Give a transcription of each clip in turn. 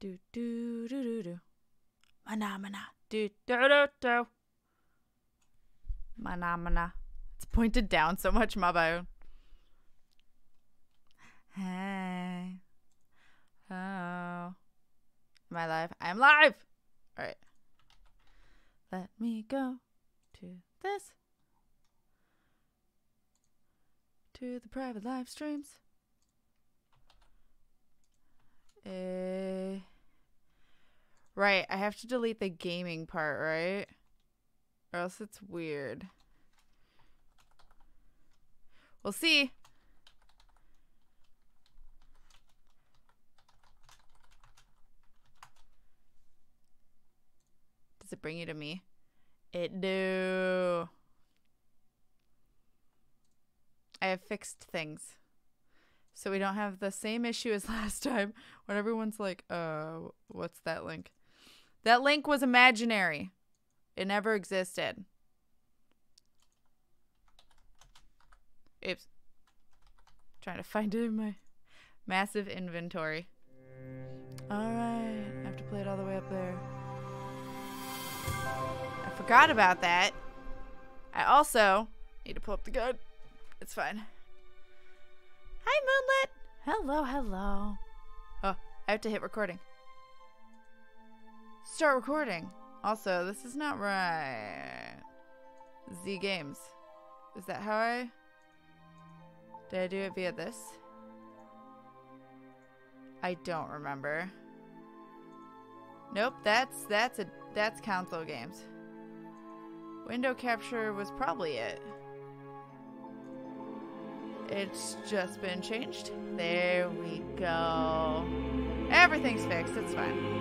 Do do do do do. Mana mana. Do do do do. Mana mana. It's pointed down so much, my bone. Hey. Oh. Am I live? I'm live! Alright. Let me go to this. To the private live streams. Right, I have to delete the gaming part, right? Or else it's weird. We'll see. Does it bring you to me? It do. I have fixed things. So we don't have the same issue as last time when everyone's like, what's that link? That link was imaginary. It never existed. Oops. Trying to find it in my massive inventory. Alright. I have to play it all the way up there. I forgot about that. I also need to pull up the gun. It's fine. Hi, Moonlit. Hello, hello. Oh, I have to hit recording. Start recording. Also, this is not right. Z Games. Is that how I... Did I do it via this? I don't remember. Nope, that's console games. Window capture was probably it. It's just been changed. There we go. Everything's fixed. It's fine.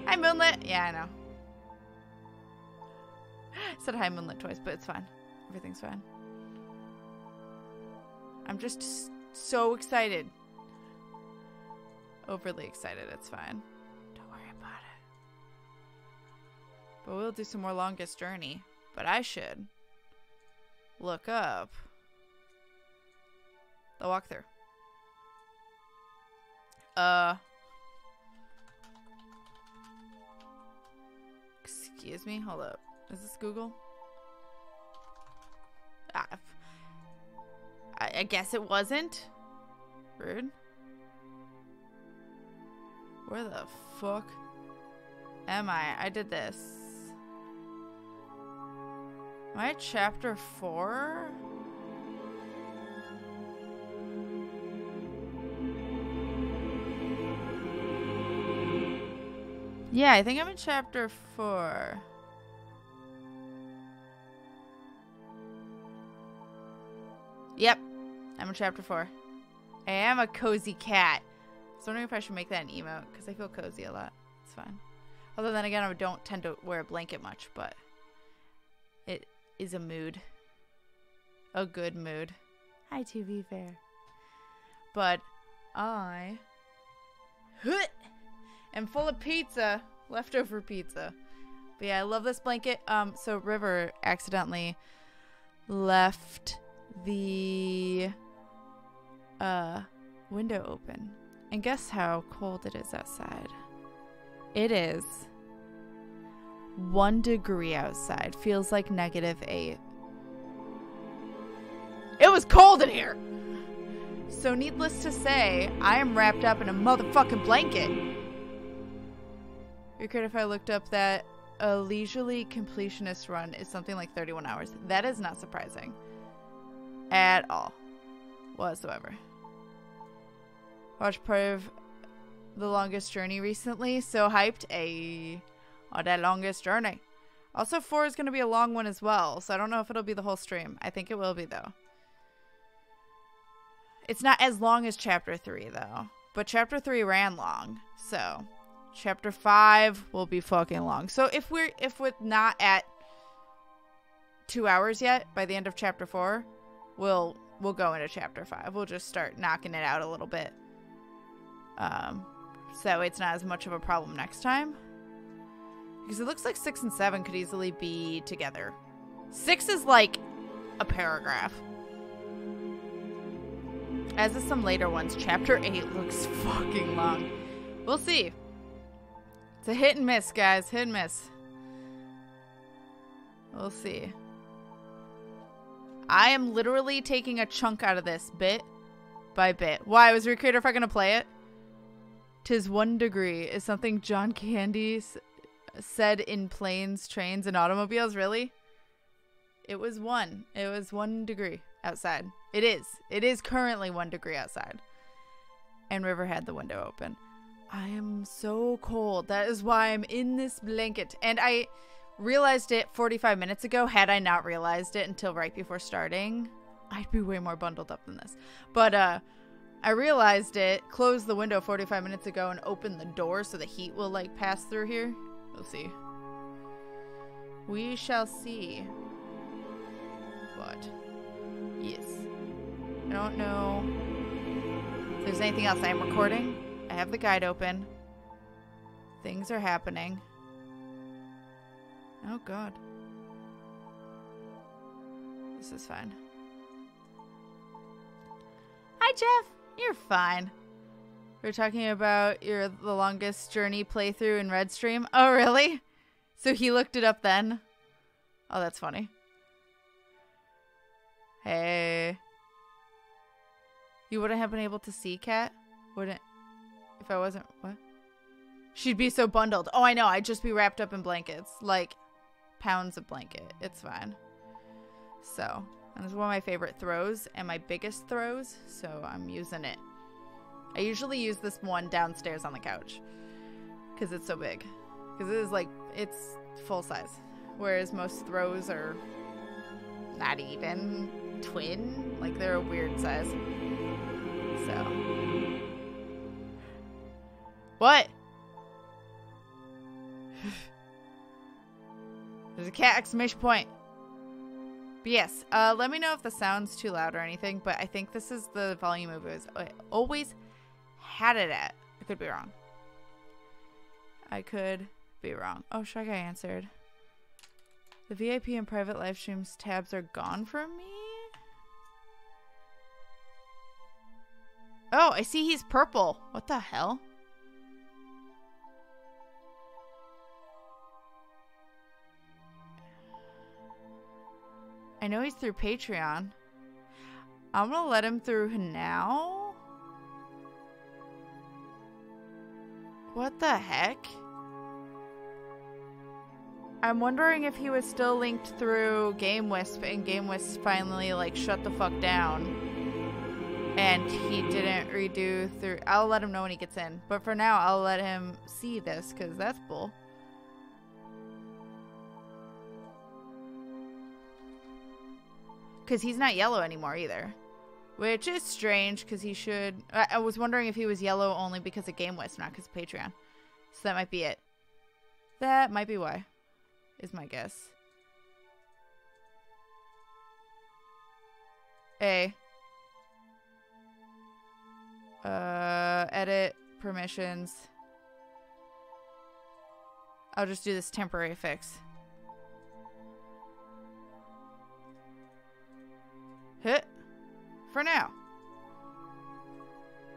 Hi, Moonlit. Yeah, I know. I said hi, Moonlit twice, but it's fine. Everything's fine. I'm just so excited. Overly excited. It's fine. Don't worry about it. But we'll do some more Longest Journey. But I should look up the walkthrough. Excuse me, hold up. Is this Google? I guess it wasn't. Rude. Where the fuck am I? I did this. Am I at chapter 4? Yeah, I think I'm in chapter 4. Yep, I'm in chapter 4. I am a cozy cat. I was wondering if I should make that an emote, because I feel cozy a lot. It's fine. Although then again, I don't tend to wear a blanket much, but it is a mood. A good mood. Hi, TV Fair. But I am full of pizza. Leftover pizza. But yeah, I love this blanket. So River accidentally left the window open. And guess how cold it is outside? It is 1 degree outside. Feels like -8. It was cold in here! So needless to say, I am wrapped up in a motherfucking blanket. It'd be great if I looked up that a leisurely completionist run is something like 31 hours. That is not surprising. At all. Whatsoever. Watched part of The Longest Journey recently. So hyped. On that Longest Journey. Also, 4 is going to be a long one as well. So I don't know if it'll be the whole stream. I think it will be, though. It's not as long as chapter 3, though. But chapter 3 ran long. So chapter 5 will be fucking long. So if we're not at 2 hours yet by the end of chapter 4, we'll go into chapter 5. We'll just start knocking it out a little bit. So it's not as much of a problem next time. Because it looks like 6 and 7 could easily be together. 6 is like a paragraph. As is some later ones. Chapter 8 looks fucking long. We'll see. a hit and miss, guys. Hit and miss. We'll see. I am literally taking a chunk out of this bit by bit. Why? Was Recreator fucking gonna play it? 'Tis 1 degree is something John Candy said in planes, trains, and automobiles. Really? It was 1. It was 1 degree outside. It is. It is currently 1 degree outside. And River had the window open. I am so cold. That is why I'm in this blanket. And I realized it 45 minutes ago. Had I not realized it until right before starting, I'd be way more bundled up than this. But I realized it, closed the window 45 minutes ago, and opened the door so the heat will like pass through here. We'll see. We shall see. But yes, I don't know if there's anything else. I am recording. I have the guide open. Things are happening. Oh god. This is fine. Hi Jeff! You're fine. We're talking about the longest journey playthrough in Redstream. Oh really? So he looked it up then? Oh, that's funny. Hey. You wouldn't have been able to see Kat? Wouldn't... If I wasn't... What? She'd be so bundled. Oh, I know. I'd just be wrapped up in blankets. Like, pounds of blanket. It's fine. So, and this is one of my favorite throws and my biggest throws. So, I'm using it. I usually use this one downstairs on the couch. Because it's so big. Because it is like... It's full size. Whereas most throws are... Not even twin. Like, they're a weird size. So... What? There's a cat exclamation point. But yes, let me know if the sound's too loud or anything, but I think this is the volume of it. I always had it at. I could be wrong. I could be wrong. Oh, Shy Guy answered. The VIP and private live streams tabs are gone from me? Oh, I see he's purple. What the hell? I know he's through Patreon. I'm gonna let him through now. What the heck? I'm wondering if he was still linked through GameWisp and GameWisp finally like shut the fuck down. And he didn't redo through... I'll let him know when he gets in. But for now, I'll let him see this because that's bull. Because he's not yellow anymore either. Which is strange because he should... I was wondering if he was yellow only because of GameWisp, not because of Patreon. So that might be it. That might be why. Is my guess. A. Edit permissions. I'll just do this temporary fix. Hit. For now.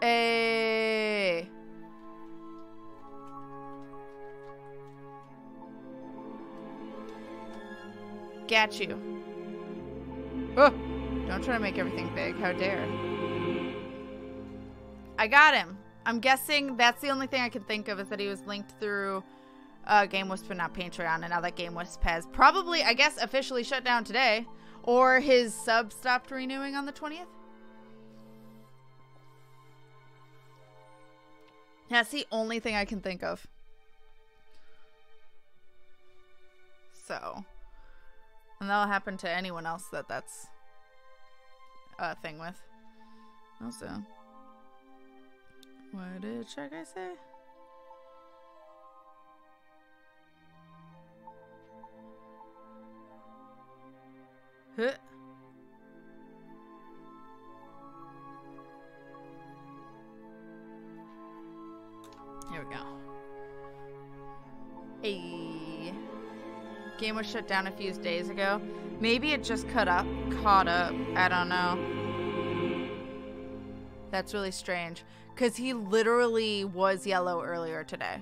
Hey. Got you. Oh, don't try to make everything big. How dare. I got him. I'm guessing that's the only thing I can think of is that he was linked through GameWisp but not Patreon. And now that GameWisp has probably, I guess, officially shut down today. Or his sub stopped renewing on the 20th. That's the only thing I can think of. So. And that'll happen to anyone else that's a thing with. Also. What did Shy Guy say? Huh. Here we go. Hey. Game was shut down a few days ago. Maybe it just caught up. I don't know. That's really strange. Because he literally was yellow earlier today.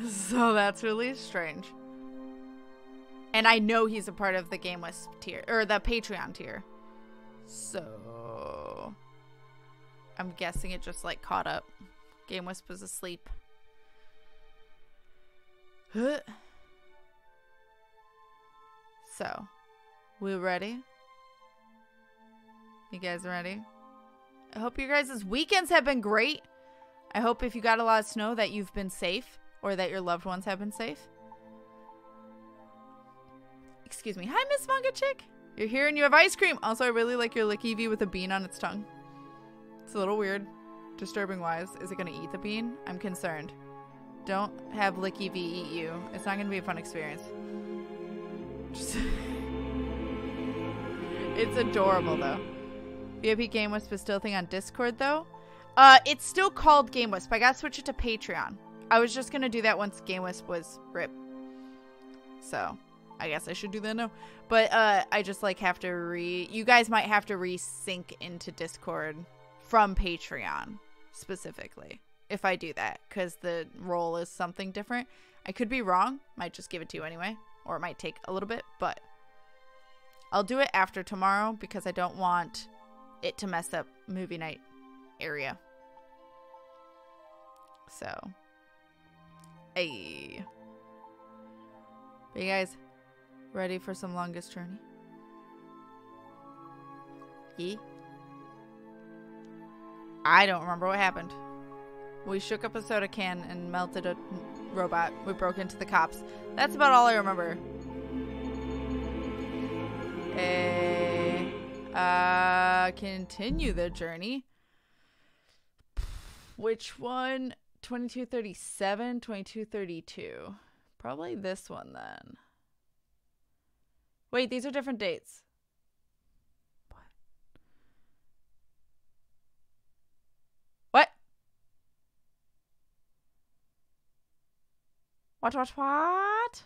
So that's really strange. And I know he's a part of the Game Wisp tier, or the Patreon tier. So I'm guessing it just like caught up. Game Wisp was asleep. Huh. So, we ready? You guys ready? I hope your guys' weekends have been great. I hope if you got a lot of snow that you've been safe, or that your loved ones have been safe. Excuse me. Hi, Miss Manga Chick. You're here and you have ice cream. Also, I really like your Licky V with a bean on its tongue. It's a little weird. Disturbing wise. Is it going to eat the bean? I'm concerned. Don't have Licky V eat you. It's not going to be a fun experience. It's adorable, though. VIP Game Wisp is still a thing on Discord, though. It's still called Game Wisp. I gotta switch it to Patreon. I was just gonna do that once Game Wisp was RIP. So, I guess I should do that now. But, I just, like, have to you guys might have to resync into Discord from Patreon, specifically, if I do that. Because the role is something different. I could be wrong. Might just give it to you anyway. Or it might take a little bit, but I'll do it after tomorrow because I don't want it to mess up movie night area. So, hey. But you guys ready for some longest journey? Yeah. I don't remember what happened. We shook up a soda can and melted a robot. We broke into the cops. That's about all I remember. Continue the journey. Which one? 2237, 2232. Probably this one then. Wait, these are different dates. What? What?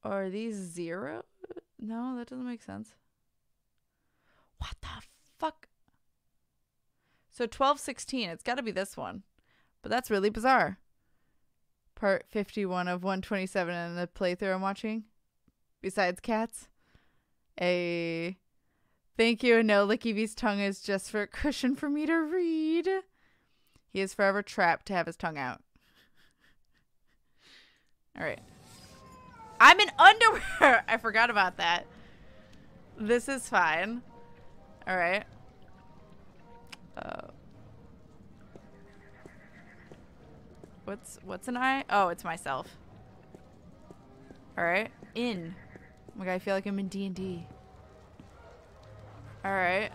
Are these zero? No, that doesn't make sense. What the fuck? So 1216, it's got to be this one. But that's really bizarre. Part 51 of 127 in the playthrough I'm watching. Besides cats. Thank you. No, Licky V's tongue is just for a cushion for me to read. He is forever trapped to have his tongue out. Alright. I'm in underwear! I forgot about that. This is fine. Alright. What's an I? Oh, it's myself. Alright. In. Oh my god, I feel like I'm in D&D. Alright.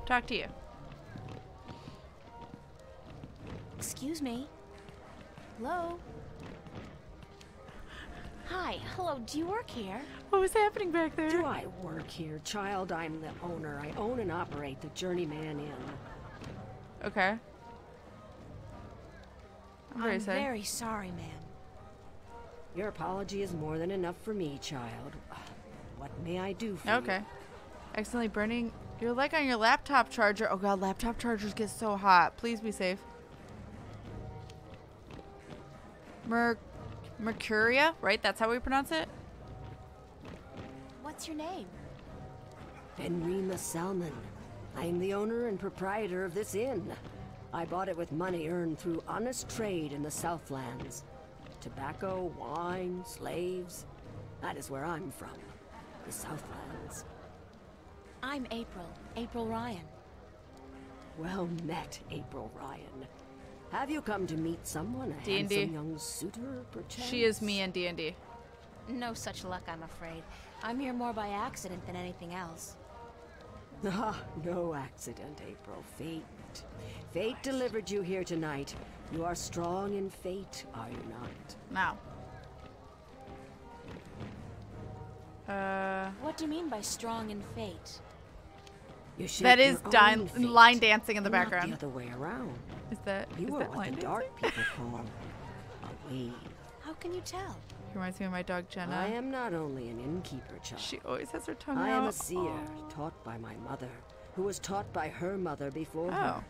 Talk to you. Excuse me. Hello? Hi, hello, do you work here? What was happening back there? Do I work here, child? I'm the owner. I own and operate the Journeyman Inn. Okay. I'm very sorry, ma'am. Your apology is more than enough for me, child. What may I do for you? Okay. Accidentally burning your leg on your laptop charger. Oh god, laptop chargers get so hot. Please be safe. Mercuria, right? That's how we pronounce it? What's your name? Benrima Salmon. I'm the owner and proprietor of this inn. I bought it with money earned through honest trade in the Southlands. Tobacco, wine, slaves. That is where I'm from. The Southlands. I'm April Ryan. Well met, April Ryan. Have you come to meet someone, a D&D. handsome young suitor, perchance? She is me in D&D. No such luck, I'm afraid. I'm here more by accident than anything else. Ah, no accident, April. Fate. Fate delivered you here tonight. You are strong in fate, are you not? No. What do you mean by strong in fate? You that is line dancing in the not background. the other way around. Is that You is are that what line the dancing? dark people call a wave. How can you tell? He reminds me of my dog Jenna. I am not only an innkeeper, child. She always has her tongue out. I am a seer, taught by my mother, who was taught by her mother before her.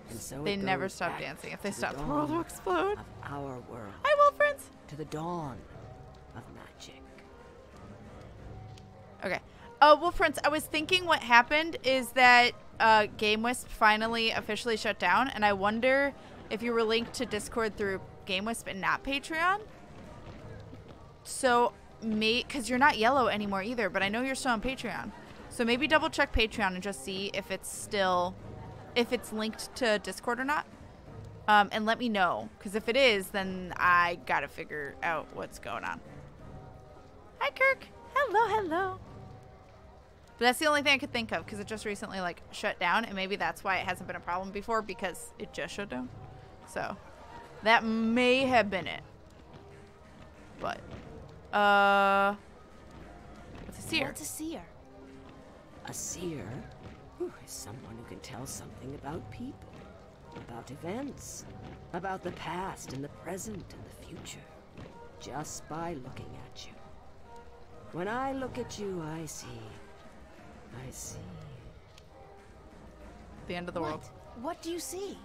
And so They it never goes stop back dancing. If they to the stop, the world will dawn explode. of our world. Hi, wolf friends. To the dawn of magic. Okay. Well, friends, I was thinking what happened is that Game Wisp finally officially shut down, and I wonder if you were linked to Discord through Game Wisp and not Patreon. So, because you're not yellow anymore either, but I know you're still on Patreon. So maybe double check Patreon and just see if it's linked to Discord or not. And let me know, because if it is, then I gotta figure out what's going on. Hi, Kirk. Hello, hello. But that's the only thing I could think of, because it just recently, like, shut down, and maybe that's why it hasn't been a problem before, because it just shut down. So, that may have been it. But, what's a seer? What's a seer? A seer is someone who can tell something about people, about events, about the past and the present and the future, just by looking at you. When I look at you, I see. The end of the world. What do you see?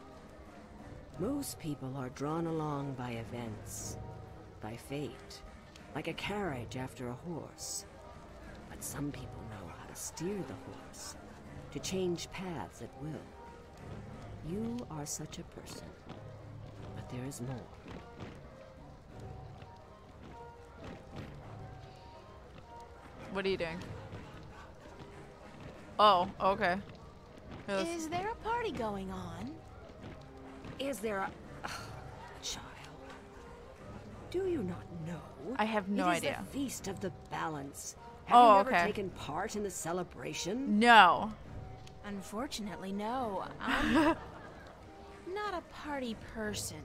Most people are drawn along by events, by fate, like a carriage after a horse. But some people know how to steer the horse, to change paths at will. You are such a person, but there is more. What are you doing? Oh, okay. Is there a party going on? Is there a... child. Do you not know? I have no idea. It is the Feast of the Balance. Have Oh, you ever okay. taken part in the celebration? No. Unfortunately, no. I'm not a party person.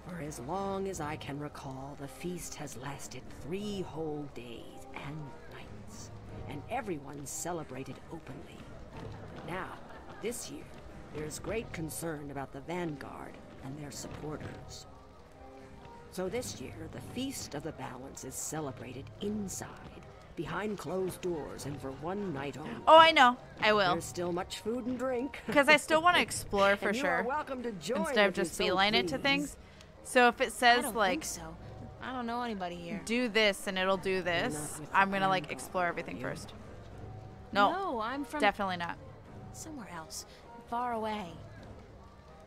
For as long as I can recall, the feast has lasted 3 whole days and nights, and everyone celebrated openly. But now, this year, there is great concern about the Vanguard and their supporters. So this year, the Feast of the Balance is celebrated inside, behind closed doors, and for 1 night only. Oh, I know. I will. There's still much food and drink. Because I still want to explore for and you sure. are welcome to join Instead of if you just so beeline it to please. things. So if it I says, don't like, think so. I don't know anybody here. do this and it'll do this, with I'm going to, the like, Vanguard, explore everything are you? first. No, No, I'm from definitely not. somewhere else, far away.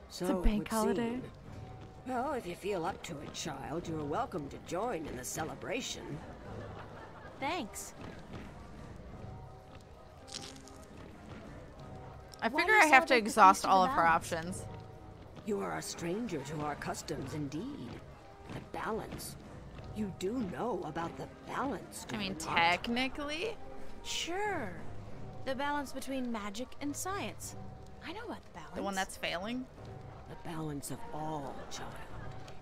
So It's a it bank would holiday. seem. Well, if you feel up to it, child, you're welcome to join in the celebration. Thanks. I Why figure do you I have to celebrate the exhaust Feast of all the of her Balance? options. You are a stranger to our customs indeed. The balance. You do know about the balance, do I mean, you not? technically. Sure. The balance between magic and science. I know about the balance. The one that's failing. The balance of all, child.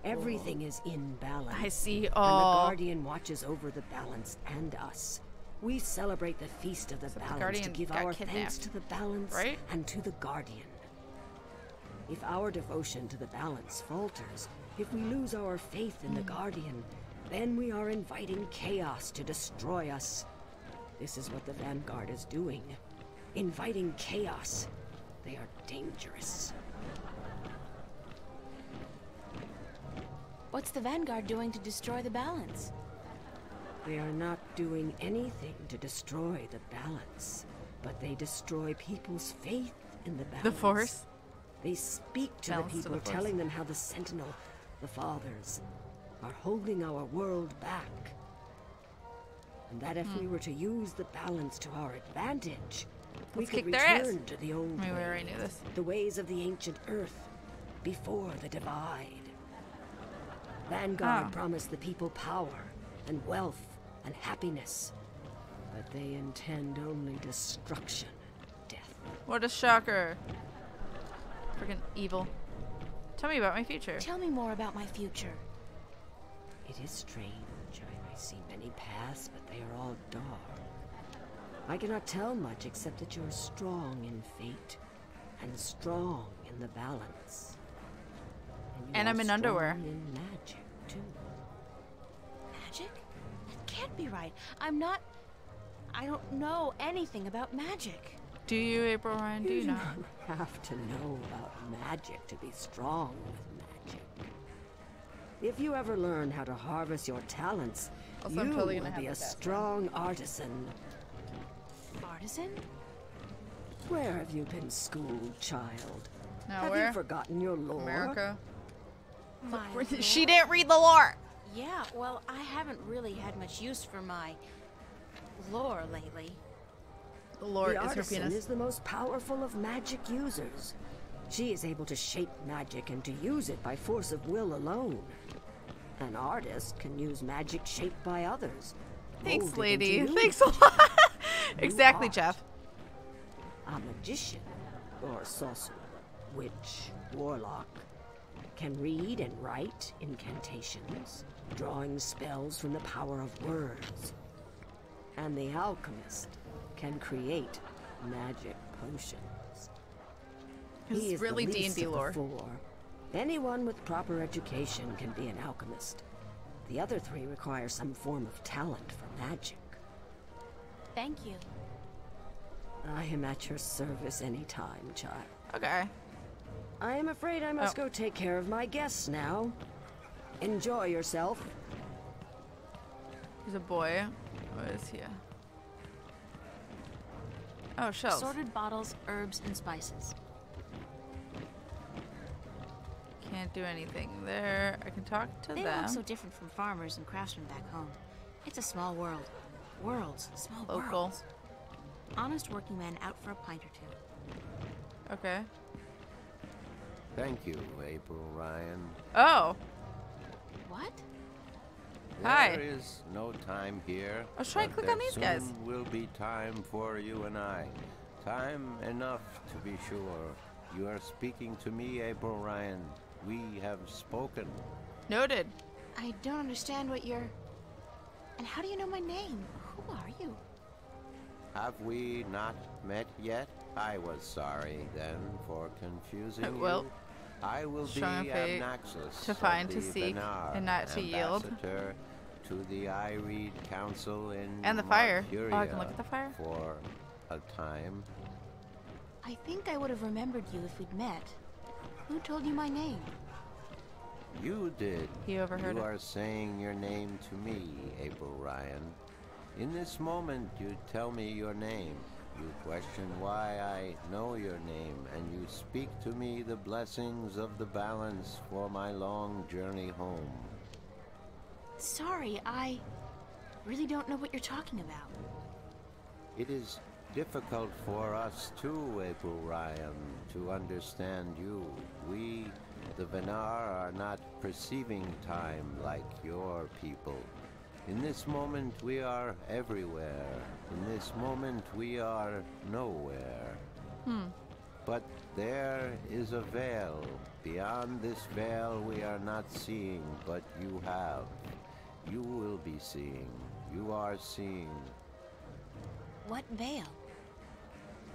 Everything is in balance. I see. And the Oh, Guardian watches over the balance and us. We celebrate the Feast of the the Balance to Guardian give got our thanks kidnapped, to the balance right? and to the Guardian. If our devotion to the balance falters, if we lose our faith in the Guardian, then we are inviting chaos to destroy us. This is what the Vanguard is doing. Inviting chaos. They are dangerous. What's the Vanguard doing to destroy the balance? They are not doing anything to destroy the balance, but they destroy people's faith in the balance. the Force. They speak to Balance the to people, the Force. telling them how the Sentinel, the Fathers, are holding our world back. And that if we were to use the balance to our advantage, we Let's could kick their ass. return to the old I mean, we already ways, knew this. the ways of the ancient Earth, before the divide. Vanguard Ah. promised the people power and wealth and happiness, but they intend only destruction and death. What a shocker. Freaking evil. Tell me about my future. Tell me more about my future. It is strange. I see many paths, but they are all dark. I cannot tell much except that you're strong in fate and strong in the balance. you And are I'm in underwear. strong in magic too. Magic? That can't be right. I don't know anything about magic. Do you, April Ryan? Do you You not? don't have to know about magic to be strong with magic. If you ever learn how to harvest your talents, Also, you I'm totally will gonna be have a the password. strong artisan. Artisan? Where have you been schooled, child? Now Have where? you forgotten your lore? America. My She didn't read the lore. Yeah, well, I haven't really had much use for my lore lately. The lore The is her artisan penis. is the most powerful of magic users. She is able to shape magic and to use it by force of will alone. An artist can use magic shaped by others. Thanks, molded lady. into Thanks a lot. Exactly, are. Jeff. A magician, or sorcerer, witch, warlock, can read and write incantations, drawing spells from the power of words. And the alchemist can create magic potions. This He is is really the least D&D of the lore. four. Anyone with proper education can be an alchemist. The other three require some form of talent for magic. Thank you. I am at your service anytime, child. Okay. I am afraid I must Oh. go take care of my guests now. Enjoy yourself. He's a boy. What is he? Oh, shells. Assorted bottles, herbs, and spices. Can't do anything there. I can talk to They them. look so different from farmers and craftsmen back home. It's a small world. Worlds, small Local. worlds. Honest working men out for a pint or two. Okay. Thank you, April Ryan. Oh. What? Hi. There is no time here. I was trying to but click on there these guys. soon will be time for you and I. Time enough to be sure. You are speaking to me, April Ryan. We have spoken. Noted. I don't understand what you're... And how do you know my name? Who are you? Have we not met yet? I was sorry then for confusing Well, you. I will be strong fate Abnaxus to find, of to the seek, Benar, and not to yield. ambassador to the Ireed Council in And the fire. Oh, I can Marcuria look at the fire? for a time. I think I would have remembered you if we'd met. Who told you my name? You did. He overheard You it. are saying your name to me, April Ryan. In this moment, you tell me your name. You question why I know your name, and you speak to me the blessings of the balance for my long journey home. Sorry, I really don't know what you're talking about. It is difficult for us too, April Ryan, to understand you. We, the Venar, are not perceiving time like your people. In this moment we are everywhere. In this moment we are nowhere. But there is a veil. Beyond this veil we are not seeing, but you have. You will be seeing. You are seeing. What veil?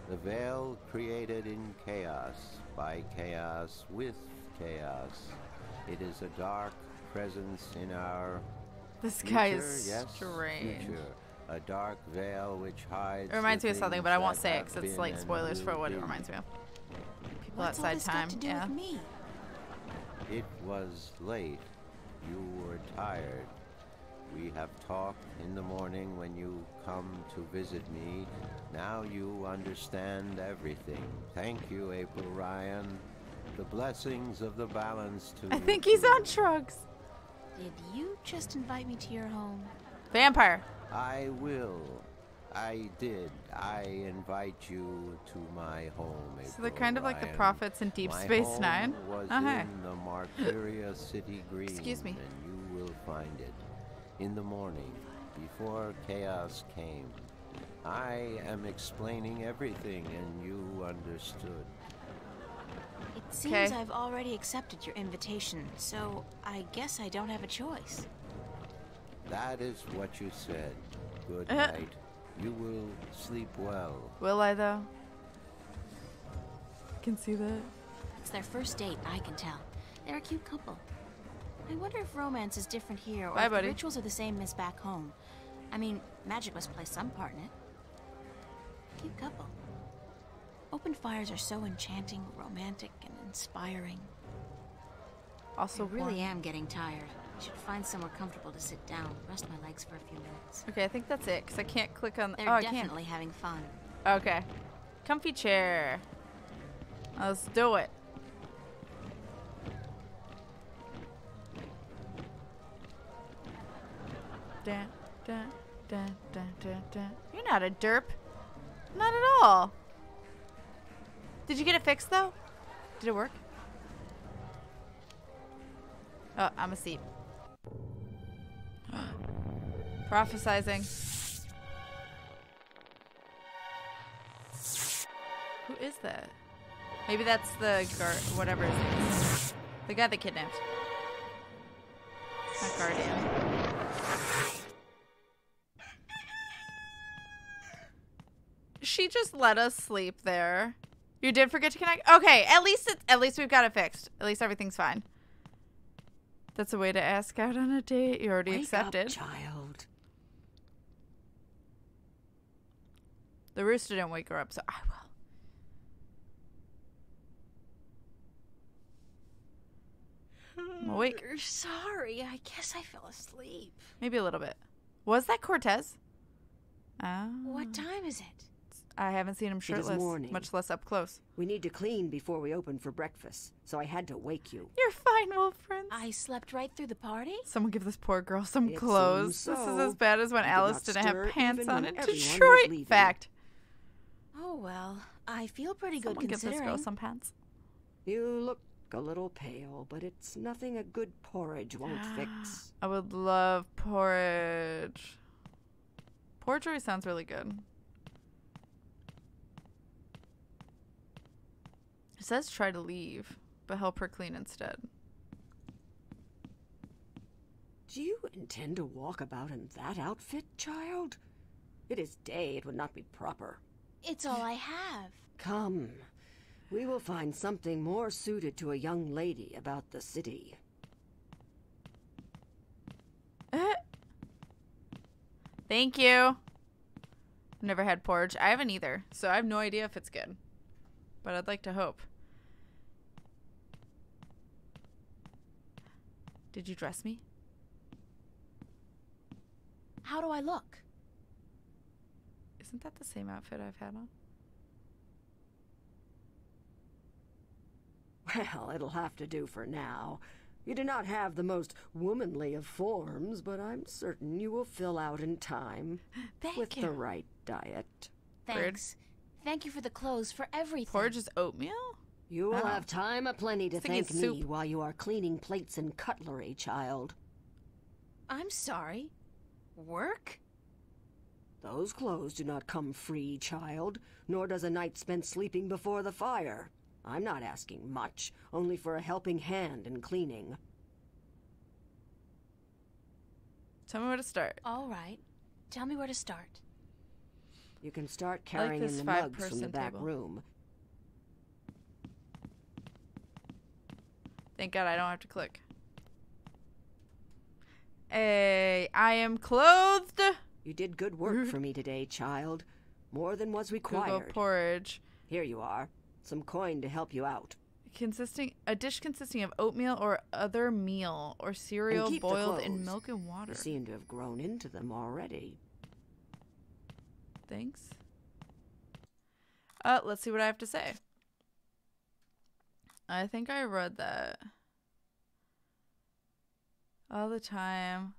The veil created in chaos, by chaos, with chaos. It is a dark presence in our This future, guy is yes, strange. future. A dark veil which hides It reminds the me of something, things but I won't that say it have because it's been like and spoilers for will what it be. reminds me of. People What's all outside this time. got to do Yeah. with me? It was late. You were tired. We have talked in the morning when you come to visit me. Now you understand everything. Thank you, April Ryan. The blessings of the balance to I you think he's too. on drugs. Did you just invite me to your home? Vampire. I will. I did. I invite you to my home, April So they're kind of like the Ryan. prophets in Deep My Space home Nine. was Oh, hey. in the Marcuria City Green. Excuse me. And you will find it in the morning, before chaos came. I am explaining everything, and you understood. It seems 'Kay. I've already accepted your invitation, so I guess I don't have a choice. That is what you said. Good Uh-huh. night. You will sleep well. Will I though? Can see that. It's their first date, I can tell. They're a cute couple. I wonder if romance is different here, or Bye, if buddy. the rituals are the same as back home. I mean, magic must play some part in it. Cute couple. Open fires are so enchanting, romantic, and inspiring. Also, I really warm. am getting tired. I should find somewhere comfortable to sit down, rest my legs for a few minutes. Okay, I think that's it, because I can't click on... They're I definitely having fun. can't. Okay. Comfy chair. Let's do it. Dun, dun, dun, dun, dun, dun. You're not a derp. Not at all. Did you get it fixed, though? Did it work? Oh, I'm asleep. Prophesizing. Who is that? Maybe that's the guard, whatever his name is. The guy that kidnapped. Not guardian. She just let us sleep there. You did forget to connect? Okay, at least we've got it fixed. At least everything's fine. That's a way to ask out on a date. You already accepted. Wake up, child. The rooster didn't wake her up, so I will. I'm awake. Sorry, I guess I fell asleep. Maybe a little bit. Was that Cortez? Oh. What time is it? I haven't seen him is shirtless, morning. much less up close. We need to clean before we open for breakfast, so I had to wake you. You're fine, Wolf Prince. I slept right through the party? Someone give this poor girl some It clothes. seems This is so. as bad as when You did Alice not didn't stir have pants even on when in everyone was Detroit. leaving. Fact. Oh, well, I feel pretty Someone good give this girl considering. some pants. You look a little pale, but it's nothing a good porridge won't fix. I would love porridge. Porridge always sounds really good. It says try to leave, but help her clean instead. Do you intend to walk about in that outfit, child? It is day, it would not be proper. It's all I have. Come, we will find something more suited to a young lady about the city. Thank you. I've never had porridge. I haven't either, so I have no idea if it's good. But I'd like to hope. Did you dress me? How do I look? Isn't that the same outfit I've had on? Well, it'll have to do for now. You do not have the most womanly of forms, but I'm certain you will fill out in time. Thank with you. the right diet. Thanks. Thank you for the clothes, for everything. Porridge is oatmeal? You will Oh. have time aplenty to I was thinking thank me soup. while you are cleaning plates and cutlery, child. I'm sorry. Work? Those clothes do not come free, child, nor does a night spent sleeping before the fire. I'm not asking much, only for a helping hand in cleaning. Tell me where to start. All right. Tell me where to start. You can start carrying this in the mugs from the five-person back table. room. Thank God I don't have to click. Hey, I am clothed. You did good work for me today, child. More than was Google required. porridge. Here you are. Some coin to help you out. A dish consisting of oatmeal or other meal or cereal keep the boiled in clothes. milk and water. You seem to have grown into them already. Thanks. Let's see what I have to say. I think I read that. All the time.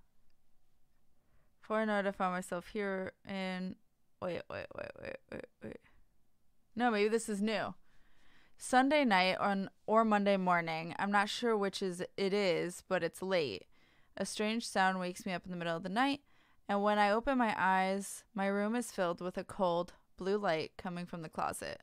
Before I know it, I found myself here in... Wait. No, maybe this is new. Sunday night or Monday morning. I'm not sure which it is, but it's late. A strange sound wakes me up in the middle of the night, and when I open my eyes, my room is filled with a cold, blue light coming from the closet.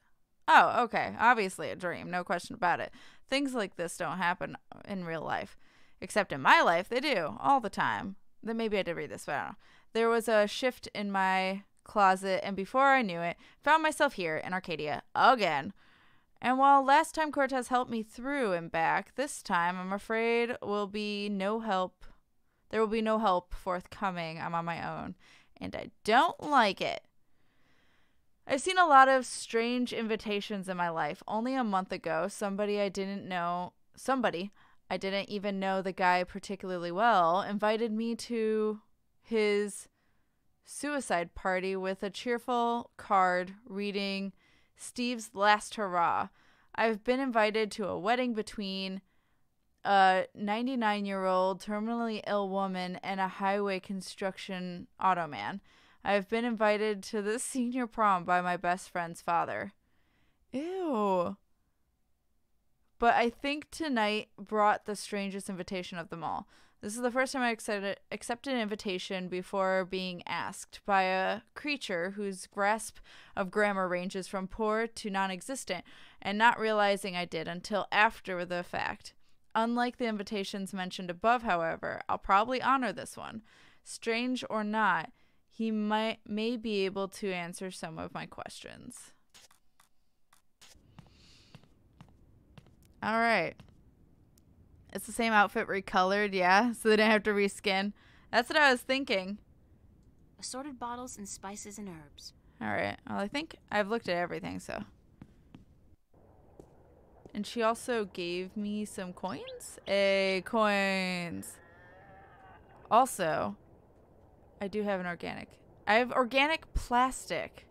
Oh, okay. Obviously a dream. No question about it. Things like this don't happen in real life. Except in my life, they do. All the time. Then maybe I did read this, but I don't know. There was a shift in my closet, and before I knew it, found myself here in Arcadia again. And while last time Cortez helped me through and back, this time I'm afraid there will be no help forthcoming. I'm on my own, and I don't like it. I've seen a lot of strange invitations in my life. Only a month ago, somebody I didn't even know the guy particularly well, invited me to his suicide party with a cheerful card reading Steve's Last Hurrah. I've been invited to a wedding between a 99-year-old terminally ill woman and a highway construction automan. I've been invited to the senior prom by my best friend's father. Ew. But I think tonight brought the strangest invitation of them all. This is the first time I accepted an invitation before being asked by a creature whose grasp of grammar ranges from poor to non-existent, and not realizing I did until after the fact. Unlike the invitations mentioned above, however, I'll probably honor this one. Strange or not, he may be able to answer some of my questions. All right. It's the same outfit recolored, yeah? So they didn't have to reskin. That's what I was thinking. Assorted bottles and spices and herbs. All right. Well, I think I've looked at everything, so. And she also gave me some coins. Coins. Also, I do have an organic. I have organic plastic,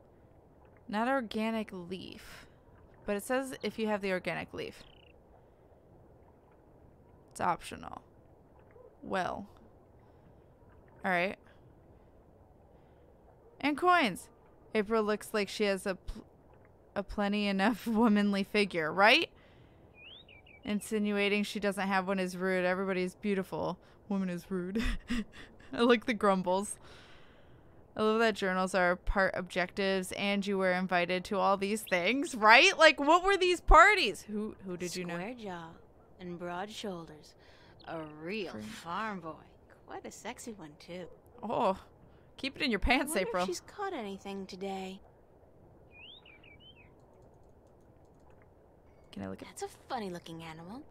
not organic leaf. But it says if you have the organic leaf. It's optional. Well. Alright. And coins. April looks like she has a plenty enough womanly figure, right? Insinuating she doesn't have one is rude. Everybody's beautiful. Woman is rude. I like the grumbles. I love that journals are part objectives and you were invited to all these things, right? Like, what were these parties? Who did you know? Square jaw and broad shoulders. A real farm boy. Quite a sexy one, too. Oh, keep it in your pants, I wonder April. if she's caught anything today. Can I look at it? That's a funny-looking animal.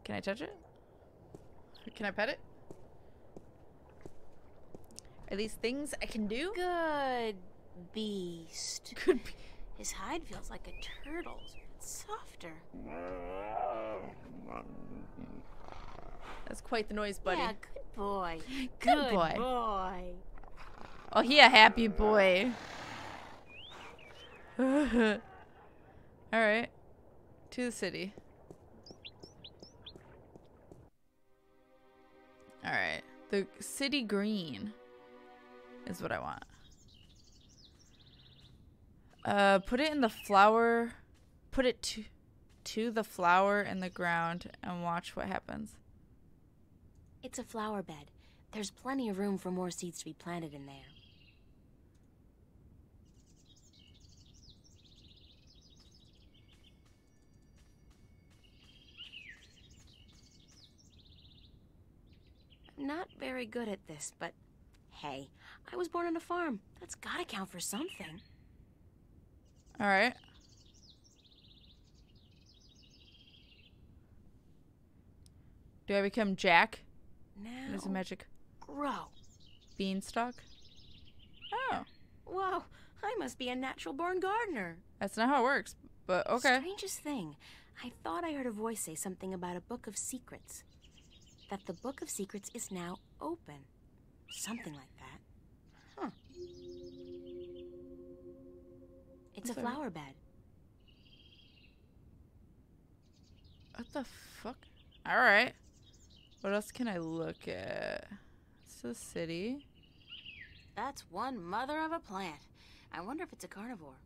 Can I touch it? Can I pet it? Are these things I can do? Good beast. Good be- His hide feels like a turtle's, but softer. That's quite the noise, buddy. Yeah, good boy. Good boy. boy. Oh, he a happy boy. Alright. To the city. Alright. The city green is what I want. Put it in the flower. Put it to the flower in the ground and watch what happens. It's a flower bed. There's plenty of room for more seeds to be planted in there. I'm not very good at this, but hey, I was born on a farm. That's gotta count for something. Alright. Do I become Jack? Now, There's a magic grow. beanstalk. Oh, Whoa, I must be a natural-born gardener. that's not how it works, but okay. Strangest thing, I thought I heard a voice say something about a book of secrets. That the book of secrets is now open. Something like that. Huh. It's a flower bed. What the fuck? Alright. What else can I look at? It's the city. That's one mother of a plant. I wonder if it's a carnivore.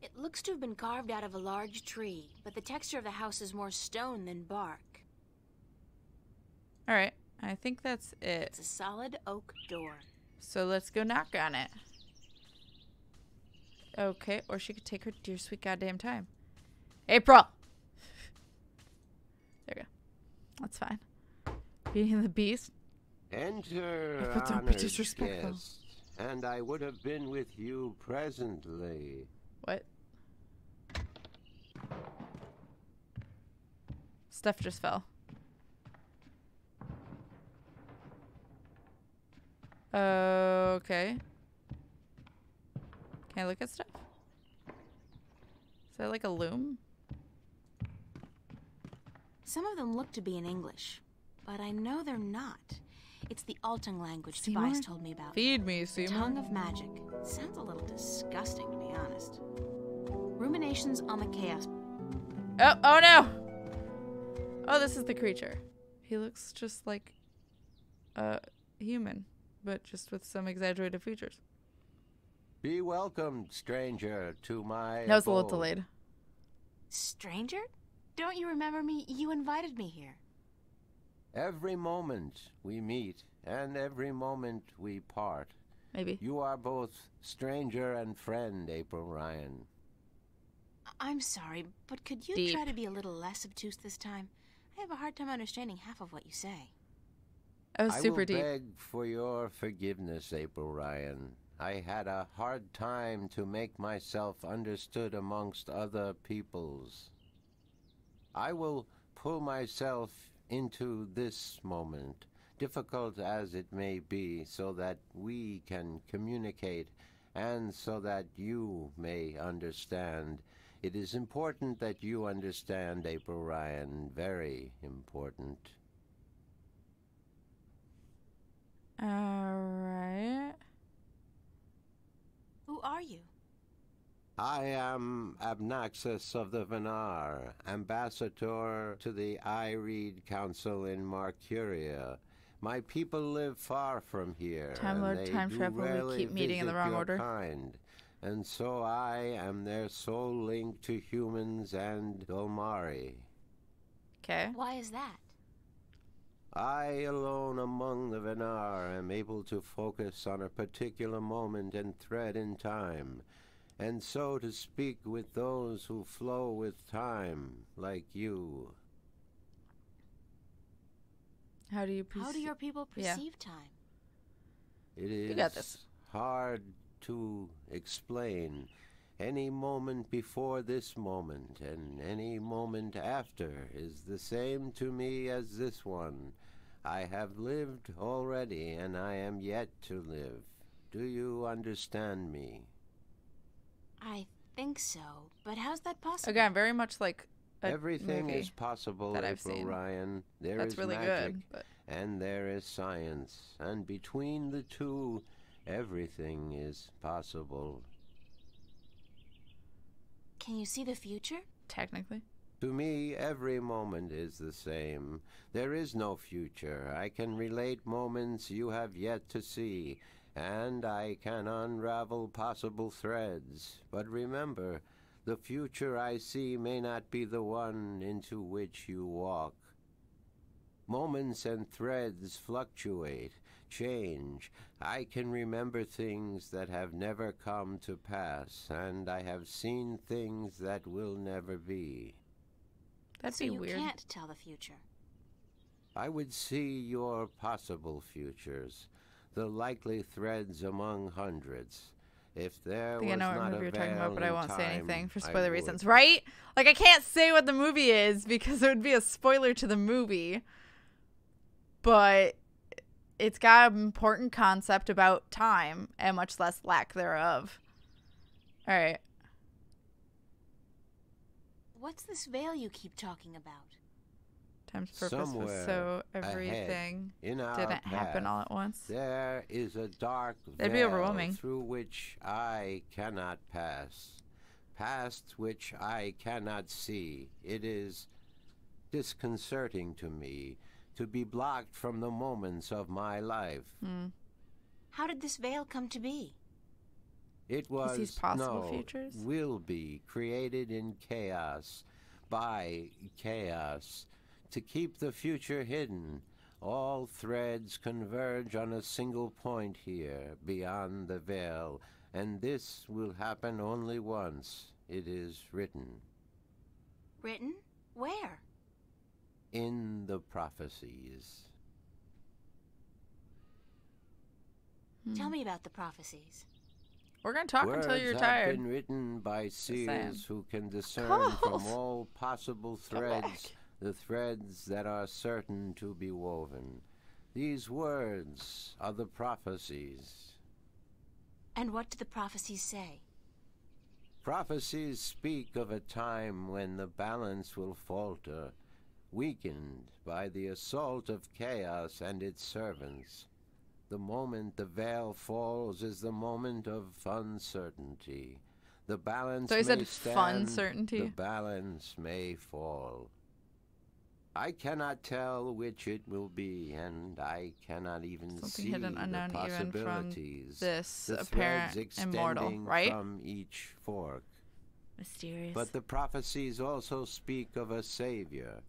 It looks to have been carved out of a large tree, but the texture of the house is more stone than bark. Alright. I think that's it. It's a solid oak door. So let's go knock on it. Okay, or she could take her dear sweet goddamn time. April! There we go. That's fine. Being the beast. Enter, But don't be honored disrespectful. guest, and I would have been with you presently. What? Stuff just fell. Okay. Can I look at stuff? Is that like a loom? Some of them look to be in English, but I know they're not. It's the Altung language Seymour? Tobias told me about. Feed me, Seymour. Tongue of magic. Sounds a little disgusting, to be honest. Ruminations on the chaos. Oh no! Oh, this is the creature. He looks just like a human, but just with some exaggerated features. Be welcomed, stranger, to my That was a little abode. delayed. Stranger? Don't you remember me? You invited me here. Every moment we meet, and every moment we part. Maybe. You are both stranger and friend, April Ryan. I'm sorry, but could you Deep. try to be a little less obtuse this time? I have a hard time understanding half of what you say. That was super I will deep. beg for your forgiveness, April Ryan. I had a hard time to make myself understood amongst other peoples. I will pull myself into this moment, difficult as it may be, so that we can communicate and so that you may understand. It is important that you understand, April Ryan. Very important. Alright. Who are you? I am Abnaxus of the Venar, ambassador to the Ireed Council in Marcuria. My people live far from here, Time and Lord, they time do travel, we rarely keep meeting in the visit wrong your order. kind. And so I am their sole link to humans and Dolmari. Okay. Why is that? I alone among the Venar am able to focus on a particular moment and thread in time, and so to speak with those who flow with time, like you. How do you How do your people Yeah. perceive time? It got this. is hard to explain. Any moment before this moment and any moment after is the same to me as this one. I have lived already, and I am yet to live. Do you understand me? I think so, but how's that possible? Again, very much like a Everything movie is possible, that I've April seen. Ryan. There That's is really magic, good. But and there is science, and between the two, everything is possible. Can you see the future? technically. To me, every moment is the same. There is no future. I can relate moments you have yet to see, and I can unravel possible threads. But remember, the future I see may not be the one into which you walk. Moments and threads fluctuate, change. I can remember things that have never come to pass, and I have seen things that will never be. That'd So be you weird. can't tell the future. I would see your possible futures, the likely threads among hundreds. If there I think was I know what not movie a you're talking veil about, but I in won't say time, anything for I spoiler would. reasons, right? Like, I can't say what the movie is because it would be a spoiler to the movie. But it's got an important concept about time and much less lack thereof. All right. What's this veil you keep talking about? Time's purpose was Somewhere so ahead everything in our didn't happen path, all at once. There is a dark That'd be veil overwhelming. through which I cannot pass, past which I cannot see. It is disconcerting to me to be blocked from the moments of my life. How did this veil come to be? It was these possible no, futures? will be created in chaos, by chaos, to keep the future hidden. All threads converge on a single point here, beyond the veil, and this will happen only once. It is written Written? Where? in the prophecies. Tell me about the prophecies. We're going to talk Words until you're have tired. been written by saying. seers who can discern Cough. from all possible Come threads back. the threads that are certain to be woven. These words are the prophecies. And what do the prophecies say? Prophecies speak of a time when the balance will falter, weakened by the assault of chaos and its servants. The moment the veil falls is the moment of uncertainty. The balance So he said may fun stand, certainty. the balance may fall. I cannot tell which it will be, and I cannot even Something see hidden, the unknown, even from possibilities. this The apparent threads immortal, extending right? from each fork. Mysterious. But the prophecies also speak of a savior,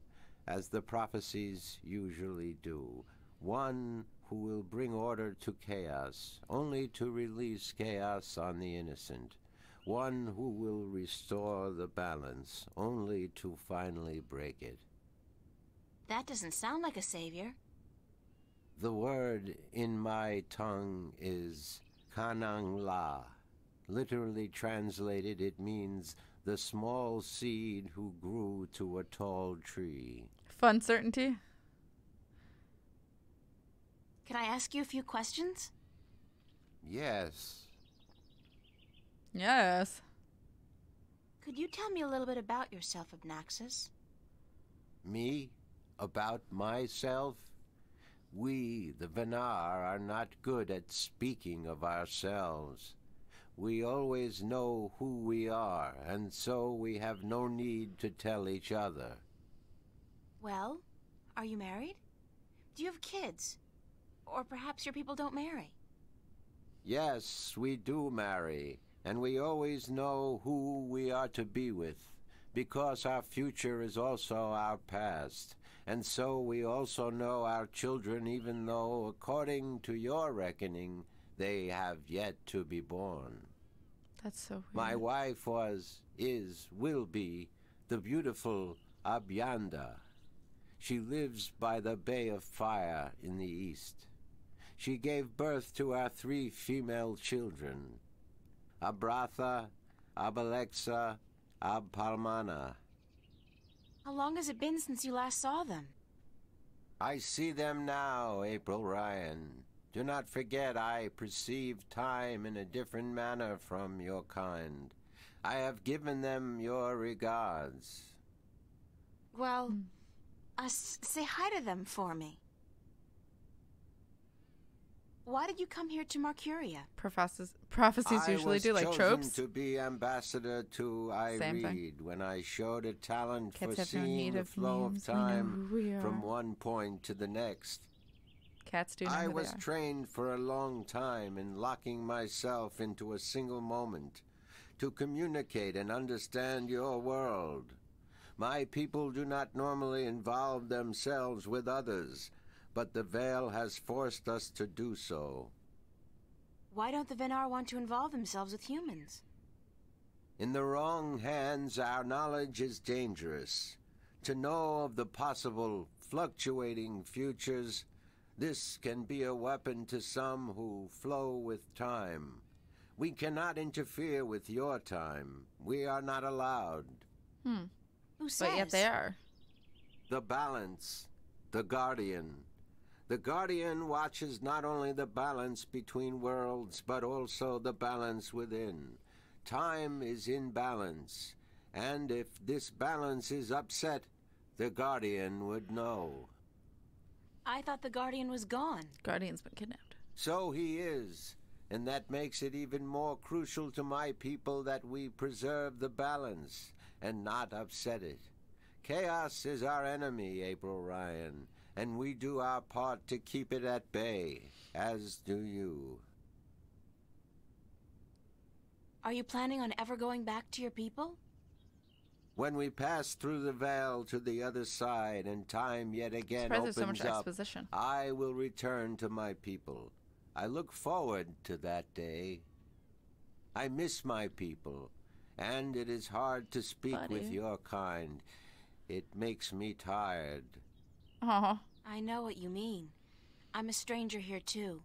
as the prophecies usually do. One who will bring order to chaos, only to release chaos on the innocent. One who will restore the balance, only to finally break it. That doesn't sound like a savior. The word in my tongue is Kanang La. Literally translated, it means the small seed who grew to a tall tree. Fun certainty. Can I ask you a few questions? Yes. Yes. Could you tell me a little bit about yourself, Obnaxis? Me? About myself? We, the Venar, are not good at speaking of ourselves. We always know who we are, and so we have no need to tell each other. Well, are you married? Do you have kids? Or perhaps your people don't marry? Yes, we do marry, and we always know who we are to be with, because our future is also our past, and so we also know our children, even though, according to your reckoning, they have yet to be born. That's so weird. My wife was, is, will be, the beautiful Abyanda. She lives by the Bay of Fire in the east. She gave birth to our 3 female children, Abratha, Abalexa, Abpalmana. How long has it been since you last saw them? I see them now, April Ryan. Do not forget I perceive time in a different manner from your kind. I have given them your regards. Well, say hi to them for me. Why did you come here to Mercuria? Prophecies usually do, like, I was tropes. chosen to be ambassador to I Same thing. Read when I showed a talent Cats for have no seeing need the of flow names. of We know time who we are. from one point to the next. Cats do know I who was they are. trained for a long time in locking myself into a single moment to communicate and understand your world. My people do not normally involve themselves with others, but the veil has forced us to do so. Why don't the Venar want to involve themselves with humans? In the wrong hands, our knowledge is dangerous. To know of the possible fluctuating futures, this can be a weapon to some who flow with time. We cannot interfere with your time. We are not allowed. Who says? But yet they are. The balance, the guardian. The guardian watches not only the balance between worlds, but also the balance within. Time is in balance, and if this balance is upset, the guardian would know. I thought the Guardian was gone. Guardian's been kidnapped. So he is, and that makes it even more crucial to my people that we preserve the balance and not upset it. Chaos is our enemy, April Ryan, and we do our part to keep it at bay, as do you. Are you planning on ever going back to your people? When we pass through the veil to the other side and time yet again Surprised there's so opens much up, exposition. I will return to my people. I look forward to that day. I miss my people, and it is hard to speak with Buddy. your kind. It makes me tired. Aw. I know what you mean. I'm a stranger here too.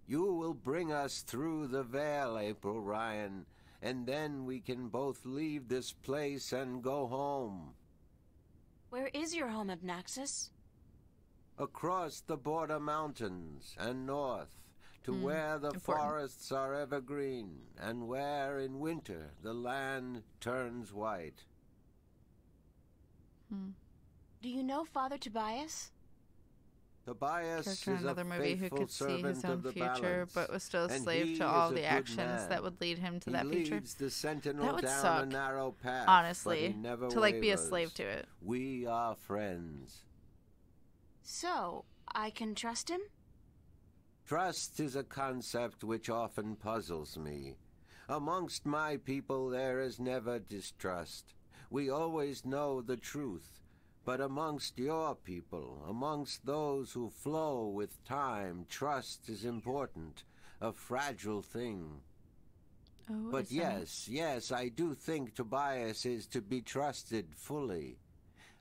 You will bring us through the veil, April Ryan, and then we can both leave this place and go home. Where is your home, Obnaxis? Across the border mountains and north, to where the important. forests are evergreen, and where in winter the land turns white. Do you know Father Tobias? Tobias Character in is a another movie who faithful could see his servant own of the future, balance, but was still a and slave he to all is a the good actions man. that would lead him to that He future. leads the sentinel That would down suck, a narrow path, honestly, but he never to like be a wavers. slave to it. We are friends. So, I can trust him? Trust is a concept which often puzzles me. Amongst my people there is never distrust. We always know the truth. But amongst your people, amongst those who flow with time, trust is important, a fragile thing. Oh, But is that- yes, I do think Tobias is to be trusted fully.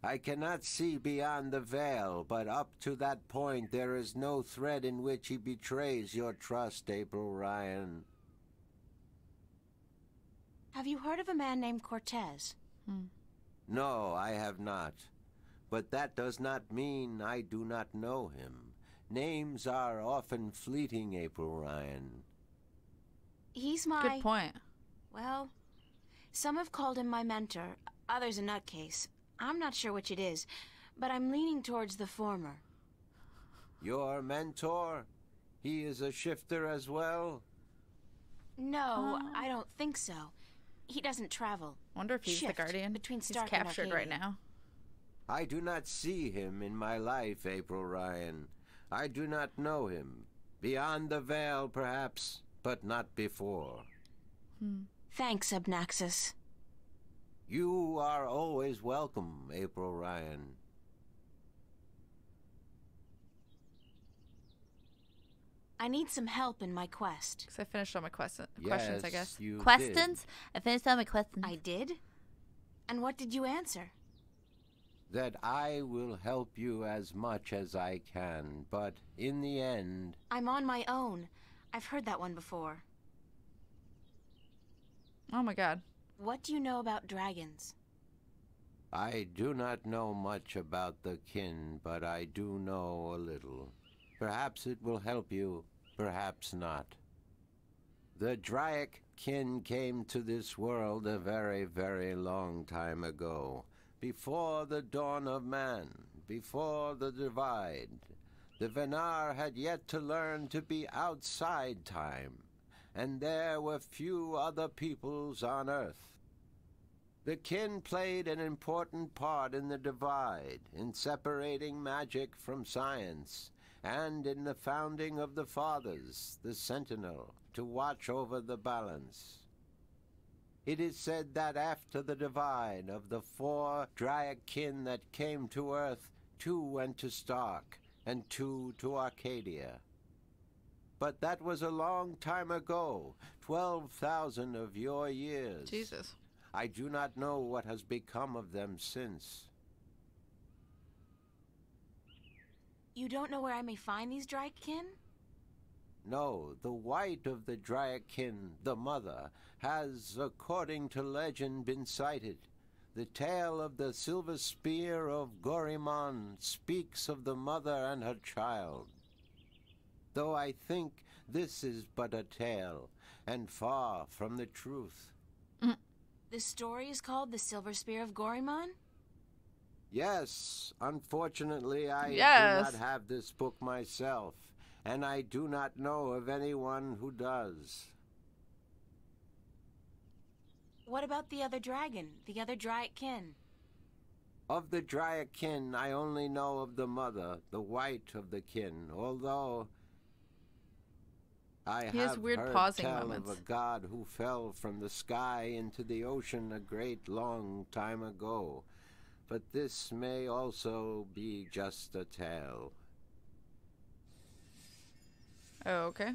I cannot see beyond the veil, but up to that point there is no thread in which he betrays your trust, April Ryan. Have you heard of a man named Cortez? No, I have not. But that does not mean I do not know him. Names are often fleeting, April Ryan. He's my... Good point. Well, some have called him my mentor, others a nutcase. I'm not sure which it is, but I'm leaning towards the former. Your mentor? He is a shifter as well? No, I don't think so. He doesn't travel. Wonder if he's the Shift guardian. between He's Stark and captured right Arcadia. now. I do not see him in my life, April Ryan. I do not know him. Beyond the veil, perhaps, but not before. Thanks, Abnaxis. You are always welcome, April Ryan. I need some help in my quest. Because I finished all my questions, I Yes, guess. you Questions? I finished all my questions. I did? And what did you answer? That I will help you as much as I can, but in the end, I'm on my own. I've heard that one before. Oh my god. What do you know about dragons? I do not know much about the kin, but I do know a little. Perhaps it will help you, perhaps not. The Draic kin came to this world a very, very long time ago. Before the dawn of man, before the divide. The Venar had yet to learn to be outside time, and there were few other peoples on Earth. The kin played an important part in the divide, in separating magic from science, and in the founding of the Fathers, the Sentinel, to watch over the balance. It is said that after the divide of the 4 Draic kin that came to Earth, 2 went to Stark, and 2 to Arcadia. But that was a long time ago, 12,000 of your years. Jesus. I do not know what has become of them since. You don't know where I may find these Drakekin? No, the white of the Draikin, the mother, has, according to legend, been sighted. The tale of the silver spear of Gorimon speaks of the mother and her child. Though I think this is but a tale, and far from the truth. The story is called The Silver Spear of Gorimon? Yes, unfortunately I Yes. do not have this book myself, and I do not know of anyone who does. What about the other dragon, the other Drakekin? Of the Draikin, I only know of the mother, the white of the kin, although I He has have weird heard pausing tell moments. of a god who fell from the sky into the ocean a great long time ago. But this may also be just a tale. Oh, okay.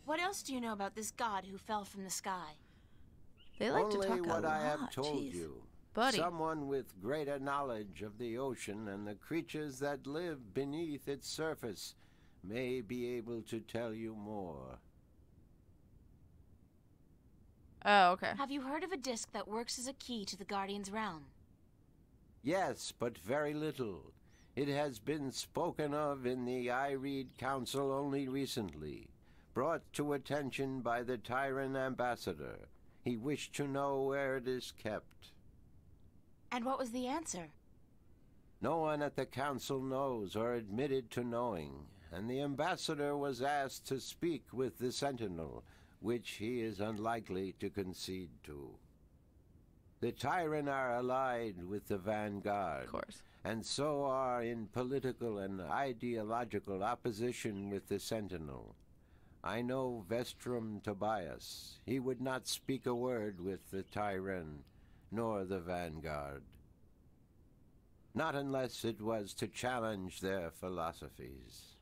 What else do you know about this god who fell from the sky? They like Only to talk what a lot. I have told Jeez. you. Buddy. Someone with greater knowledge of the ocean and the creatures that live beneath its surface may be able to tell you more. Oh, okay. Have you heard of a disc that works as a key to the Guardian's realm? Yes, but very little. It has been spoken of in the Ireed Council only recently, brought to attention by the Tyrant Ambassador. He wished to know where it is kept. And what was the answer? No one at the council knows or admitted to knowing, and the ambassador was asked to speak with the Sentinel, which he is unlikely to concede to. The Tyrant are allied with the Vanguard, Of course. and so are in political and ideological opposition with the Sentinel. I know Vestrum Tobias. He would not speak a word with the Tyrant, nor the Vanguard. Not unless it was to challenge their philosophies.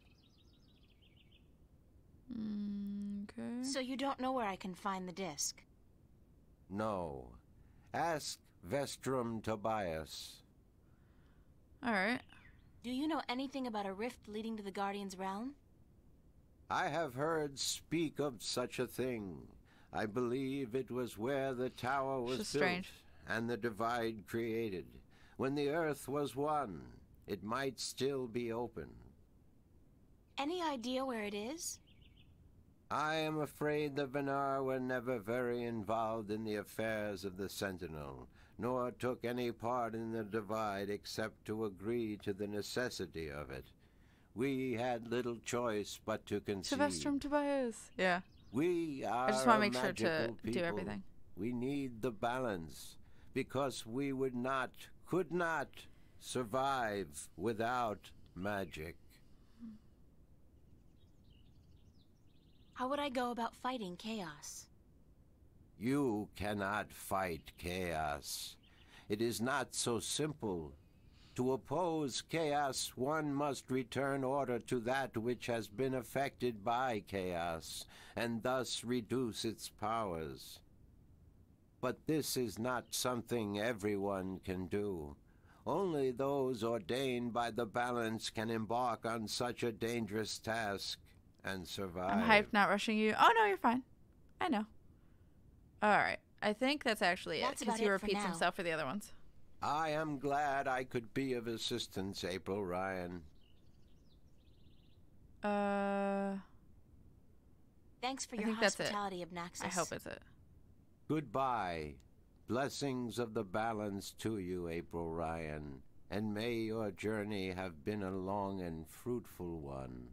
Okay. So you don't know where I can find the disc? No. Ask Vestrum Tobias. Alright. Do you know anything about a rift leading to the Guardian's realm? I have heard speak of such a thing. I believe it was where the tower was Just built strange. and the divide created. When the earth was one, it might still be open. Any idea where it is? I am afraid the Venar were never very involved in the affairs of the Sentinel, nor took any part in the divide except to agree to the necessity of it. We had little choice but to concede. Sylvester Tobias. Yeah. We are I just want a to make sure to magical do people. everything. We need the balance, because we would not, could not survive without magic. How would I go about fighting chaos? You cannot fight chaos. It is not so simple. To oppose chaos, one must return order to that which has been affected by chaos, and thus reduce its powers. But this is not something everyone can do. Only those ordained by the balance can embark on such a dangerous task and survive. I'm hyped, not rushing you. Oh, no, you're fine. I know. Alright. I think that's actually That's it, because about he it for repeats now. himself for the other ones. I am glad I could be of assistance, April Ryan. Thanks for I your think that's it. hospitality, Obnaxis. I hope it's it. Goodbye. Blessings of the balance to you, April Ryan, and may your journey have been a long and fruitful one.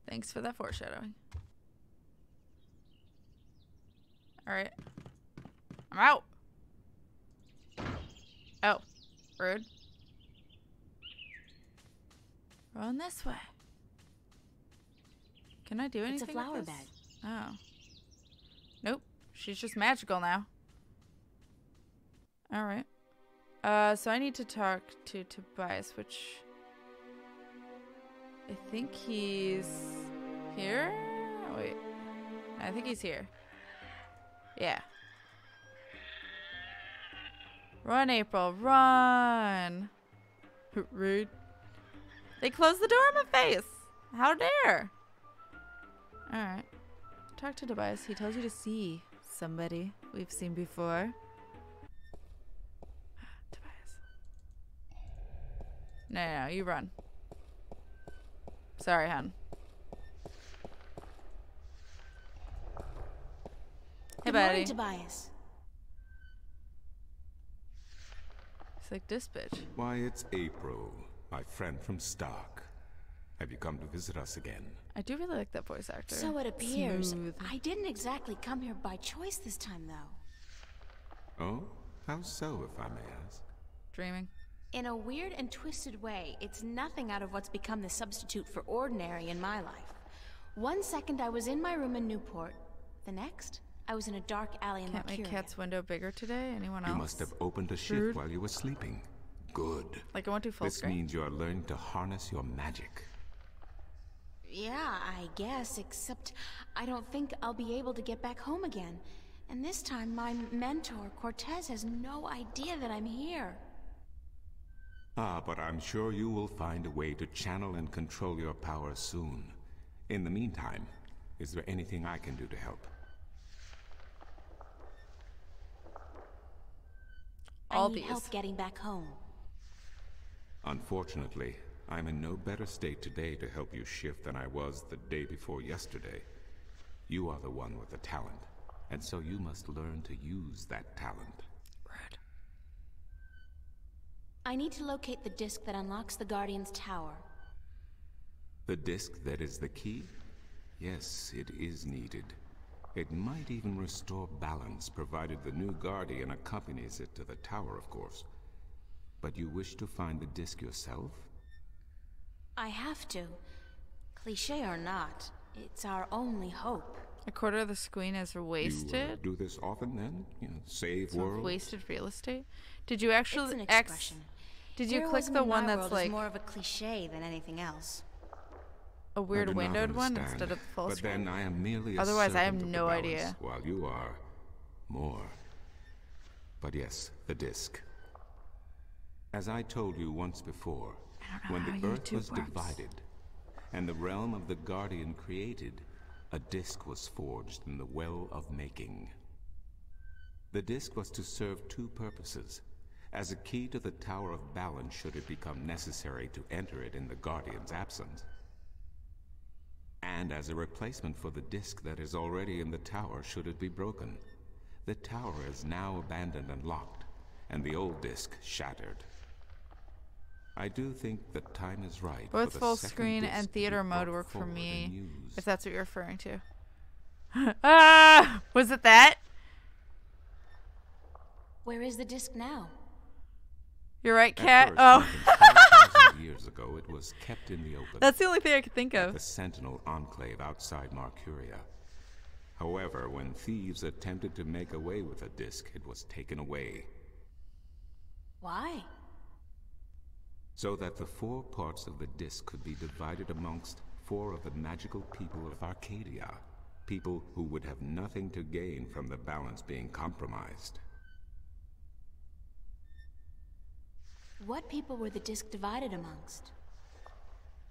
Thanks for that foreshadowing. Alright. I'm out. Oh. Rude. Run this way. Can I do anything It's a flower with this? bed. Oh. Nope. She's just magical now. Alright. So I need to talk to Tobias, which... I think he's... here? Oh, wait. I think he's here. Yeah. Run, April, run! Rude. They closed the door in my face! How dare! Alright. Talk to Tobias. He tells you to see somebody we've seen before. Tobias. No, you run. Sorry, hon. Hey, Good buddy. morning, Tobias. It's like this bitch. Why, it's April, my friend from Stark. Have you come to visit us again? I do really like that voice actor. So it appears. Smooth. I didn't exactly come here by choice this time, though. Oh? How so, if I may ask? Dreaming. In a weird and twisted way, it's nothing out of what's become the substitute for ordinary in my life. One second I was in my room in Newport. The next, I was in a dark alley in Can't make Mercuria. Cat's window bigger today? Anyone else? You must have opened a shift Rude. while you were sleeping. Good. Like I went to full This screen. means you are learning to harness your magic. Yeah, I guess, except I don't think I'll be able to get back home again. And this time, my mentor, Cortez, has no idea that I'm here. Ah, but I'm sure you will find a way to channel and control your power soon. In the meantime, is there anything I can do to help? All I need these. help getting back home. Unfortunately, I'm in no better state today to help you shift than I was the day before yesterday. You are the one with the talent, and so you must learn to use that talent. Rude. I need to locate the disc that unlocks the Guardian's tower. The disc that is the key? Yes, it is needed. It might even restore balance, provided the new Guardian accompanies it to the tower, of course. But you wish to find the disc yourself? I have to. Cliché or not, it's our only hope. A quarter of the screen is wasted. You do this often then? You know, save Some worlds? wasted real estate. Did you actually It's an expression. Did you click Heroism the in one my that's world like is more of a cliché than anything else. a weird I do not windowed one understand, instead of the full but screen? then I am merely a Otherwise, I have servant of the no balance, idea. While you are more. But yes, the disc. As I told you once before, when how the Earth YouTube was works. divided and the realm of the Guardian created, a disc was forged in the Well of Making. The disc was to serve two purposes: as a key to the Tower of Balance should it become necessary to enter it in the Guardian's absence, and as a replacement for the disc that is already in the tower should it be broken. The tower is now abandoned and locked, and the old disc shattered. I do think the time is right. Both for the full second screen disc and to be theater mode brought work for forward me, and used. if that's what you're referring to. Ah! Was it that? Where is the disc now? You're right, At Cat. first, Oh, more than 5,000 years ago, it was kept in the open. that's the only thing I could think at of. the Sentinel Enclave outside Marcuria. However, when thieves attempted to make away with the disc, it was taken away, Why? so that the 4 parts of the disc could be divided amongst 4 of the magical people of Arcadia, people who would have nothing to gain from the balance being compromised. What people were the disc divided amongst?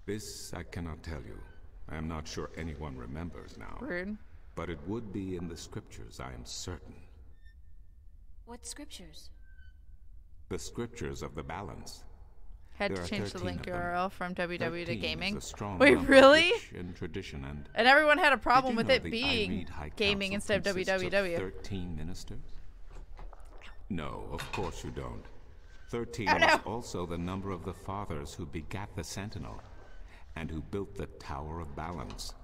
This I cannot tell you. I am not sure anyone remembers now. Rude. But it would be in the scriptures, I am certain. What scriptures? The scriptures of the balance. Had There to are change the 13 link of them. URL from WW to 13 gaming. is a strong Wait, number, really? rich in tradition and And everyone had a problem Did you with know it the being Irede High gaming Council instead of consists WWW. 13 ministers? No, of course you don't. 13 Oh, was no. also the number of the fathers who begat the Sentinel and who built the Tower of Balance.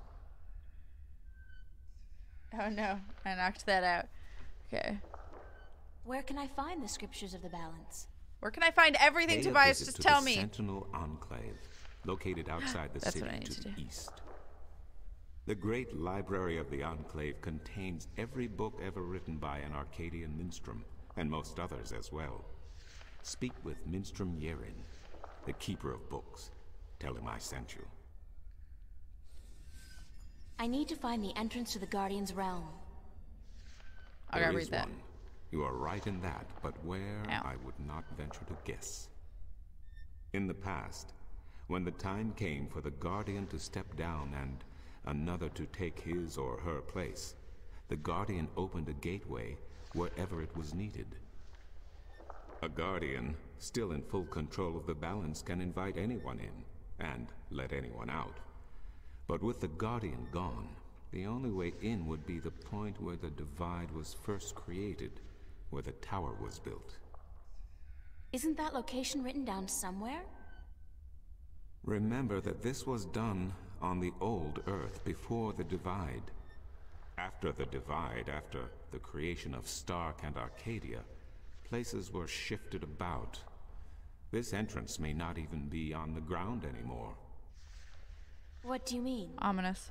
Oh no, I knocked that out. Okay. Where can I find the scriptures of the balance? Where can I find everything, Pay a Tobias? visit Just to tell the me. Sentinel Enclave, located outside the That's city what I need to to the do. east. The great library of the Enclave contains every book ever written by an Arcadian minstrel, and most others as well. Speak with Minstrom Yerin, the keeper of books. Tell him I sent you. I need to find the entrance to the Guardian's realm. I There gotta is read that. one. You are right in that, but where, Ow. I would not venture to guess. In the past, when the time came for the Guardian to step down and another to take his or her place, the Guardian opened a gateway wherever it was needed. A Guardian, still in full control of the balance, can invite anyone in and let anyone out. But with the Guardian gone, the only way in would be the point where the divide was first created, where the tower was built. Isn't that location written down somewhere? Remember that this was done on the old Earth before the divide. After the divide, after the creation of Stark and Arcadia, places were shifted about. This entrance may not even be on the ground anymore. What do you mean? Ominous.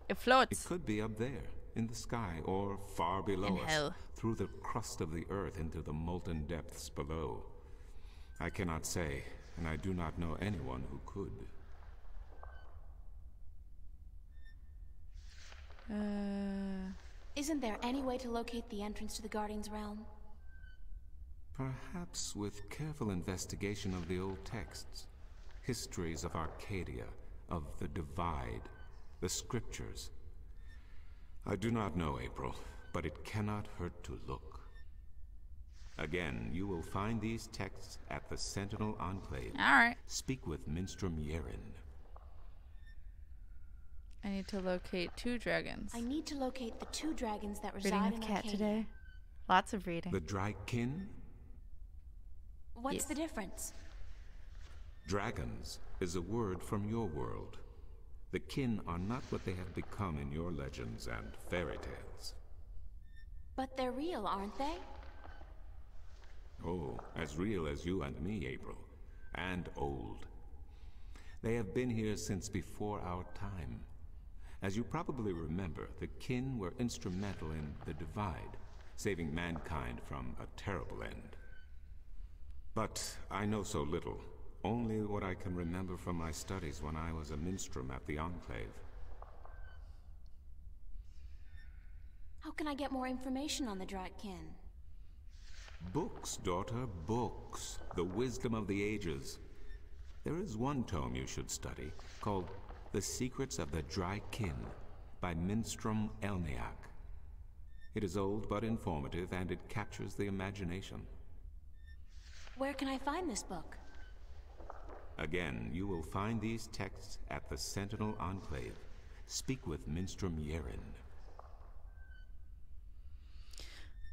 It It floats. could be up there, in the sky, or far below In us, hell. through the crust of the Earth into the molten depths below. I cannot say, and I do not know anyone who could. Isn't there any way to locate the entrance to the Guardian's realm? Perhaps with careful investigation of the old texts, histories of Arcadia, of the Divide, the scriptures. I do not know, April, but it cannot hurt to look. Again, you will find these texts at the Sentinel Enclave. All right. Speak with Minstrom Yeren. I need to locate 2 dragons. I need to locate the 2 dragons that Reading reside with in Cat Arcadia. today. Lots of reading. The Drykin? What's Yes. the difference? Dragons is a word from your world. The kin are not what they have become in your legends and fairy tales. But they're real, aren't they? Oh, as real as you and me, April. And old. They have been here since before our time. As you probably remember, the kin were instrumental in the Divide, saving mankind from a terrible end. But I know so little. Only what I can remember from my studies when I was a minstrel at the Enclave. How can I get more information on the Drykin? Books, daughter, books. The wisdom of the ages. There is one tome you should study, called The Secrets of the Drykin, by Minstrom Elniak. It is old but informative, and it captures the imagination. Where can I find this book? Again, you will find these texts at the Sentinel Enclave. Speak with Minstrom Yeren.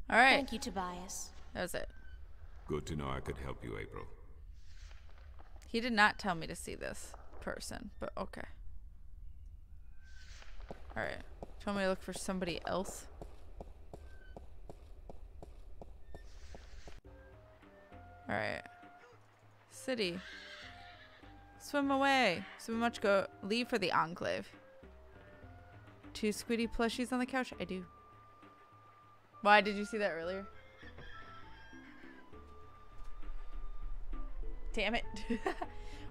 All right. Thank you, Tobias. That was it. Good to know I could help you, April. He did not tell me to see this person, but okay. All right. Told me to look for somebody else. All right. City. Swim away. So we must go leave for the Enclave. 2 Squiddy plushies on the couch? I do. Why did you see that earlier? Damn it.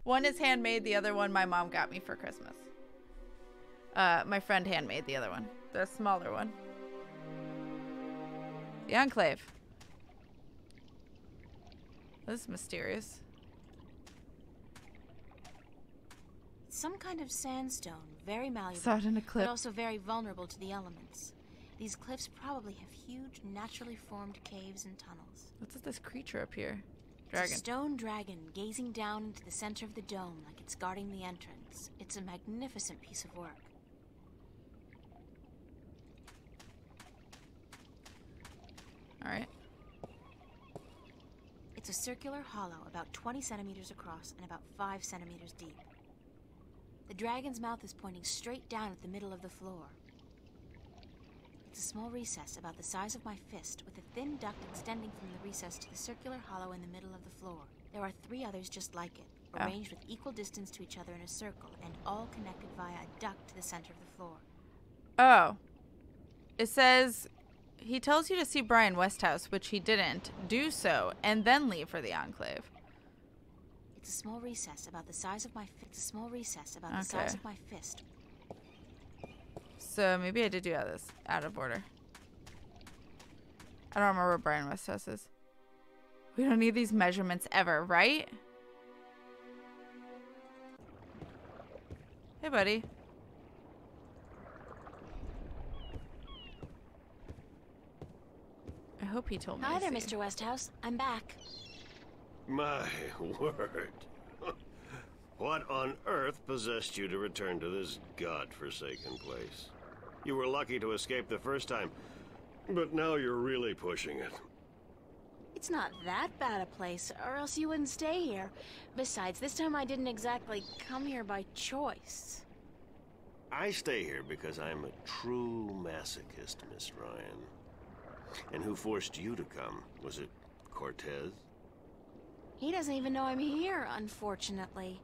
One is handmade, the other one my mom got me for Christmas. My friend handmade the other one. The smaller one. The Enclave. This is mysterious. Some kind of sandstone, very malleable, Saw it in a clip. but also very vulnerable to the elements. These cliffs probably have huge, naturally formed caves and tunnels. What's this creature up here? It's Dragon. a stone dragon gazing down into the center of the dome like it's guarding the entrance. It's a magnificent piece of work. Alright. It's a circular hollow about 20 centimeters across and about 5 centimeters deep. The dragon's mouth is pointing straight down at the middle of the floor. It's a small recess about the size of my fist with a thin duct extending from the recess to the circular hollow in the middle of the floor. There are 3 others just like it, arranged with equal distance to each other in a circle and all connected via a duct to the center of the floor. Oh. It says he tells you to see Brian Westhouse, which he didn't. Do so, and then leave for the Enclave. It's a small recess about the size of my the size of my fist. So maybe I did do this out of order. I don't remember where Brian Westhouse is. We don't need these measurements ever, right? Hey, buddy. I hope he told me. Hi to there, see. Mr. Westhouse. I'm back. My word. What on earth possessed you to return to this godforsaken place? You were lucky to escape the first time, but now you're really pushing it. It's not that bad a place, or else you wouldn't stay here. Besides, this time I didn't exactly come here by choice. I stay here because I'm a true masochist, Miss Ryan. And who forced you to come? Was it Cortez? He doesn't even know I'm here, unfortunately.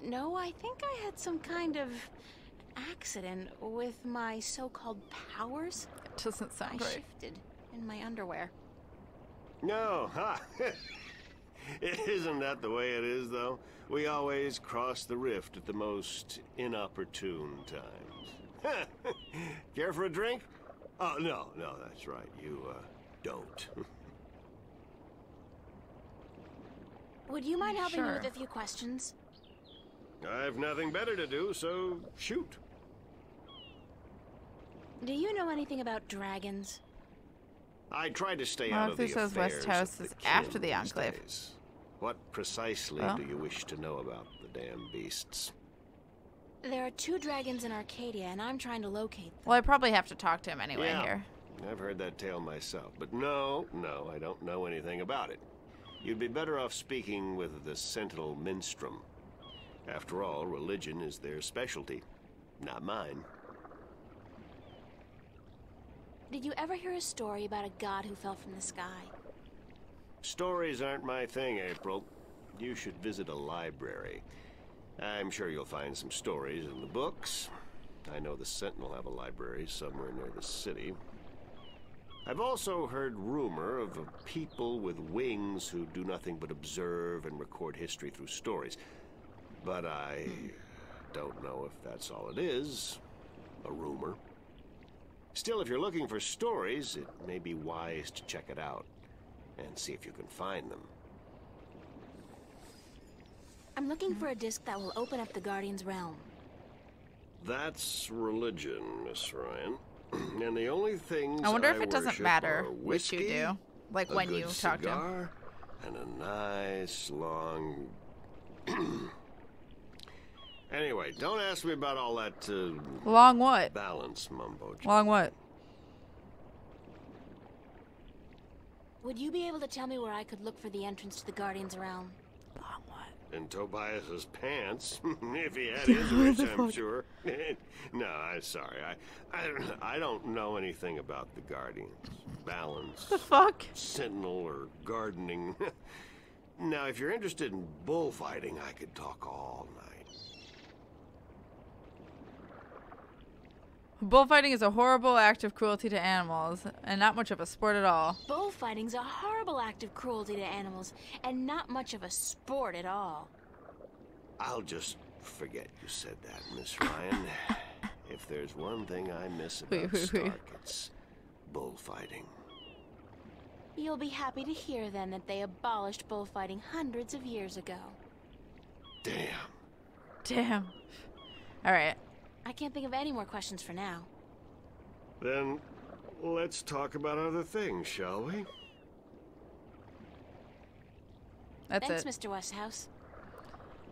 No, I think I had some kind of accident with my so-called powers. It doesn't sound I right. shifted in my underwear. No, ha! Isn't that the way it is, though? We always cross the rift at the most inopportune times. Care for a drink? Oh, no, that's right. You, don't. Would you mind helping me Sure. with a few questions? I've nothing better to do, so shoot. Do you know anything about dragons? I tried to stay out of the Arthur says affairs West House of is the after kin the these Enclave. days. What precisely Well. do you wish to know about the damn beasts? There are 2 dragons in Arcadia, and I'm trying to locate them. Well, I probably have to talk to him anyway Yeah. here. I've heard that tale myself, but no, I don't know anything about it. You'd be better off speaking with the Sentinel Minstrom. After all, religion is their specialty, not mine. Did you ever hear a story about a god who fell from the sky? Stories aren't my thing, April. You should visit a library. I'm sure you'll find some stories in the books. I know the Sentinel have a library somewhere near the city. I've also heard rumor of a people with wings who do nothing but observe and record history through stories. But I don't know if that's all it is. A rumor. Still, if you're looking for stories, it may be wise to check it out and see if you can find them. I'm looking for a disc that will open up the Guardian's realm. That's religion, Miss Ryan. And the only things I wonder if it doesn't worship matter are which you whiskey, do. Like a when good you talk to him. cigar, and a nice long... Anyway, don't ask me about all that Long what? balance mumbo. Long what? Would you be able to tell me where I could look for the entrance to the Guardian's realm? Long what? In Tobias's pants, if he had his wish, I'm sure. No, I'm sorry. I don't know anything about the Guardians. Balance, The fuck? Sentinel, or gardening. Now, if you're interested in bullfighting, I could talk all night. Bullfighting is a horrible act of cruelty to animals, and not much of a sport at all. Bullfighting's a horrible act of cruelty to animals, and not much of a sport at all. I'll just forget you said that, Miss Ryan. If there's one thing I miss about Stark, it's bullfighting. You'll be happy to hear, then, that they abolished bullfighting hundreds of years ago. Damn. Damn. Alright. I can't think of any more questions for now. Then let's talk about other things, shall we? That's Thanks, it. Mr. Westhouse.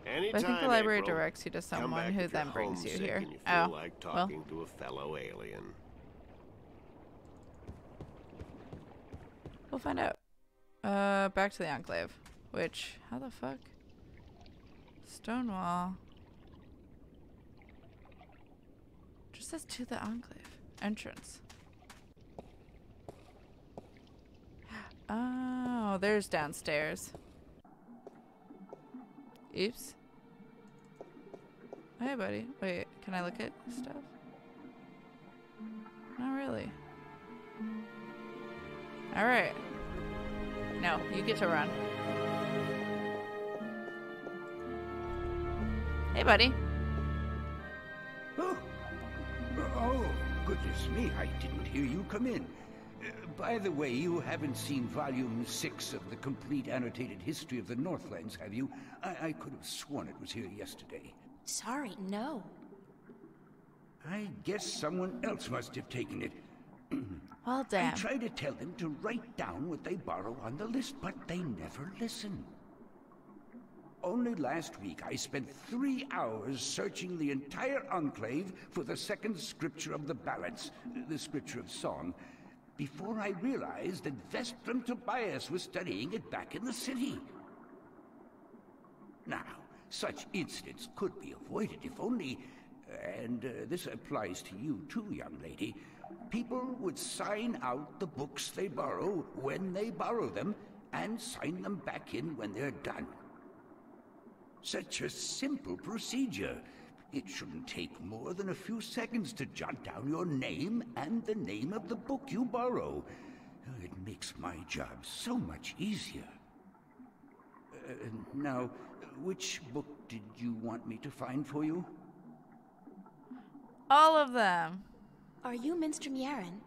Anytime, I think the library April. directs you to Come someone back who if you're then brings you homesick here. and you feel Oh, like well. talking to a fellow alien. We'll find out. Back to the Enclave. Which, how the fuck? Stonewall. Just says to the Enclave. Entrance. Oh, there's downstairs. Oops. Hey, buddy. Wait, can I look at stuff? Not really. Alright. No, you get to run. Hey, buddy. Oh, goodness me, I didn't hear you come in. By the way, you haven't seen Volume 6 of the Complete Annotated History of the Northlands, have you? I could have sworn it was here yesterday. Sorry, no. I guess someone else must have taken it. Well, I damn. try to tell them to write down what they borrow on the list, but they never listen. Only last week I spent 3 hours searching the entire Enclave for the second scripture of the ballads, the scripture of song, before I realized that Vestrum Tobias was studying it back in the city. Now, such incidents could be avoided if only, and this applies to you too, young lady, people would sign out the books they borrow when they borrow them and sign them back in when they're done. Such a simple procedure. It shouldn't take more than a few seconds to jot down your name and the name of the book you borrow. It makes my job so much easier. Now, which book did you want me to find for you? All of them. Are you Minstrom Yaren?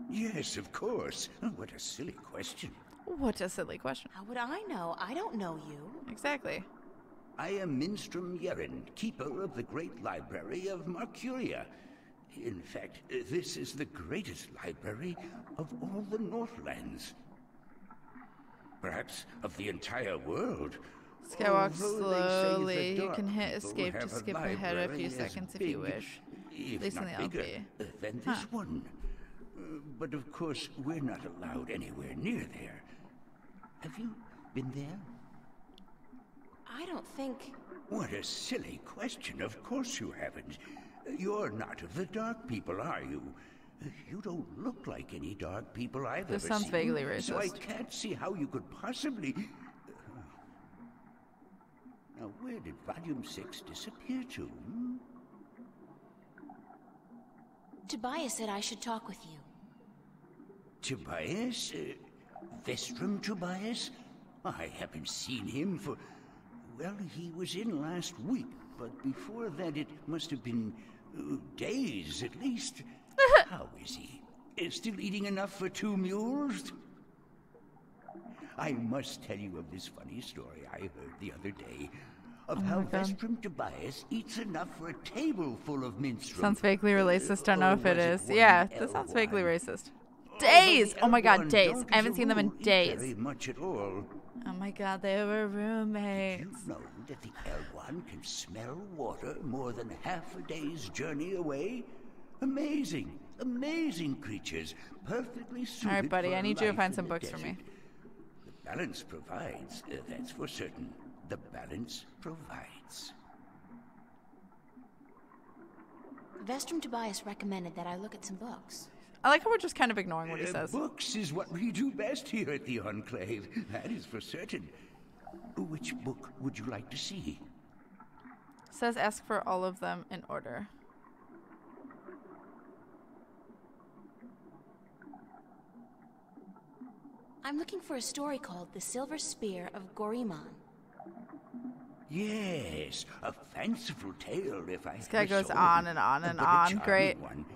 Yes, of course. What a silly question. What a silly question. How would I know? I don't know you. Exactly. I am Minstrom Yaren, keeper of the Great Library of Marcuria. In fact, this is the greatest library of all the Northlands. Perhaps of the entire world. Skywalk Although they say the slowly. You dark can hit people escape to have a skip ahead a few library as seconds if you big, wish. if At least in not the bigger, LP. than this one. But of course, we're not allowed anywhere near there. Have you been there? I don't think... What a silly question. Of course you haven't. You're not of the dark people, are you? You don't look like any dark people I've This ever sounds seen. vaguely racist. So I can't see how you could possibly... Now, where did Volume 6 disappear to? Tobias said I should talk with you. Tobias? Vestrum Tobias? I haven't seen him for... Well, he was in last week, but before that it must have been days at least. How is he? Still eating enough for 2 mules? I must tell you of this funny story I heard the other day of how Vestrum Tobias eats enough for a table full of minstrels. Sounds vaguely racist. Don't know if it is. one Yeah, this sounds vaguely L1? racist. Days! Although Oh my god, L1 days. don't I haven't as a seen them in rule eat days. Very much at all. Oh my god, they were roommates. You know that the L1 can smell water more than half a day's journey away? Amazing, amazing creatures, perfectly suited. All right, buddy, for I need you to life find in some the books for me. desert. The balance provides, that's for certain. The balance provides. Vestrum Tobias recommended that I look at some books. I like how we're just kind of ignoring what he says. Books is what we do best here at the Enclave. That is for certain. Which book would you like to see? Says ask for all of them in order. I'm looking for a story called The Silver Spear of Goriman. Yes, a fanciful tale, if I This guy goes on and on and on. Great. One.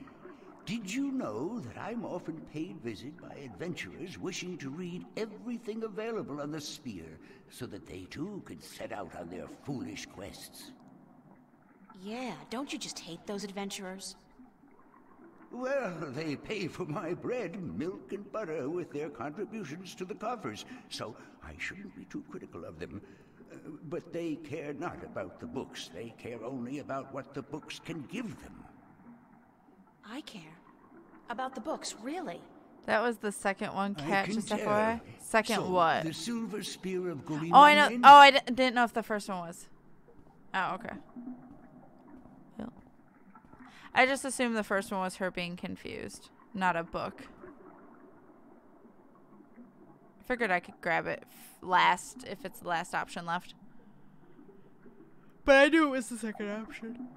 Did you know that I'm often paid visit by adventurers wishing to read everything available on the spear so that they too can set out on their foolish quests? Yeah, don't you just hate those adventurers? Well, they pay for my bread, milk, and butter with their contributions to the coffers, so I shouldn't be too critical of them. But they care not about the books. They care only about what the books can give them. I care. About the books, really. That was the second one, Cat, just tell. FYI. Second So, what? The Silver Spear of Goriman. Oh, I know. then? Oh, I didn't know if the first one was. Oh, okay. Yep. I just assumed the first one was her being confused, not a book. Figured I could grab it last if it's the last option left. But I knew it was the second option.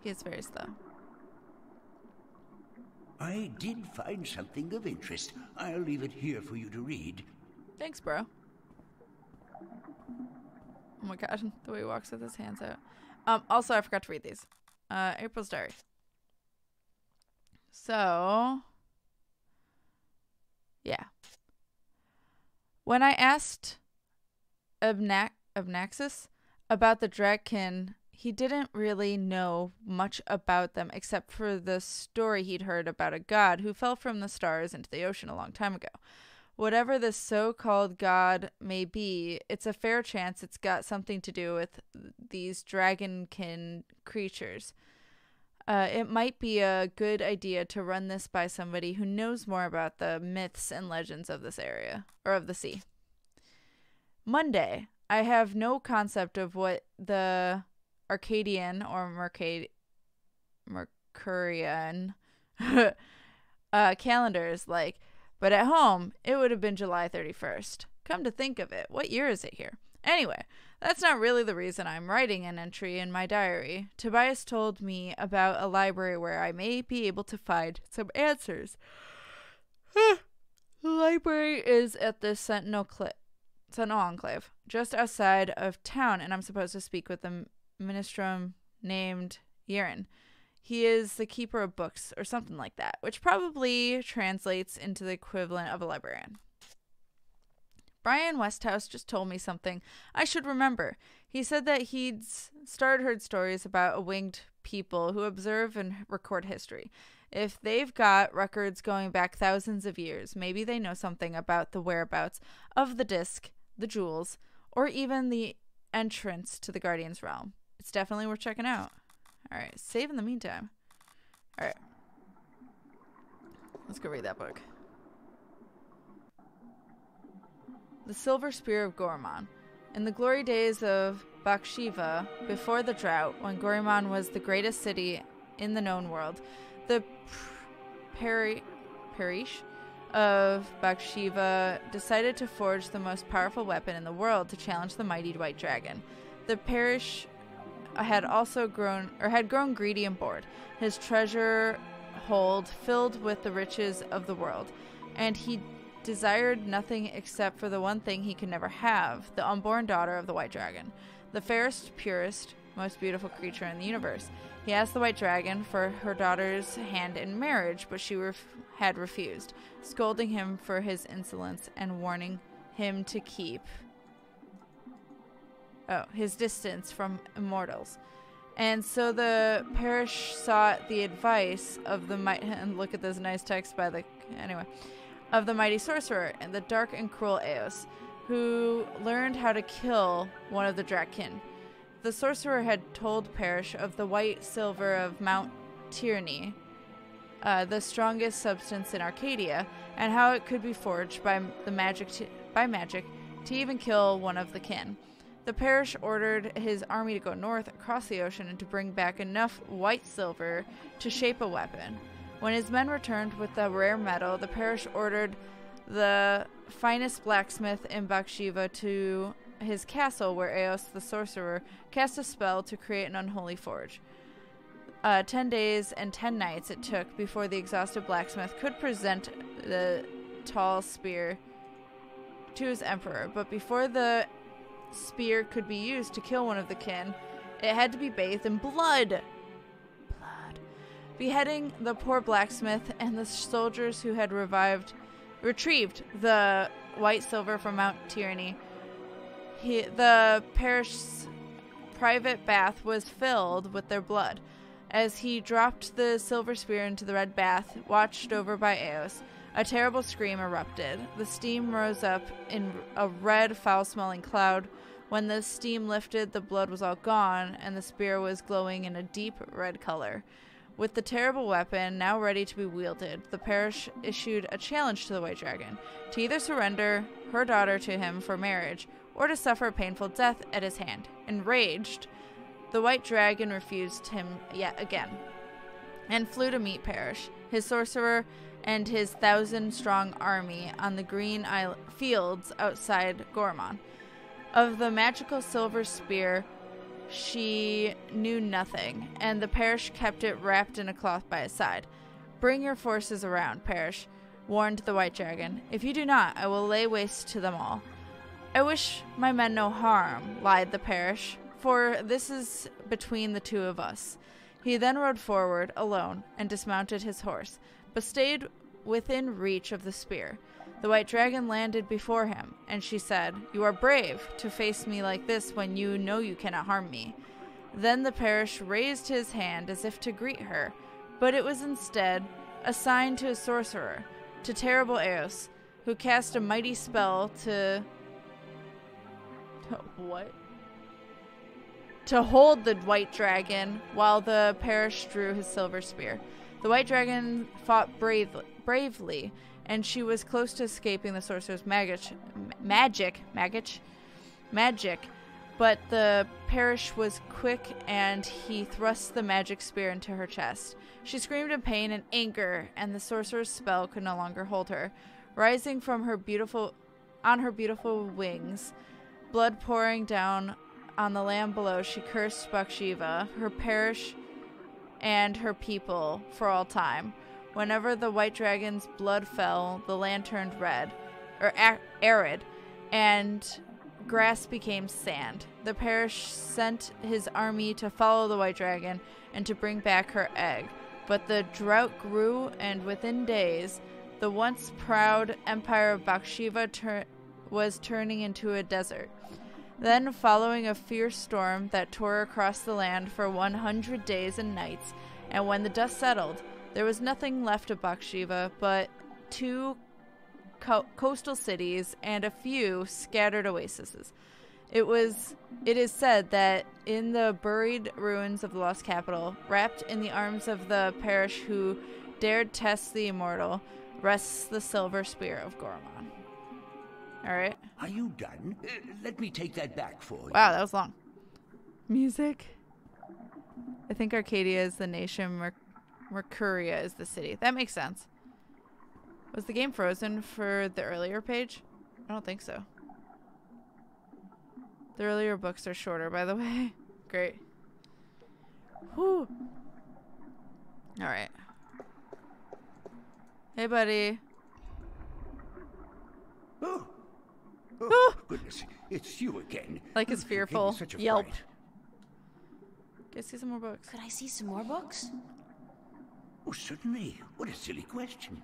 It's very slow. I did find something of interest. I'll leave it here for you to read. Thanks, bro. Oh my god, the way he walks with his hands out. Also, I forgot to read these. April's Diary. So, yeah. When I asked Obnaxis about the Drakkin, he didn't really know much about them except for the story he'd heard about a god who fell from the stars into the ocean a long time ago. Whatever this so-called god may be, it's a fair chance it's got something to do with these dragonkin creatures. It might be a good idea to run this by somebody who knows more about the myths and legends of this area, or of the sea. Monday. I have no concept of what the Arcadian or Mercurian calendar is like, but at home, it would have been July 31st. Come to think of it, what year is it here? Anyway, that's not really the reason I'm writing an entry in my diary. Tobias told me about a library where I may be able to find some answers. The library is at the Sentinel Enclave, just outside of town, and I'm supposed to speak with the ministrum named Yeren. He is the keeper of books, or something like that, which probably translates into the equivalent of a librarian. Brian Westhouse just told me something I should remember. He said that he'd heard stories about a winged people who observe and record history. If they've got records going back thousands of years, maybe they know something about the whereabouts of the disc, the jewels, or even the entrance to the Guardian's realm. It's definitely worth checking out. Alright, save in the meantime. Alright. Let's go read that book. The Silver Spear of Gorman. In the glory days of Bakshiva, before the drought, when Gorman was the greatest city in the known world, the parish of Bakshiva decided to forge the most powerful weapon in the world to challenge the mighty white dragon. The parish had grown greedy and bored, his treasure hold filled with the riches of the world, and he desired nothing except for the one thing he could never have, the unborn daughter of the white dragon, the fairest, purest, most beautiful creature in the universe. He asked the white dragon for her daughter's hand in marriage, but she had refused, scolding him for his insolence and warning him to keep his distance from immortals. And so the parish sought the advice of the and look at this nice text of the mighty sorcerer and the dark and cruel Eos, who learned how to kill one of the Draken. The sorcerer had told Parrish of the white silver of Mount Tyranny, the strongest substance in Arcadia, and how it could be forged by magic to even kill one of the kin. The parish ordered his army to go north across the ocean and to bring back enough white silver to shape a weapon. When his men returned with the rare metal, the parish ordered the finest blacksmith in Bakshiva to his castle, where Eos the sorcerer cast a spell to create an unholy forge. 10 days and 10 nights it took before the exhausted blacksmith could present the tall spear to his emperor, but before the spear could be used to kill one of the kin, it had to be bathed in blood. Beheading the poor blacksmith and the soldiers who had retrieved the white silver from Mount Tyranny, the parish's private bath was filled with their blood. As he dropped the silver spear into the red bath, watched over by Eos, a terrible scream erupted. The steam rose up in a red, foul-smelling cloud. When the steam lifted, the blood was all gone, and the spear was glowing in a deep red color. With the terrible weapon now ready to be wielded, the parish issued a challenge to the White Dragon to either surrender her daughter to him for marriage or to suffer a painful death at his hand. Enraged, the White Dragon refused him yet again and flew to meet Parish, his sorcerer, and his 1,000-strong army on the green fields outside Gorman. Of the magical silver spear, she knew nothing, and the parish kept it wrapped in a cloth by his side. "Bring your forces around, Parish," warned the White Dragon. "If you do not, I will lay waste to them all." "I wish my men no harm," lied the Parish, "for this is between the two of us." He then rode forward, alone, and dismounted his horse, but stayed within reach of the spear. The White Dragon landed before him, and she said, "You are brave to face me like this when you know you cannot harm me." Then the Parish raised his hand as if to greet her, but it was instead a sign to a sorcerer, to terrible Eos, who cast a mighty spell to hold the White Dragon while the Parish drew his silver spear. The White Dragon fought bravely, and she was close to escaping the sorcerer's magic, but the Parish was quick, and he thrust the magic spear into her chest. She screamed in pain and anger, and the sorcerer's spell could no longer hold her. Rising from her beautiful wings, blood pouring down on the land below, she cursed Bakshiva, her parish, and her people for all time. Whenever the White Dragon's blood fell, the land turned arid, and grass became sand. The parish sent his army to follow the White Dragon and to bring back her egg. But the drought grew, and within days, the once proud empire of Bakshiva was turning into a desert. Then, following a fierce storm that tore across the land for 100 days and nights, and when the dust settled, there was nothing left of Bakshiva but 2 coastal cities and a few scattered oases. It is said that in the buried ruins of the lost capital, wrapped in the arms of the parish who dared test the immortal, rests the silver spear of Gorman. Alright. Are you done? Let me take that back for you. Wow, that was long. Music. I think Arcadia is the nation, Mercuria is the city. That makes sense. Was the game frozen for the earlier page? I don't think so. The earlier books are shorter, by the way. Great. Whew. Alright. Hey, buddy. Oh, goodness. It's you again. Like his You gave me fearful such a yelp. fright. Go see some more books. Could I see some more books? Oh, certainly. What a silly question.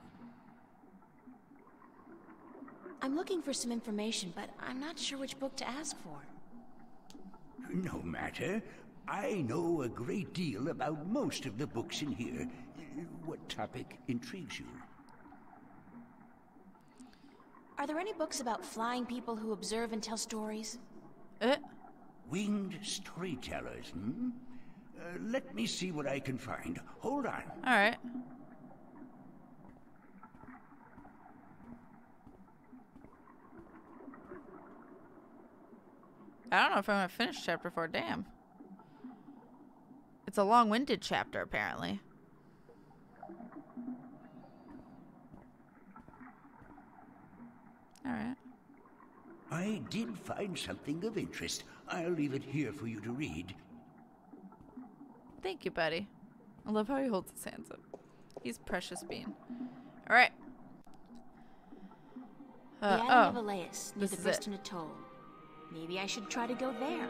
I'm looking for some information, but I'm not sure which book to ask for. No matter. I know a great deal about most of the books in here. What topic intrigues you? Are there any books about flying people who observe and tell stories? Winged storytellers, hmm? Let me see what I can find. Hold on. Alright. I don't know if I'm going to finish chapter 4. Damn. It's a long-winded chapter, apparently. Alright. I did find something of interest. I'll leave it here for you to read. Thank you, buddy. I love how he holds his hands up. He's precious bean. Alright. The island of Elias, near this the is it. Briston Atoll. Maybe I should try to go there.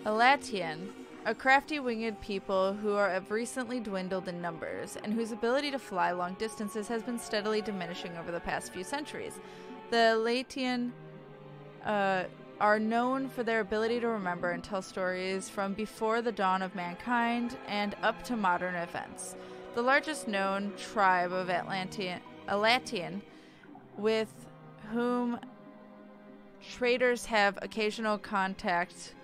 Alatian, a crafty winged people who have recently dwindled in numbers, and whose ability to fly long distances has been steadily diminishing over the past few centuries. The Latian are known for their ability to remember and tell stories from before the dawn of mankind and up to modern events. The largest known tribe of Alatian, with whom traders have occasional contact,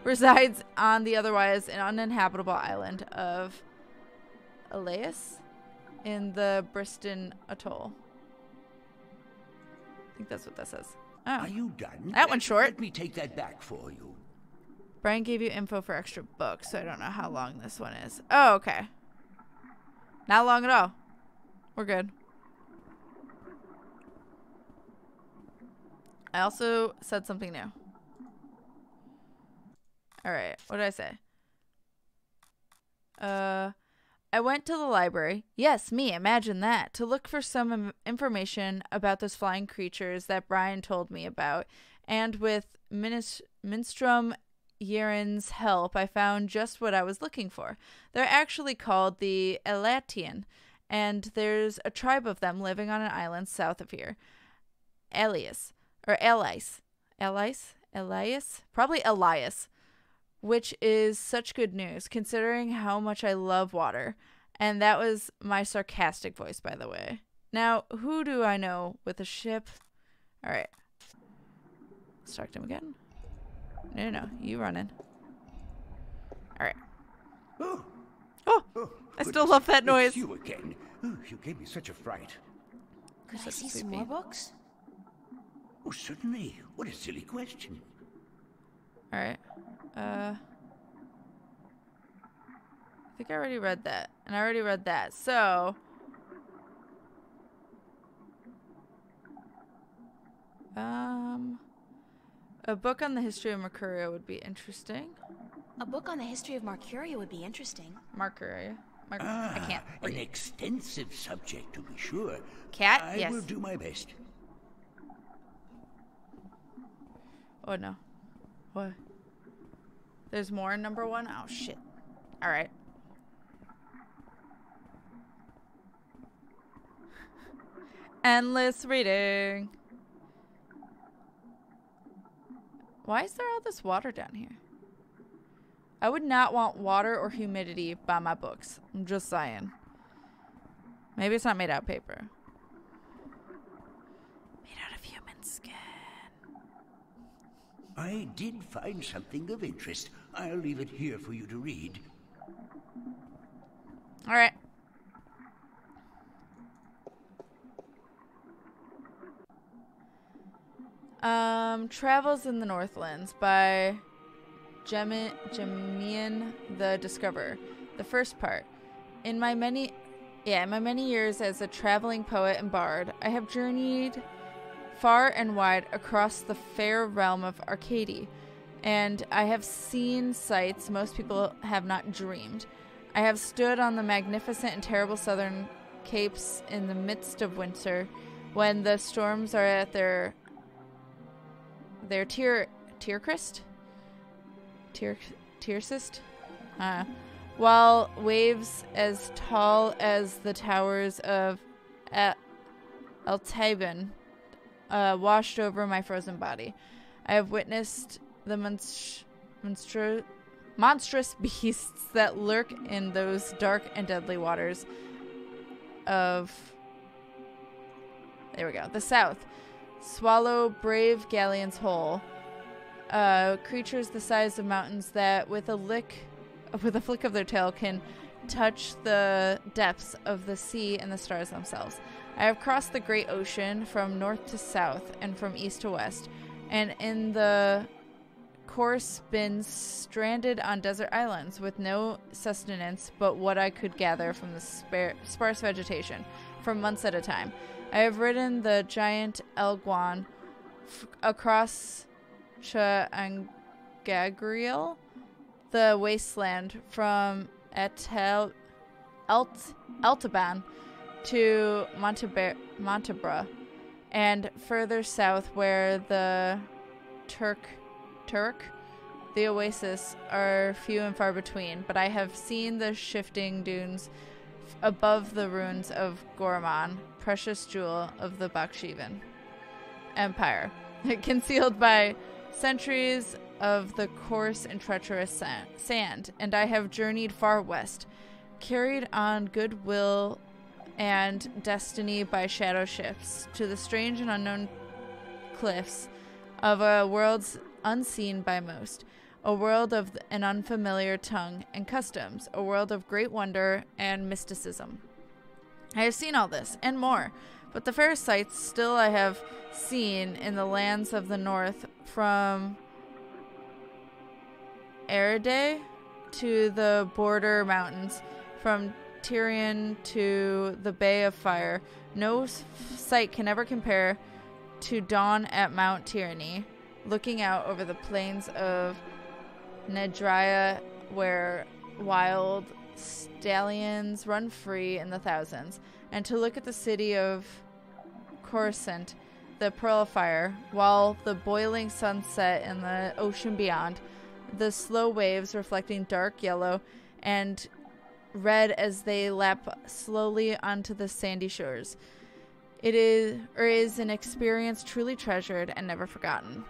resides on the otherwise uninhabitable island of Elias in the Briston Atoll. I think that's what that says. Oh. Are you done? That one's short. Let me take that back for you. Brian gave you info for extra books, so I don't know how long this one is. Oh, okay. Not long at all. We're good. I also said something new. Alright, what did I say? I went to the library. Yes, me, imagine that. To look for some information about those flying creatures that Brian told me about. And with Minstrom Yeren's help, I found just what I was looking for. They're actually called the Elatian, and there's a tribe of them living on an island south of here. Elias. Probably Elias, which is such good news considering how much I love water. And that was my sarcastic voice, by the way. Now, who do I know with a ship? All right. Let's talk to him again. No, you running. All right. Oh, I still love that noise. It's you again. Oh, you gave me such a fright. Could I see some more books? Oh, certainly. What a silly question. All right. I think I already read that. And I already read that. So, a book on the history of Mercuria would be interesting. A book on the history of Mercuria would be interesting. Mercuria. I can't read. An extensive subject, to be sure. Cat? Yes. I will do my best. Oh, no. What? There's more in number 1? Oh, shit. All right. Endless reading. Why is there all this water down here? I would not want water or humidity by my books. I'm just saying. Maybe it's not made out of paper. Made out of human skin. I did find something of interest. I'll leave it here for you to read. All right. Travels in the Northlands by Jemian the Discoverer. The first part. In my many years as a traveling poet and bard, I have journeyed far and wide across the fair realm of Arcady, and I have seen sights most people have not dreamed. I have stood on the magnificent and terrible southern capes in the midst of winter, when the storms are at their tiercest, while waves as tall as the towers of Eltaban washed over my frozen body. I have witnessed the monstrous beasts that lurk in those dark and deadly waters of... There we go. The south. Swallow brave galleons whole. Creatures the size of mountains that with a flick of their tail can touch the depths of the sea and the stars themselves. I have crossed the great ocean from north to south and from east to west, and in the course been stranded on desert islands with no sustenance but what I could gather from the sparse vegetation for months at a time. I have ridden the giant Elguan across Changagriel, the wasteland from Eltaban to Montabra, and further south where the Turk, the oasis, are few and far between, but I have seen the shifting dunes above the ruins of Gorman, precious jewel of the Bakshivan Empire, concealed by centuries of the coarse and treacherous sand, and I have journeyed far west, carried on goodwill and destiny by shadow ships, to the strange and unknown cliffs of a world unseen by most, a world of an unfamiliar tongue and customs, a world of great wonder and mysticism. I have seen all this, and more, but the fairest sights still I have seen in the lands of the north, from Erede to the border mountains, from Tyrian to the Bay of Fire. No sight can ever compare to dawn at Mount Tyranny, looking out over the plains of Nedria, where wild stallions run free in the thousands, and to look at the city of Coruscant, the Pearl of Fire, while the boiling sun set in the ocean beyond, the slow waves reflecting dark yellow and red as they lap slowly onto the sandy shores. It is an experience truly treasured and never forgotten.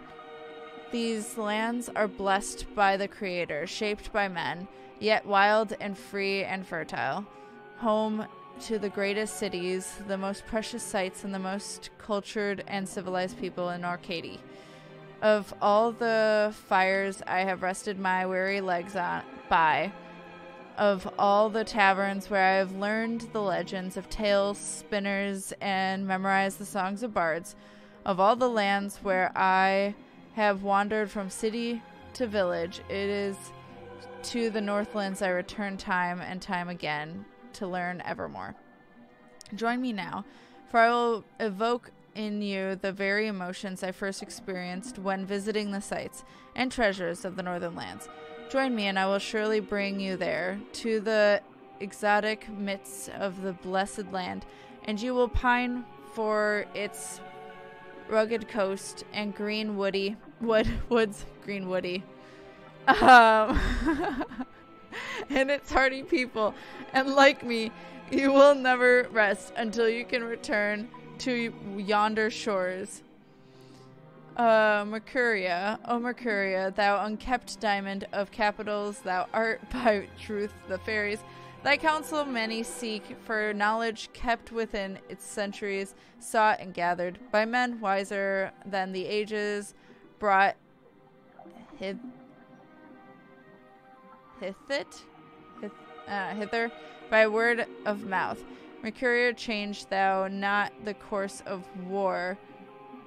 These lands are blessed by the Creator, shaped by men, yet wild and free and fertile. Home to the greatest cities, the most precious sights, and the most cultured and civilized people in Arcady. Of all the fires I have rested my weary legs by, of all the taverns where I have learned the legends of tales spinners and memorized the songs of bards, of all the lands where I have wandered from city to village, it is to the Northlands I return time and time again to learn evermore. Join me now, for I will evoke in you the very emotions I first experienced when visiting the sights and treasures of the Northern Lands. Join me, and I will surely bring you there, to the exotic midst of the blessed land, and you will pine for its rugged coast and green woody woods, green woody, and its hardy people. And like me, you will never rest until you can return to yonder shores. Mercuria, O Mercuria, thou unkept diamond of capitals, thou art by truth the fairies. Thy counsel many seek, for knowledge kept within its centuries, sought and gathered by men wiser than the ages, brought hither by word of mouth. Mercuria, change thou not the course of war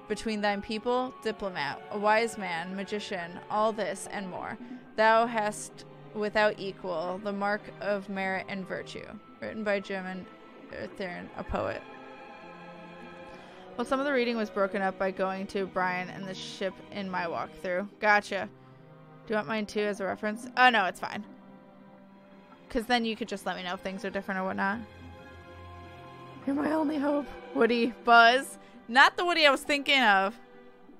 between thine people, diplomat, a wise man, magician, all this and more. Thou hast without equal the mark of merit and virtue. Written by German Theron, a poet. Well, some of the reading was broken up by going to Brian and the ship in my walkthrough. Gotcha. Do you want mine too as a reference? Oh, no, it's fine. Because then you could just let me know if things are different or whatnot. You're my only hope. Woody. Buzz. Not the Woody I was thinking of.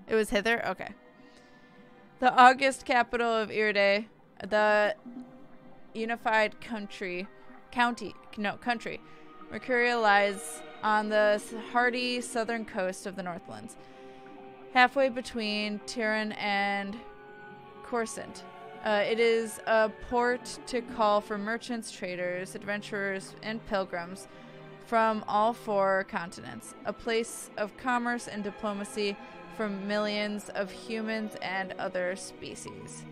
It was Hither? Okay. The august capital of Iridae, the unified country. Mercuria lies on the hardy southern coast of the Northlands, halfway between Tiran and Coruscant. It is a port to call for merchants, traders, adventurers, and pilgrims from all four continents, a place of commerce and diplomacy for millions of humans and other species.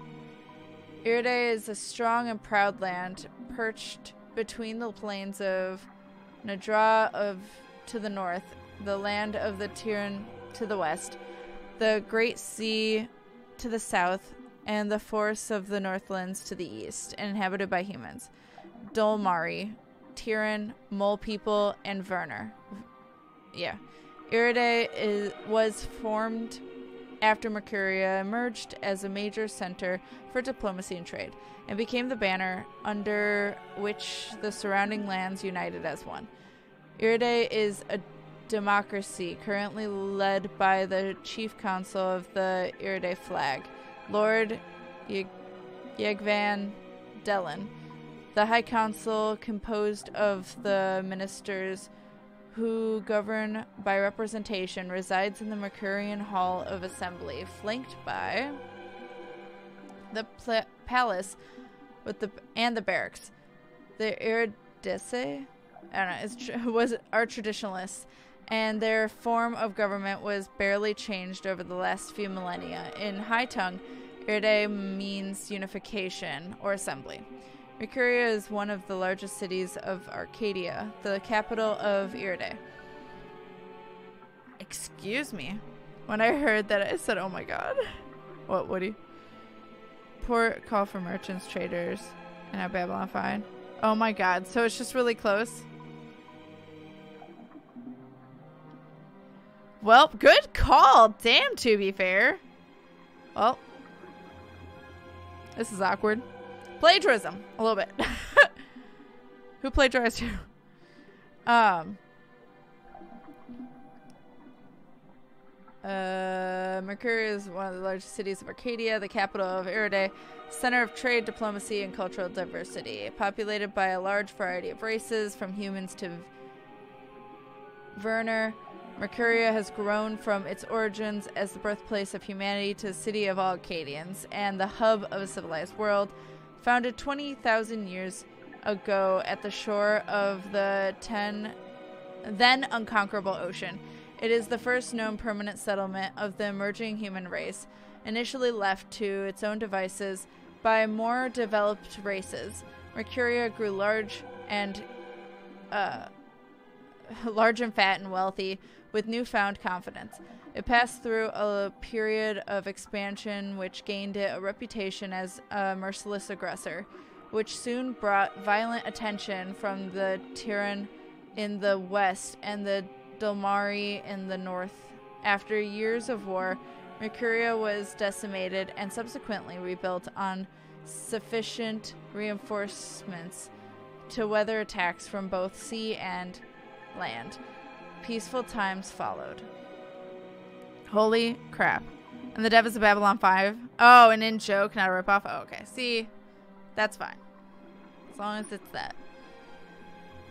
Iridae is a strong and proud land perched between the plains of Nadra to the north, the land of the Tiran to the west, the Great Sea to the south, and the forests of the Northlands to the east, and inhabited by humans. Dolmari, Tiran, Mole People, and Verner. Yeah. Iridae was formed after Mercuria emerged as a major center for diplomacy and trade, and became the banner under which the surrounding lands united as one. Iridae is a democracy currently led by the chief council of the Iridae flag, Lord Yegvan Dellin. The High Council, composed of the ministers who govern by representation, resides in the Mercurian Hall of Assembly, flanked by the palace and the barracks. The Iridae, are traditionalists, and their form of government was barely changed over the last few millennia. In High Tongue, Iridae means unification or assembly. Mercuria is one of the largest cities of Arcadia, the capital of Iridae. Excuse me. When I heard that, I said, oh my god. What, Woody? Port call for merchants, traders, and now Babylon 5. Oh my god, so it's just really close? Well, good call. Damn, to be fair. Well, this is awkward. Plagiarism, a little bit. Who plagiarized you? Mercuria is one of the largest cities of Arcadia, the capital of Iridae, center of trade, diplomacy, and cultural diversity. Populated by a large variety of races, from humans to Verner, Mercuria has grown from its origins as the birthplace of humanity to the city of all Acadians and the hub of a civilized world. Founded 20,000 years ago at the shore of the then unconquerable ocean, it is the first known permanent settlement of the emerging human race, initially left to its own devices by more developed races. Mercuria grew large and fat and wealthy with newfound confidence. It passed through a period of expansion which gained it a reputation as a merciless aggressor, which soon brought violent attention from the Tiran in the west and the Dolmari in the north. After years of war, Mercuria was decimated and subsequently rebuilt on sufficient reinforcements to weather attacks from both sea and land. Peaceful times followed. Holy crap. And the dev is a Babylon 5. Oh, an in-joke, not a ripoff. Oh, okay. See, that's fine. As long as it's that.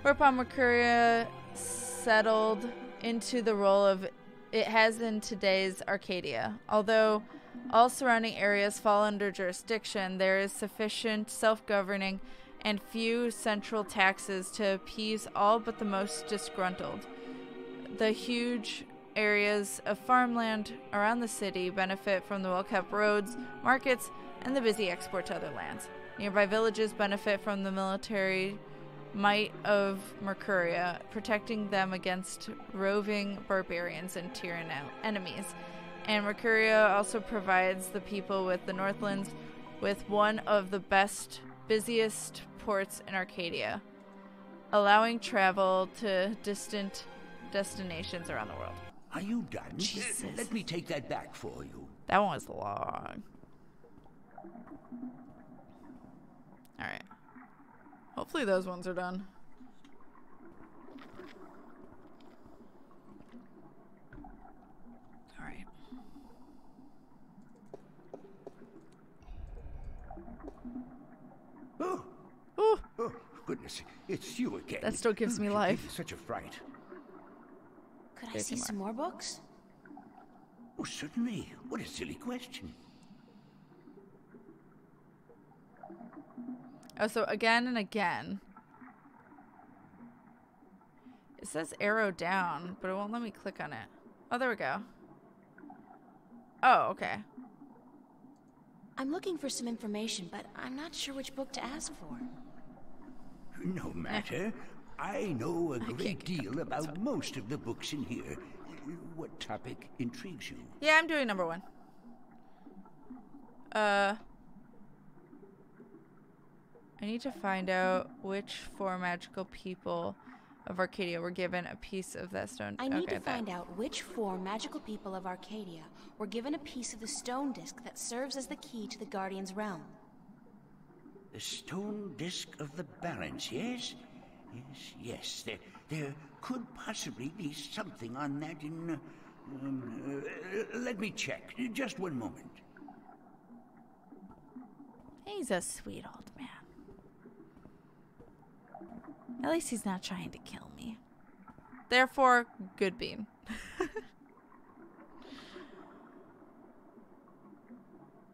Whereupon Mercuria settled into the role of it has in today's Arcadia. Although all surrounding areas fall under jurisdiction, there is sufficient self-governing and few central taxes to appease all but the most disgruntled. The huge areas of farmland around the city benefit from the well-kept roads, markets, and the busy export to other lands. Nearby villages benefit from the military might of Mercuria, protecting them against roving barbarians and tyrannous enemies. And Mercuria also provides the people with the Northlands with one of the busiest ports in Arcadia, allowing travel to distant destinations around the world. Are you done? Jesus. Let me take that back for you. That one was long. Alright. Hopefully those ones are done. Alright. Oh. Ooh. Oh, goodness. It's you again. That still gives me You life. gave me such a fright. Could I see some more books? Oh, certainly. What a silly question. Oh, so again and again. It says arrow down, but it won't let me click on it. Oh, there we go. Oh, okay. I'm looking for some information, but I'm not sure which book to ask for. No matter. I know a great deal about most of the books in here. What topic intrigues you? Yeah, I'm doing number 1. I need to find out which 4 magical people of Arcadia were given a piece of that stone. I need to find out which 4 magical people of Arcadia were given a piece of the stone disc that serves as the key to the Guardian's realm. The stone disc of the balance, yes? Yes. There could possibly be something on that in... let me check. Just one moment. He's a sweet old man. At least he's not trying to kill me. Therefore, good bean.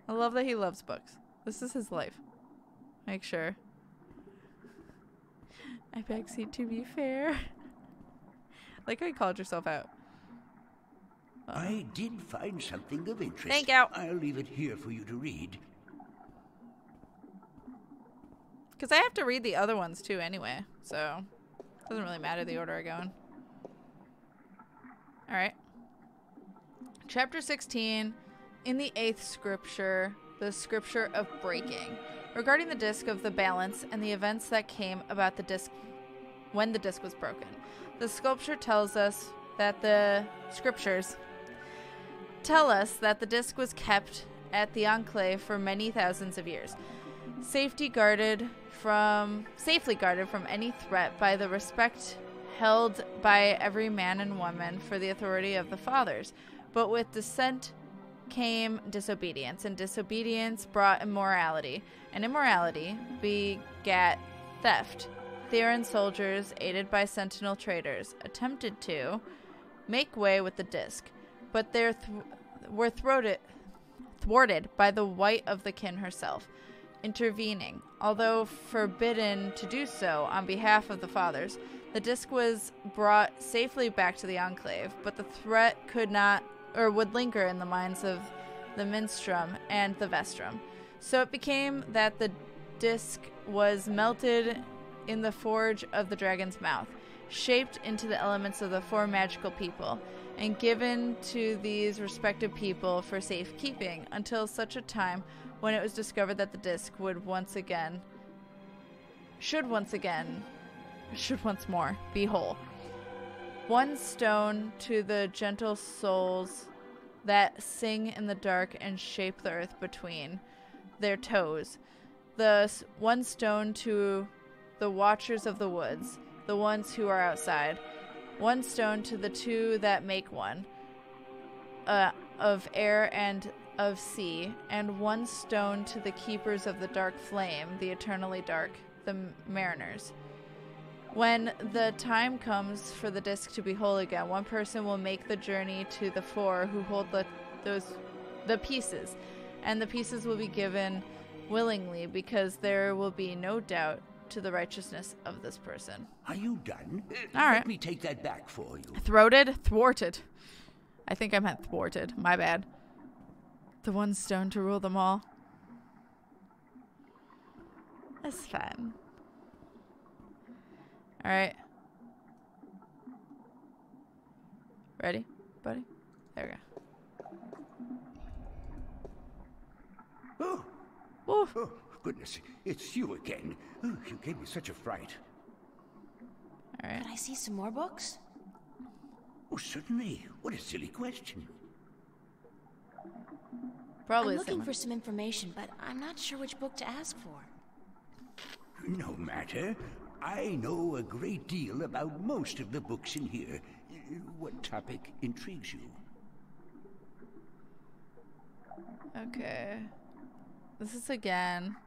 I love that he loves books. This is his life. Make sure. I backseat to be fair. Like how you called yourself out. I did find something of interest. Thank you. I'll leave it here for you to read. Because I have to read the other ones too anyway. So, it doesn't really matter the order I go in. Alright. Chapter 16. In the 8th scripture, the scripture of breaking. Regarding the disc of the balance and the events that came about the disc when the disc was broken. The sculpture tells us that the scriptures tell us that the disc was kept at the Enclave for many thousands of years. Safely guarded from any threat by the respect held by every man and woman for the authority of the fathers. But with dissent came disobedience, and disobedience brought immorality, and immorality begat theft. Theron soldiers, aided by sentinel traders, attempted to make way with the disc, but they were thwarted by the White of the Kin herself, intervening. Although forbidden to do so on behalf of the fathers, the disc was brought safely back to the Enclave, but the threat could not or would linger in the minds of the Minstrum and the Vestrum. So it became that the disc was melted in the forge of the dragon's mouth, shaped into the elements of the 4 magical people, and given to these respective people for safekeeping until such a time when it was discovered that the disc should once more be whole. 1 stone to the gentle souls that sing in the dark and shape the earth between their toes. 1 stone to the watchers of the woods, the ones who are outside. 1 stone to the 2 that make one, of air and of sea, and 1 stone to the keepers of the dark flame, the eternally dark, the mariners. When the time comes for the disc to be whole again, one person will make the journey to the four who hold the pieces, and the pieces will be given willingly because there will be no doubt to the righteousness of this person. Are you done? All right. Let me take that back for you. Thwarted. I think I meant thwarted. My bad. The one stone to rule them all. That's fun. All right. Ready, buddy? There we go. Oh, goodness. It's you again. Oh, you gave me such a fright. All right. Can I see some more books? Oh, certainly. What a silly question. Probably I'm the same looking one. for some information, but I'm not sure which book to ask for. No matter. I know a great deal about most of the books in here. What topic intrigues you? Okay. This is again.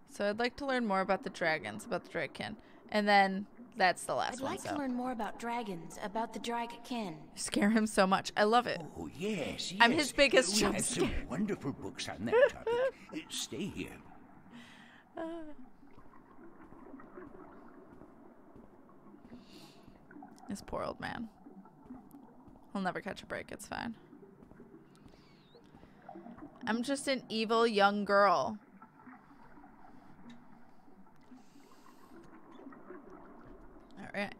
So I'd like to learn more about the dragons, about the Drakekin. And then that's the last I'd one. like to learn more about dragons, about the Dragonkin. Scare him so much. I love it. Oh, yes, yes. I'm his biggest We jump have some scare. wonderful books on that topic. Stay here. This poor old man. He'll never catch a break. It's fine. I'm just an evil young girl. All right.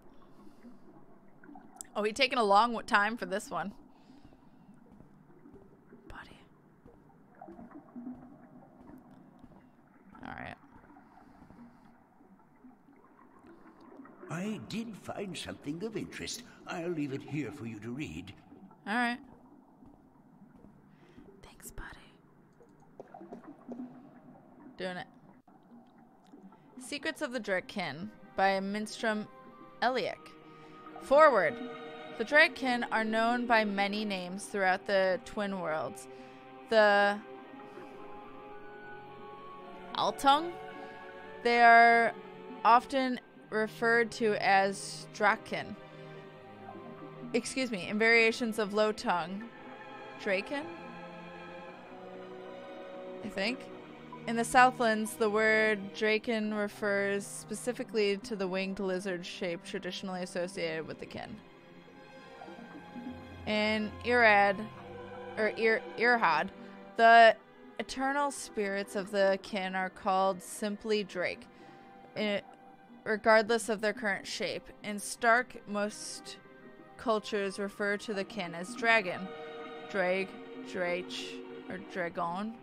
Oh, he's taking a long time for this one. Buddy. All right. I did find something of interest. I'll leave it here for you to read. All right. Thanks, buddy. Doing it. Secrets of the Drakekin by Minstrom Eliak. Forward. The Drakekin are known by many names throughout the Twin Worlds. The Altung? They are often referred to as Draken. Excuse me, in variations of Low Tongue. Draken? I think. In the Southlands, the word Draken refers specifically to the winged lizard shape traditionally associated with the kin. In Irhad, the eternal spirits of the kin are called simply Drake, regardless of their current shape. In Stark, most cultures refer to the kin as dragon, drake, or dragon.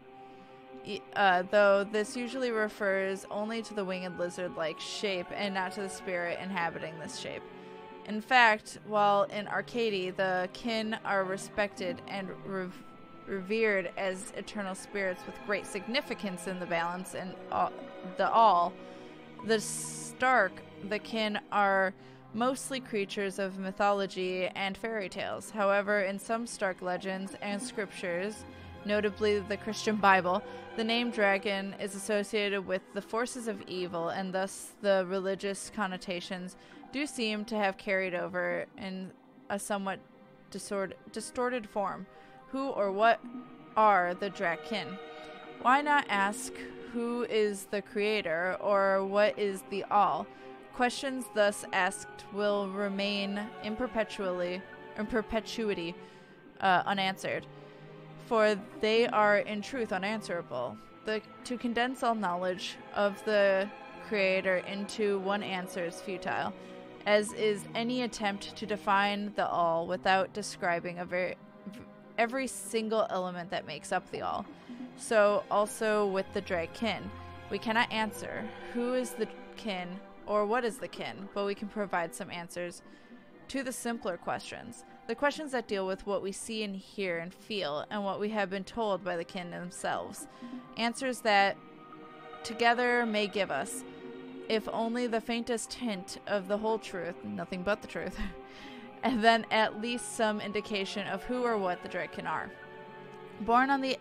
Though this usually refers only to the winged lizard-like shape and not to the spirit inhabiting this shape. In fact, while in Arcady the kin are respected and revered as eternal spirits with great significance in the balance and the Stark, the kin are mostly creatures of mythology and fairy tales. However, in some Stark legends and scriptures, notably the Christian Bible, the name dragon is associated with the forces of evil, and thus the religious connotations do seem to have carried over in a somewhat distorted form. Who or what are the Draken? Why not ask who is the creator or what is the all? Questions thus asked will remain in perpetuity unanswered, for they are in truth unanswerable. To condense all knowledge of the Creator into one answer is futile, as is any attempt to define the all without describing every single element that makes up the all. So also with the Draken, we cannot answer who is the kin or what is the kin, but we can provide some answers to the simpler questions. The questions that deal with what we see and hear and feel and what we have been told by the kin themselves. Answers that together may give us, if only the faintest hint of the whole truth, nothing but the truth, and then at least some indication of who or what the Draken are. Born on the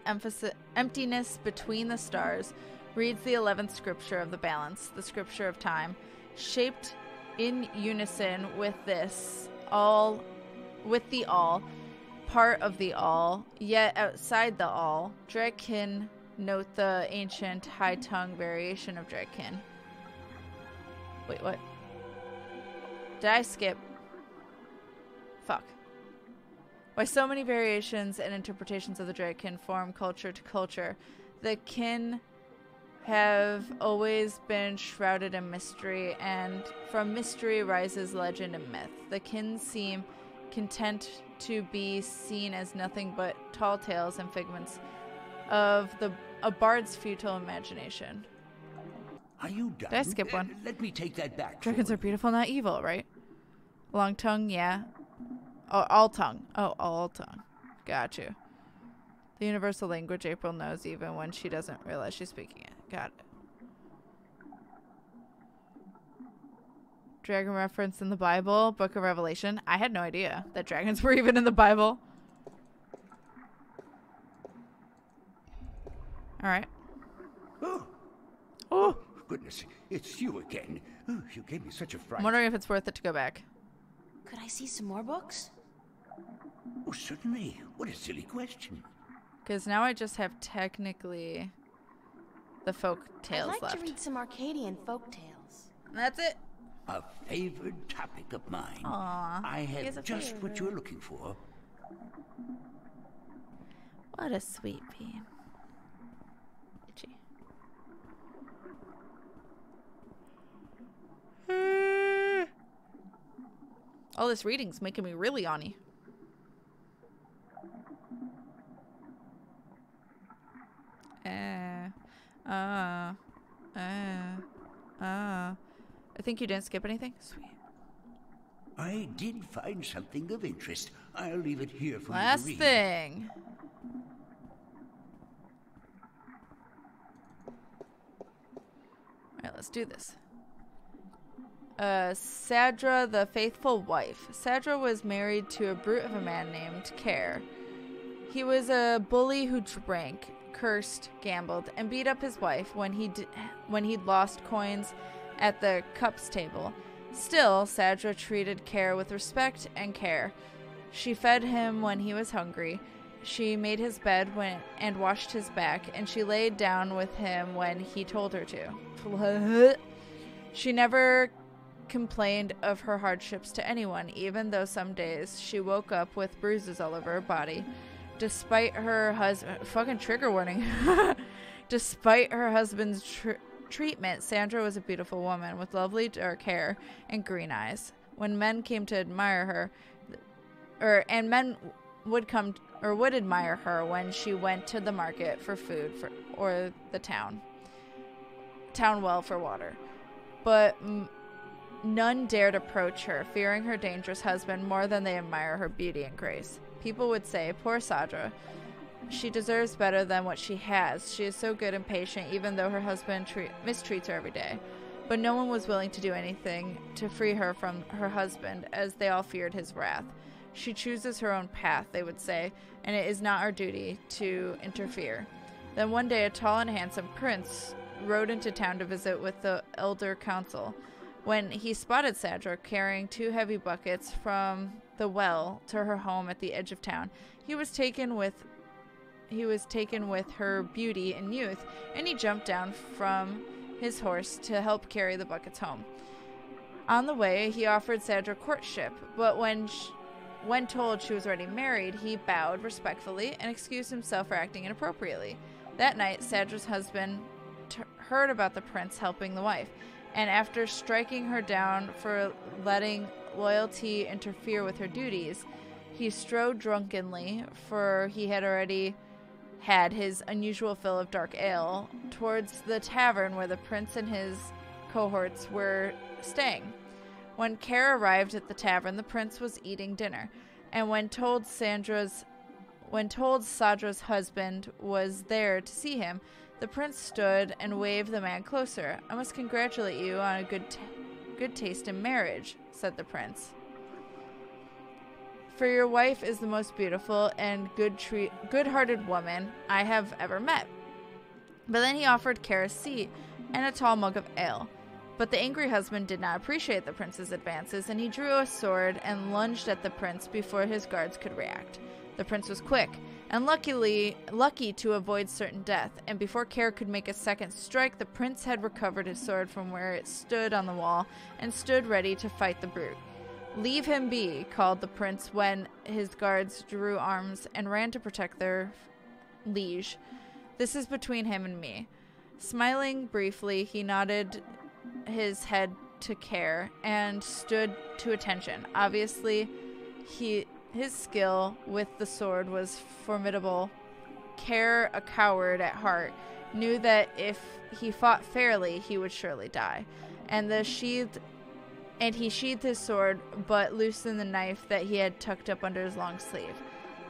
emptiness between the stars, reads the 11th scripture of the balance, the scripture of time, shaped in unison with this all, with the all, part of the all, yet outside the all. Drakekin note the ancient high tongue variation of Drakekin. Wait, what? Did I skip? Fuck. Why so many variations and interpretations of the Drakekin form culture to culture. The kin have always been shrouded in mystery, and from mystery rises legend and myth. The kin seem content to be seen as nothing but tall tales and figments of a bard's futile imagination. Are you done? Did I skip one? Let me take that back. Dragons are beautiful, not evil, right? Long tongue, yeah. Oh, all tongue. Oh, all tongue. Got you. The universal language April knows even when she doesn't realize she's speaking it. Got it. Dragon reference in the Bible, Book of Revelation. I had no idea that dragons were even in the Bible. Alright. Oh, goodness. It's you again. Oh, you gave me such a fright. I'm wondering if it's worth it to go back. Could I see some more books? Oh, certainly. What a silly question. Because now I just have technically the folk tales I'd like left. to read some Arcadian folk tales. That's it. A favored topic of mine. Aww. I he has have a just what favorite. you're looking for. What a sweet bean. Itchy. All this reading's making me really yawny. I think you didn't skip anything? Sweet. I did find something of interest. I'll leave it here for Last you to read. thing. Alright, let's do this. Sadra, the faithful wife. Sadra was married to a brute of a man named Care. He was a bully who drank, cursed, gambled, and beat up his wife when he'd lost coins at the cups table. Still, Sadra treated Care with respect and care. She fed him when he was hungry. She made his bed and washed his back, and she laid down with him when he told her to. She never complained of her hardships to anyone, even though some days she woke up with bruises all over her body. Despite her husband... Fucking trigger warning. Despite her husband's treatment, Sandra was a beautiful woman with lovely dark hair and green eyes. When men came to admire her... men would admire her when she went to the market for food or the town well for water. But none dared approach her, fearing her dangerous husband more than they admire her beauty and grace. People would say, poor Sadra, she deserves better than what she has. She is so good and patient, even though her husband mistreats her every day. But no one was willing to do anything to free her from her husband, as they all feared his wrath. She chooses her own path, they would say, and it is not our duty to interfere. Then one day a tall and handsome prince rode into town to visit with the elder council. When he spotted Sadra carrying 2 heavy buckets from the well to her home at the edge of town, he was taken with her beauty and youth, and he jumped down from his horse to help carry the buckets home. On the way, he offered Sadra courtship, but when told she was already married, he bowed respectfully and excused himself for acting inappropriately. That night, Sadra's husband heard about the prince helping the wife, and after striking her down for letting loyalty interfere with her duties, he strode drunkenly, for he had already had his unusual fill of dark ale, towards the tavern where the prince and his cohorts were staying. When Care arrived at the tavern, the prince was eating dinner, and when told Sadra's husband was there to see him, the prince stood and waved the man closer. I must congratulate you on a good taste in marriage, said the prince. For your wife is the most beautiful and good-hearted woman I have ever met. But then he offered Kara a seat and a tall mug of ale. But the angry husband did not appreciate the prince's advances, and he drew a sword and lunged at the prince before his guards could react. The prince was quick, and lucky to avoid certain death, and before Kara could make a second strike, the prince had recovered his sword from where it stood on the wall and stood ready to fight the brute. "Leave him be," called the prince when his guards drew arms and ran to protect their liege. "This is between him and me." Smiling briefly, he nodded his head to Kara and stood to attention. Obviously, his skill with the sword was formidable. Kara, a coward at heart, knew that if he fought fairly, he would surely die. And he sheathed his sword, but loosened the knife that he had tucked up under his long sleeve.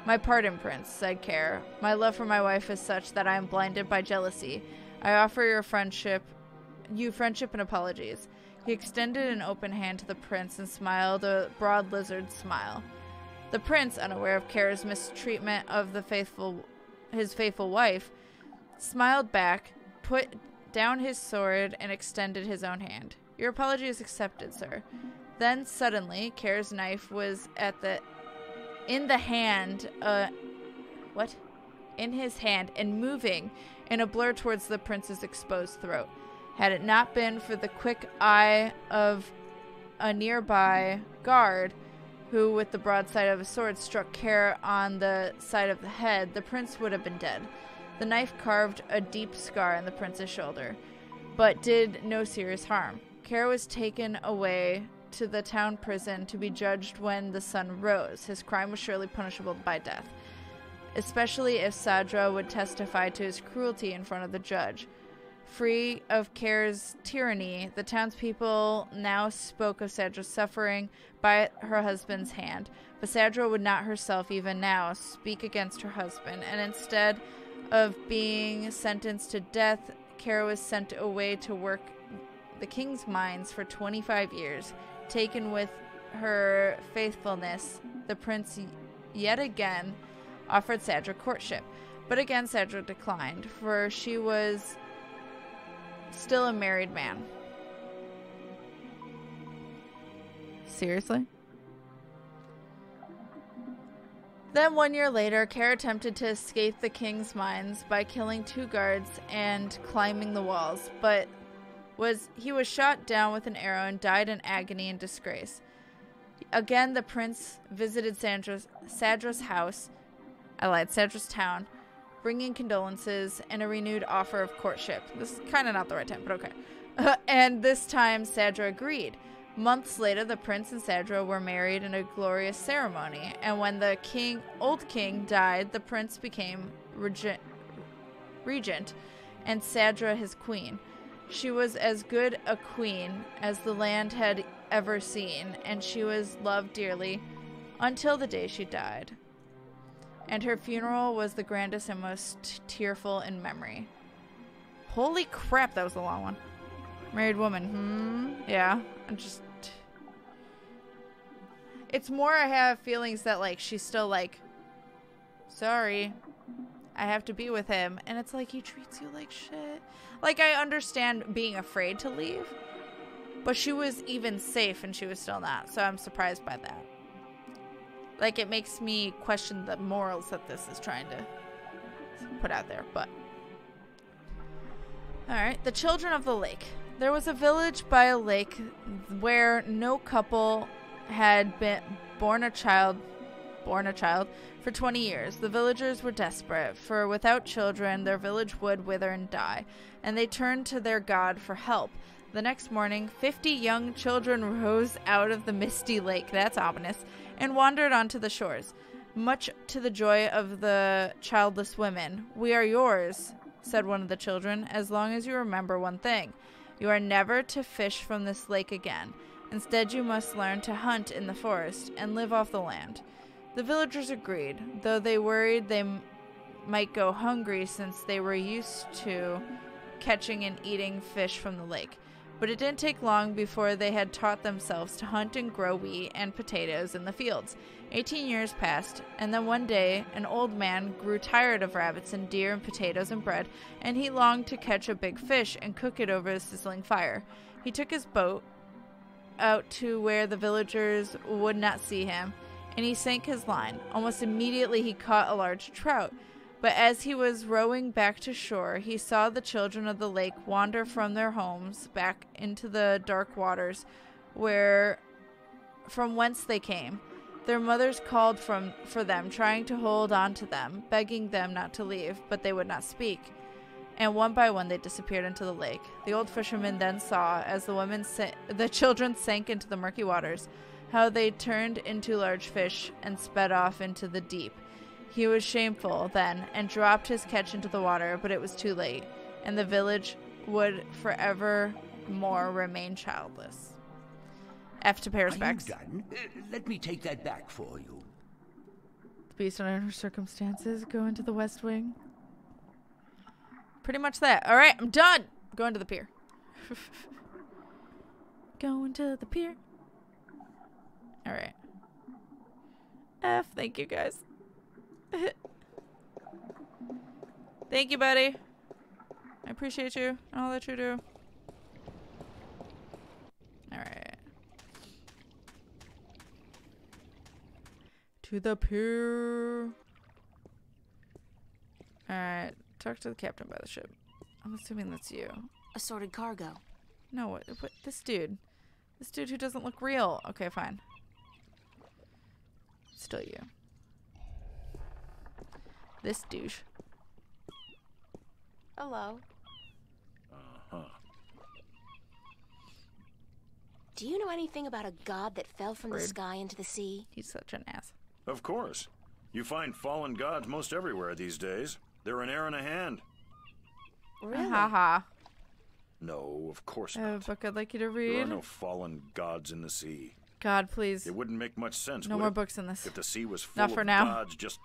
"My pardon, Prince," said Kara. "My love for my wife is such that I am blinded by jealousy. I offer you friendship and apologies." He extended an open hand to the prince and smiled a broad lizard smile. The prince, unaware of Kara's mistreatment of his faithful wife, smiled back, put down his sword, and extended his own hand. "Your apology is accepted, sir." Then suddenly, Kara's knife was in his hand and moving in a blur towards the prince's exposed throat. Had it not been for the quick eye of a nearby guard, who with the broadside of a sword struck Kara on the side of the head, the prince would have been dead. The knife carved a deep scar in the prince's shoulder, but did no serious harm. Kara was taken away to the town prison to be judged when the sun rose. His crime was surely punishable by death, especially if Sadra would testify to his cruelty in front of the judge. Free of Kara's tyranny, the townspeople now spoke of Sadra's suffering by her husband's hand, but Sadra would not herself even now speak against her husband, and instead of being sentenced to death, Kara was sent away to work the king's mines for 25 years. Taken with her faithfulness, the prince yet again offered Sadra courtship, but again Sadra declined, for she was still a married man. Seriously? Then 1 year later, Kara attempted to escape the king's mines by killing 2 guards and climbing the walls, but he was shot down with an arrow and died in agony and disgrace. Again, the prince visited Sadra's house, Sadra's town, bringing condolences and a renewed offer of courtship. This is kind of not the right time, but okay. And this time, Sadra agreed. Months later, the prince and Sadra were married in a glorious ceremony, and when the old king died, the prince became regent, and Sadra his queen. She was as good a queen as the land had ever seen, and she was loved dearly until the day she died. And her funeral was the grandest and most tearful in memory. Holy crap, that was a long one. Married woman. Yeah. It's more I have feelings that, like, she's still like, sorry, I have to be with him. And it's like, he treats you like shit. Like, I understand being afraid to leave, but she was even safe and she was still not. So I'm surprised by that. Like, it makes me question the morals that this is trying to put out there, but. Alright, the children of the lake. There was a village by a lake where no couple had been born a child for 20 years. The villagers were desperate, for without children, their village would wither and die, and they turned to their god for help. The next morning, 50 young children rose out of the misty lake, that's ominous, and wandered onto the shores, much to the joy of the childless women. "We are yours," said one of the children, "as long as you remember one thing. You are never to fish from this lake again. Instead, you must learn to hunt in the forest and live off the land." The villagers agreed, though they worried they might go hungry since they were used to catching and eating fish from the lake. But it didn't take long before they had taught themselves to hunt and grow wheat and potatoes in the fields. 18 years passed, and then one day an old man grew tired of rabbits and deer and potatoes and bread, and he longed to catch a big fish and cook it over a sizzling fire. He took his boat out to where the villagers would not see him, and he sank his line. Almost immediately he caught a large trout. But as he was rowing back to shore, he saw the children of the lake wander from their homes back into the dark waters from whence they came. Their mothers called for them, trying to hold on to them, begging them not to leave, but they would not speak. And one by one they disappeared into the lake. The old fisherman then saw, as the children sank into the murky waters, how they turned into large fish and sped off into the deep. He was shameful then and dropped his catch into the water, but it was too late, and the village would forever more remain childless. F to pay respects. Are you done? Let me take that back for you. Based on our circumstances, go into the West Wing. Pretty much that. All right, I'm done. Going to the pier. Going to the pier. All right. F, thank you guys. Thank you, buddy. I appreciate you and all that you do. Alright. To the pier. Alright. Talk to the captain by the ship. I'm assuming that's you. Assorted cargo. No, what this dude. This dude who doesn't look real. Okay, fine. Still you. This douche. Hello. Uh-huh. Do you know anything about a god that fell from the Rude. sky into the sea? He's such an ass. Of course. You find fallen gods most everywhere these days. They're an air and a hand. Really? Haha. No, of course I have not. a book I'd like you to There read. are no fallen gods in the sea. God, please. It wouldn't make much sense, No would more it? books in this. If the sea was full Not for of now. gods just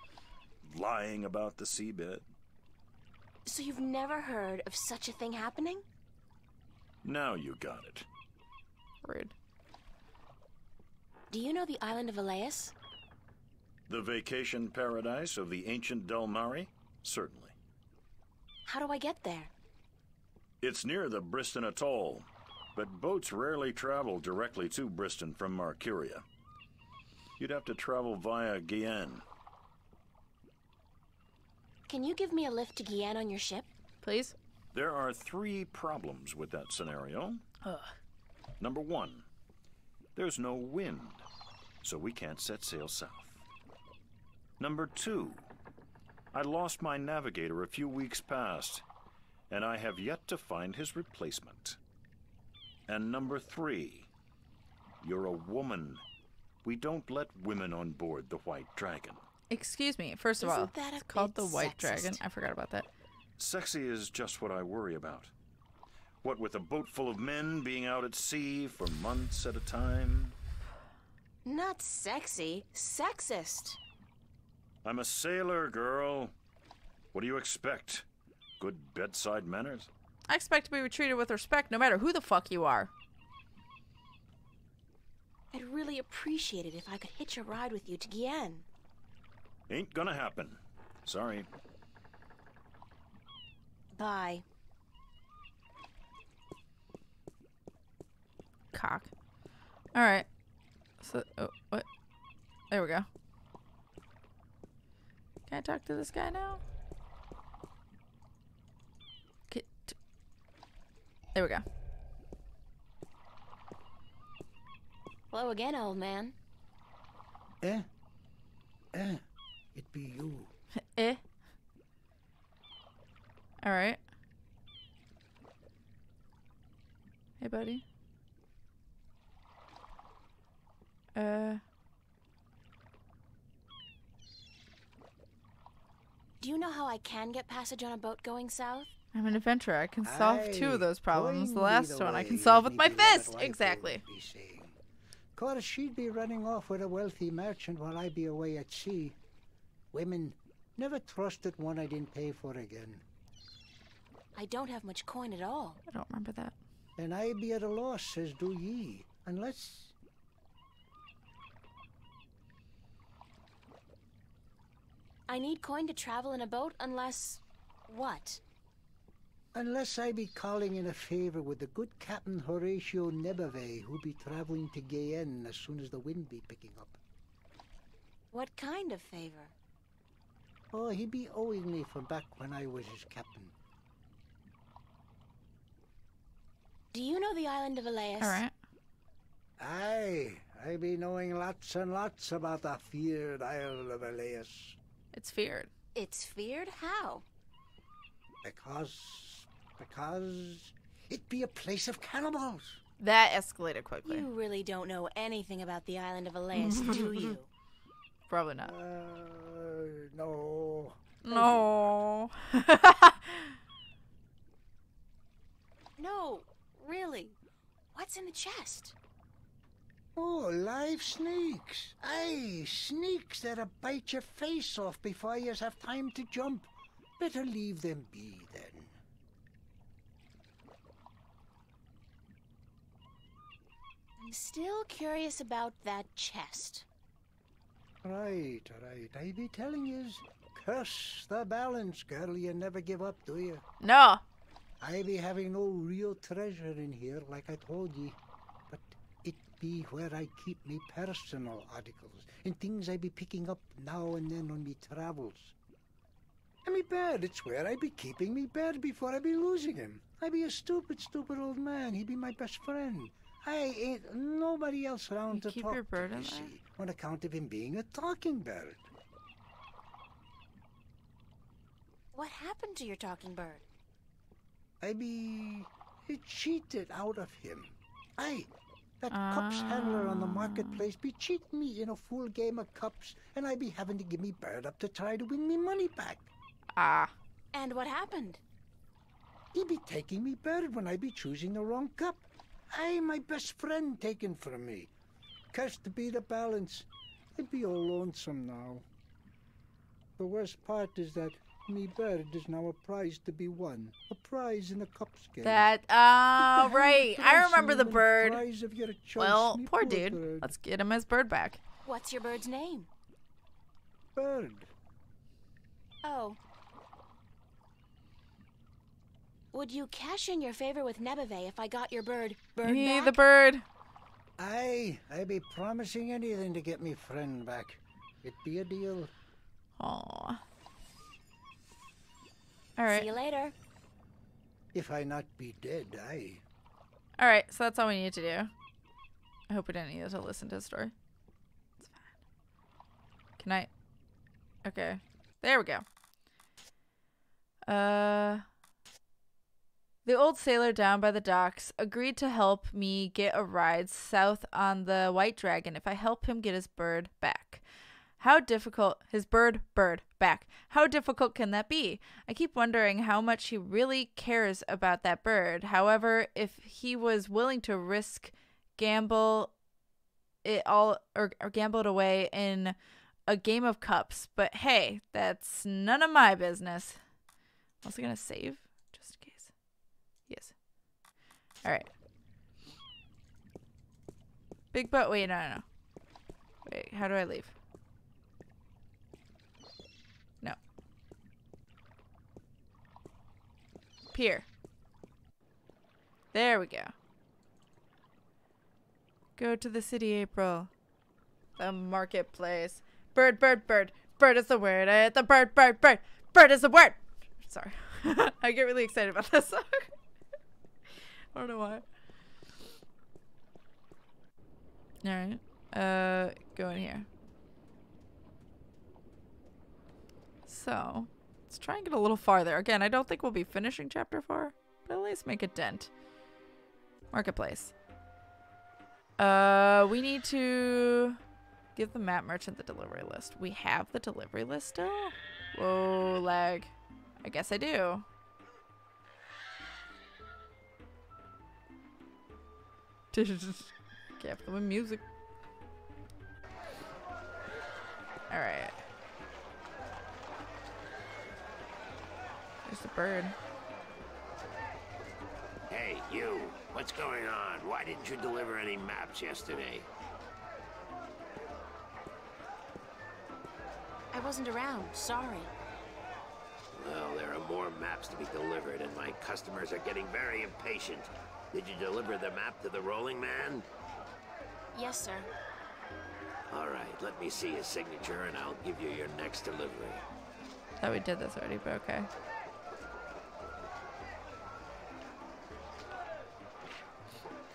lying about the seabed. So you've never heard of such a thing happening? Now you got it. Rude. Do you know the island of Elias? The vacation paradise of the ancient Delmari? Certainly. How do I get there? It's near the Briston Atoll, but boats rarely travel directly to Briston from Marcuria. You'd have to travel via Guyenne. Can you give me a lift to Guyenne on your ship? Please? There are 3 problems with that scenario. Ugh. Number 1, there's no wind, so we can't set sail south. Number 2, I lost my navigator a few weeks past, and I have yet to find his replacement. And number 3, you're a woman. We don't let women on board the White Dragon. Excuse me. First of all, Isn't that a it's called the bit White sexist? Dragon. I forgot about that. Sexy is just what I worry about. What with a boat full of men being out at sea for months at a time? Not sexy, sexist. I'm a sailor, girl. What do you expect? Good bedside manners? I expect to be treated with respect no matter who the fuck you are. I'd really appreciate it if I could hitch a ride with you to Guyenne. Ain't gonna happen. Sorry. Bye. Cock. Alright. So, oh, what? There we go. Can I talk to this guy now? There we go. Hello again, old man. It be you. Eh? Alright. Hey, buddy. Do you know how I can get passage on a boat going south? I'm an adventurer. I can solve 2 of those problems. The Find me last the one I way, can solve with me my be that fist. rifle Exactly. would be saying. 'Cause she'd be running off with a wealthy merchant while I be away at sea. Women, never trusted one I didn't pay for again. I don't have much coin at all. I don't remember that. and I be at a loss, as do ye, unless... I need coin to travel in a boat unless... what? Unless I be calling in a favor with the good Captain Horatio Nebave, who be traveling to Guyenne as soon as the wind be picking up. What kind of favor? Oh, he be owing me from back when I was his captain. Do you know the island of Elias? All right. Aye, I be knowing lots and lots about the feared Isle of Elias. It's feared. It's feared? How? Because it be a place of cannibals. That escalated quickly. You really don't know anything about the island of Elias, do you? Probably not. No. No. No, really. What's in the chest? Oh, live snakes. Aye, snakes that'll bite your face off before you have time to jump. Better leave them be, then. I'm still curious about that chest. Right. I be telling yous, curse the balance, girl. You never give up, do you? No. I be having no real treasure in here, like I told ye. But it be where I keep me personal articles, and things I be picking up now and then on me travels. And me bird, it's where I be keeping me bird before I be losing him. I be a stupid old man. He be my best friend. I ain't nobody else around You to keep talk your bird to, in you there? see, on account of him being a talking bird. What happened to your talking bird? I be cheated out of him. Aye, that cups handler on the marketplace be cheating me in a full game of cups, and I be having to give me bird up to try to win me money back. Ah. And what happened? He be taking me bird when I be choosing the wrong cup. Aye, my best friend taken from me. Cursed be the balance. I be all lonesome now. The worst part is that me bird is now a prize to be won. A prize in the cups game. That, right. I remember the bird. Prize of your choice, Well, me poor dude. bird. Let's get him his bird back. What's your bird's name? Bird. Oh. Would you cash in your favor with Nebave if I got your bird Me, back? the bird. Aye, I be promising anything to get me friend back. It be a deal. Aw. All right. See you later. If I not be dead, aye. All right. So that's all we need to do. I hope we didn't need to listen to the story. It's fine. Can I? Okay. There we go. The old sailor down by the docks agreed to help me get a ride south on the White Dragon if I help him get his bird back. How difficult, his bird back. How difficult can that be? I keep wondering how much he really cares about that bird. However, if he was willing to risk gamble it all or gamble it away in a game of cups, but hey, that's none of my business. Also gonna save just in case. Yes. All right. Big butt. Wait, no. Wait, how do I leave? No. Pier. There we go. Go to the city, April. The marketplace. Bird. Bird is the word. The bird. Bird is the word. Sorry. I get really excited about this song. I don't know why. Alright. Go in here. So, let's try and get a little farther. Again, I don't think we'll be finishing chapter 4, but at least make a dent. Marketplace. We need to give the map merchant the delivery list. We have the delivery list still? Whoa, lag. I guess I do. Kept them with music. Alright. There's the bird. Hey, you. What's going on? Why didn't you deliver any maps yesterday? I wasn't around. Sorry. Well, there are more maps to be delivered, and my customers are getting very impatient. Did you deliver the map to the rolling man? Yes, sir. All right, let me see his signature, and I'll give you your next delivery. Thought we did this already, but okay.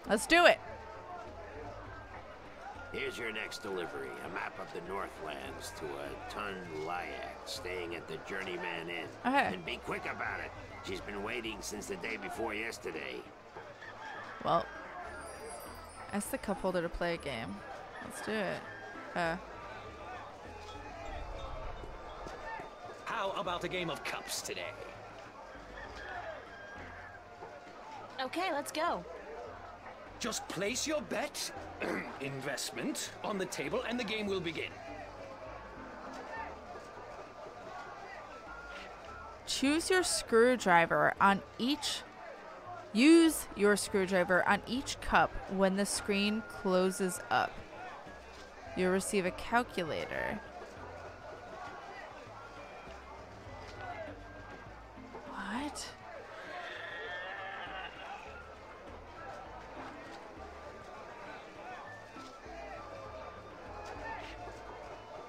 Let's do it. Here's your next delivery, a map of the Northlands to a Tun Lyak staying at the Journeyman Inn. Okay. And be quick about it. She's been waiting since the day before yesterday. Well, ask the cup holder to play a game. Let's do it. How about a game of cups today? Okay, let's go. Just place your bet, investment, on the table and the game will begin. Choose your screwdriver on each. Use your screwdriver on each cup when the screen closes up. You'll receive a calculator. What?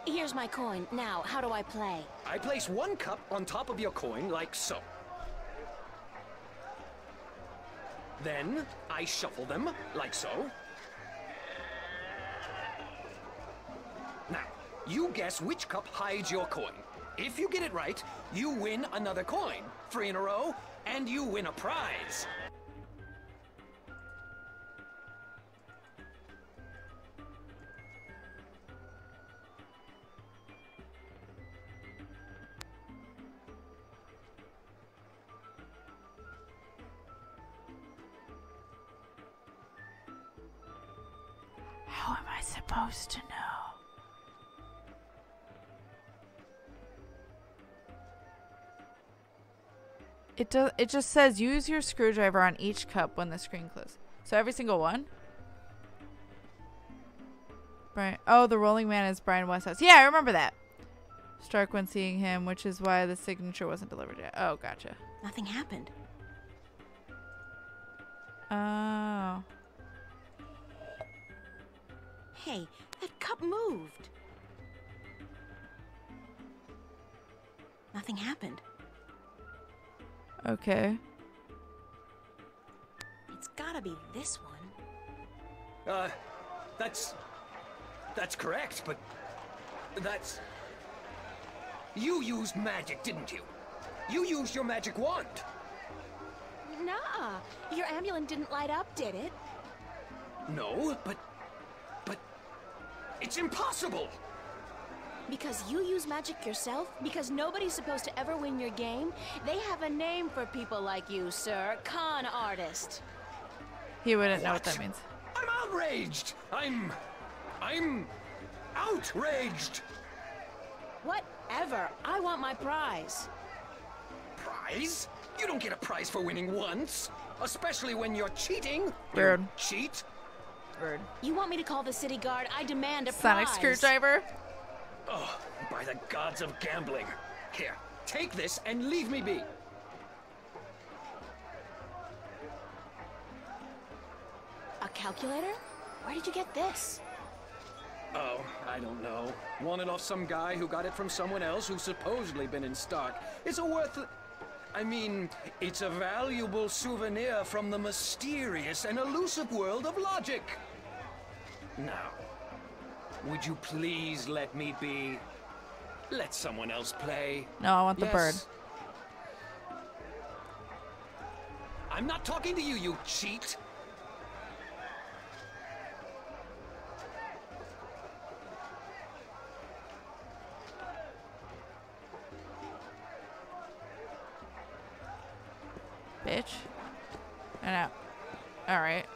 Here's my coin. Now, how do I play? I place one cup on top of your coin like so. Then I shuffle them like so. Now, you guess which cup hides your coin. If you get it right, you win another coin. 3 in a row, and you win a prize. How am I supposed to know? It just says use your screwdriver on each cup when the screen closes. So every single one? Brian. Oh, the rolling man is Brian Westhouse. Yeah, I remember that. Struck when seeing him, which is why the signature wasn't delivered yet. Oh, gotcha. Nothing happened. Oh. Hey, that cup moved. Nothing happened. Okay. It's gotta be this one. That's correct, but that's... You used magic, didn't you? You used your magic wand. Nah, your amulet didn't light up, did it? No, but it's impossible. Because you use magic yourself? Because nobody's supposed to ever win your game? They have a name for people like you, sir. Con artist. He wouldn't know what that means. I'm outraged. I'm outraged. Whatever. I want my prize. Prize? You don't get a prize for winning once. Especially when you're cheating. Bird. Cheat. Bird. You want me to call the city guard? I demand a Sonic prize. screwdriver? Oh, by the gods of gambling. Here, take this and leave me be. A calculator? Where did you get this? Oh, I don't know. Won it off some guy who got it from someone else who's supposedly been in stock. It's it's a valuable souvenir from the mysterious and elusive world of logic. Now, would you please let me be? Let someone else play. No, I want the bird. I'm not talking to you, you cheat. Bitch. I know. Alright.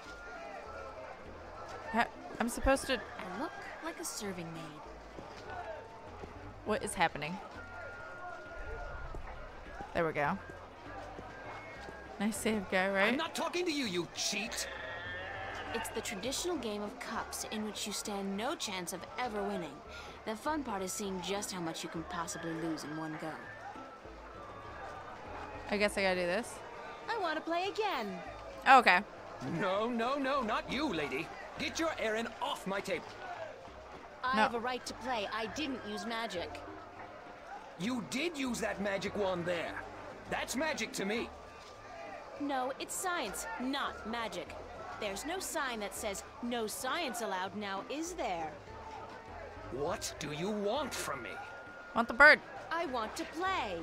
I'm supposed to... I look like a serving maid. What is happening? There we go. Nice save guy, right? I'm not talking to you, you cheat. It's the traditional game of cups in which you stand no chance of ever winning. The fun part is seeing just how much you can possibly lose in one go. I guess I gotta do this. I want to play again. Oh, okay. No, no, no, not you, lady. Get your errand off my table. I No. have a right to play. I didn't use magic. You did use that magic wand there. That's magic to me. No, it's science, not magic. There's no sign that says no science allowed now, is there? What do you want from me? Want the bird. I want to play.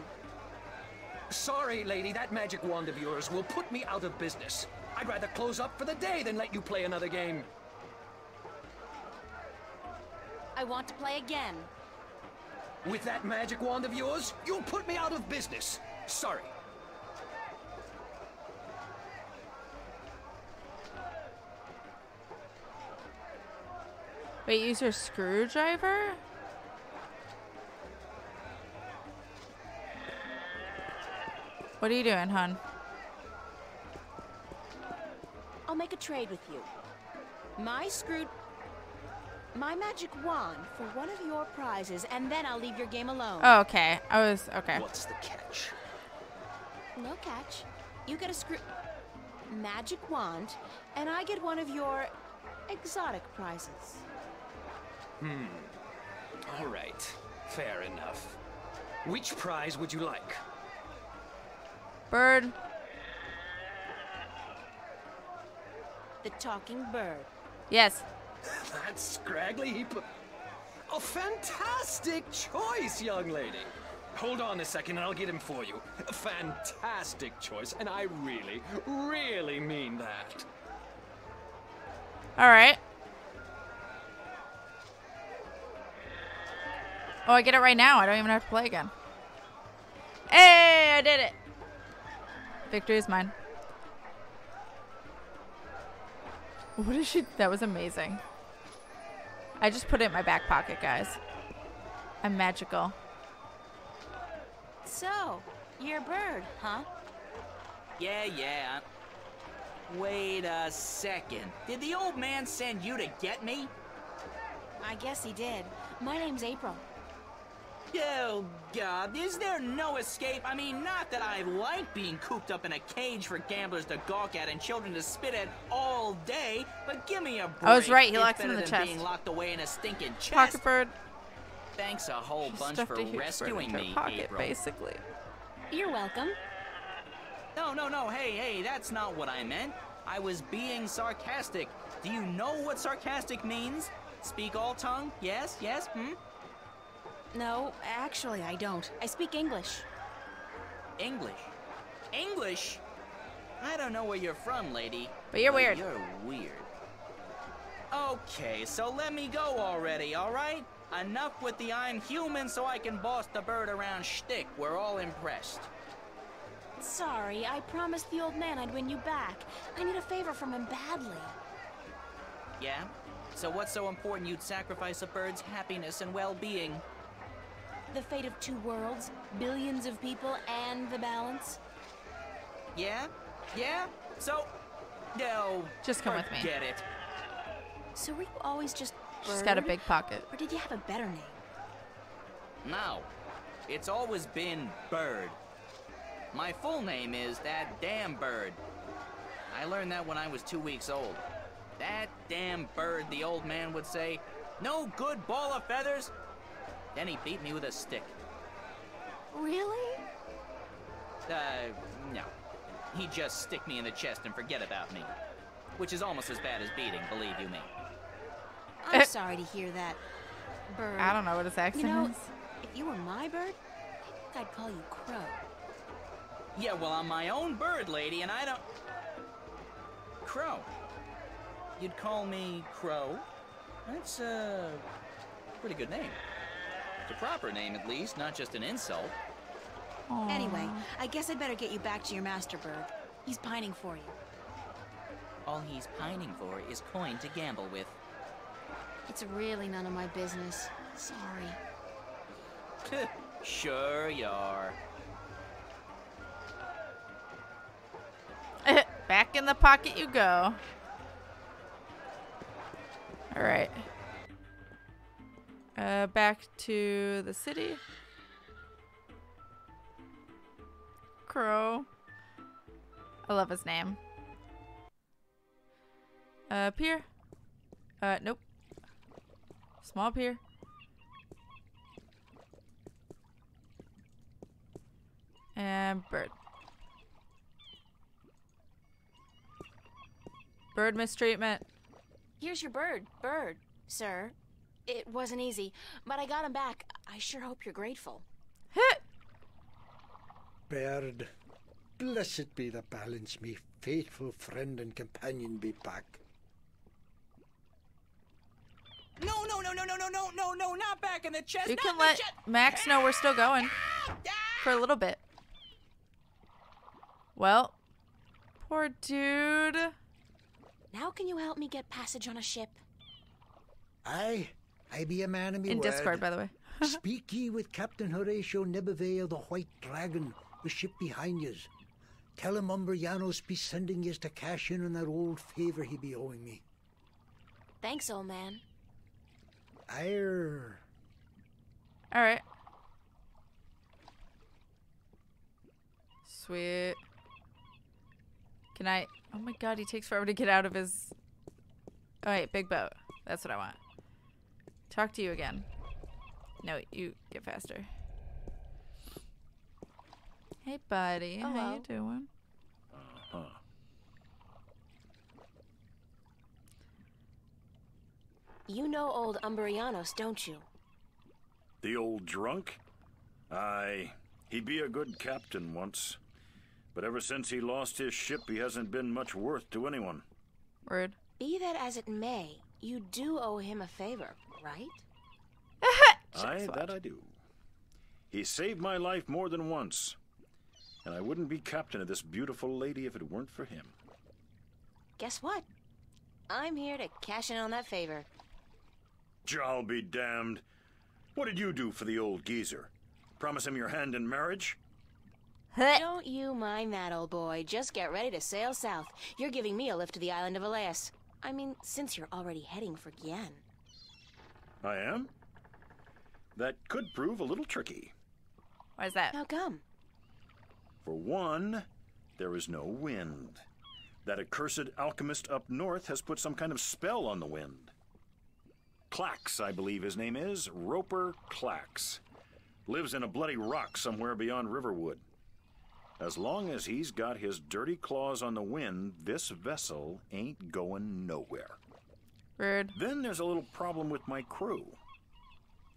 Sorry, lady, that magic wand of yours will put me out of business. I'd rather close up for the day than let you play another game. I want to play again. With that magic wand of yours, you'll put me out of business. Sorry. Wait, use your screwdriver? What are you doing, hon? I'll make a trade with you. My magic wand for one of your prizes, and then I'll leave your game alone. Oh, okay. Okay. What's the catch? No catch. You get a magic wand, and I get one of your exotic prizes. All right. Fair enough. Which prize would you like? Bird. The talking bird. Yes. That scraggly heap of... A fantastic choice, young lady. Hold on a second and I'll get him for you. A fantastic choice, and I really, really mean that. All right. Oh, I get it right now. I don't even have to play again. Hey, I did it. Victory is mine. What is she? That was amazing. I just put it in my back pocket, guys. I'm magical. So, you're a bird, huh? Yeah. Wait a second. Did the old man send you to get me? I guess he did. My name's April. Oh, God, is there no escape? I mean, not that I like being cooped up in a cage for gamblers to gawk at and children to spit at all day, but give me a break. I was right, he It's locks him in better the than chest. being locked away in a stinking chest. Pocket bird. Thanks a whole bunch Stuffed for a huge bird rescuing into her me, pocket, April. basically. You're welcome. No, hey, that's not what I meant. I was being sarcastic. Do you know what sarcastic means? Speak all tongue? Yes? No, actually, I don't. I speak English. English? I don't know where you're from, lady. But you're weird. You're weird. Okay, so let me go already, alright? Enough with the I'm human so I can boss the bird around shtick. We're all impressed. Sorry, I promised the old man I'd win you back. I need a favor from him badly. Yeah? So what's so important you'd sacrifice a bird's happiness and well-being? The fate of two worlds, billions of people, and the balance. Yeah? So... No. Just come with me. Forget it. So were you always just bird? She's got a big pocket. Or did you have a better name? No. It's always been Bird. My full name is That Damn Bird. I learned that when I was 2 weeks old. That damn bird, the old man would say. No good ball of feathers. Then he beat me with a stick. Really? No. He'd just stick me in the chest and forget about me. Which is almost as bad as beating, believe you me. I'm sorry to hear that, bird. I don't know what his accent You know, is. if you were my bird, I think I'd call you Crow. Yeah, well, I'm my own bird, lady, and I don't... Crow. You'd call me Crow? That's a pretty good name. It's a proper name, at least, not just an insult. Aww. Anyway, I guess I'd better get you back to your master bird. He's pining for you. All he's pining for is coin to gamble with. It's really none of my business. Sorry. Sure you are. Back in the pocket you go. All right. Back to the city. Crow. I love his name. Pier. Nope. Small pier. And bird. Bird mistreatment. Here's your bird, sir. It wasn't easy, but I got him back. I sure hope you're grateful. Hit. Bird, blessed be the balance, me faithful friend and companion be back. No, not back in the chest. You can let Max know we're still going for a little bit. Well, poor dude. Now can you help me get passage on a ship? I be a man of me In word. Discord, by the way. Speak ye with Captain Horatio Nebervale, the White Dragon, the ship behind yous. Tell him Umbrianos be sending yous to cash in on that old favor he be owing me. Thanks, old man. Arr. All right. Sweet. Can I? Oh my god, he takes forever to get out of his... Oh wait, big boat. That's what I want. Talk to you again. No, you get faster. Hey, buddy. Hello. How you doing? You know old Umbrianos, don't you? The old drunk? Aye, he be a good captain once. But ever since he lost his ship, he hasn't been much worth to anyone. Word. Be that as it may, you do owe him a favor, right? Aye, that I do. He saved my life more than once. And I wouldn't be captain of this beautiful lady if it weren't for him. Guess what? I'm here to cash in on that favor. I'll be damned. What did you do for the old geezer? Promise him your hand in marriage? Don't you mind that, old boy. Just get ready to sail south. You're giving me a lift to the island of Elias. I mean, since you're already heading for Gien. I am? That could prove a little tricky. Why is that? How come? For one, there is no wind. That accursed alchemist up north has put some kind of spell on the wind. Clax, I believe his name is. Roper Clax. Lives in a bloody rock somewhere beyond Riverwood. As long as he's got his dirty claws on the wind, this vessel ain't going nowhere. Rude. Then there's a little problem with my crew.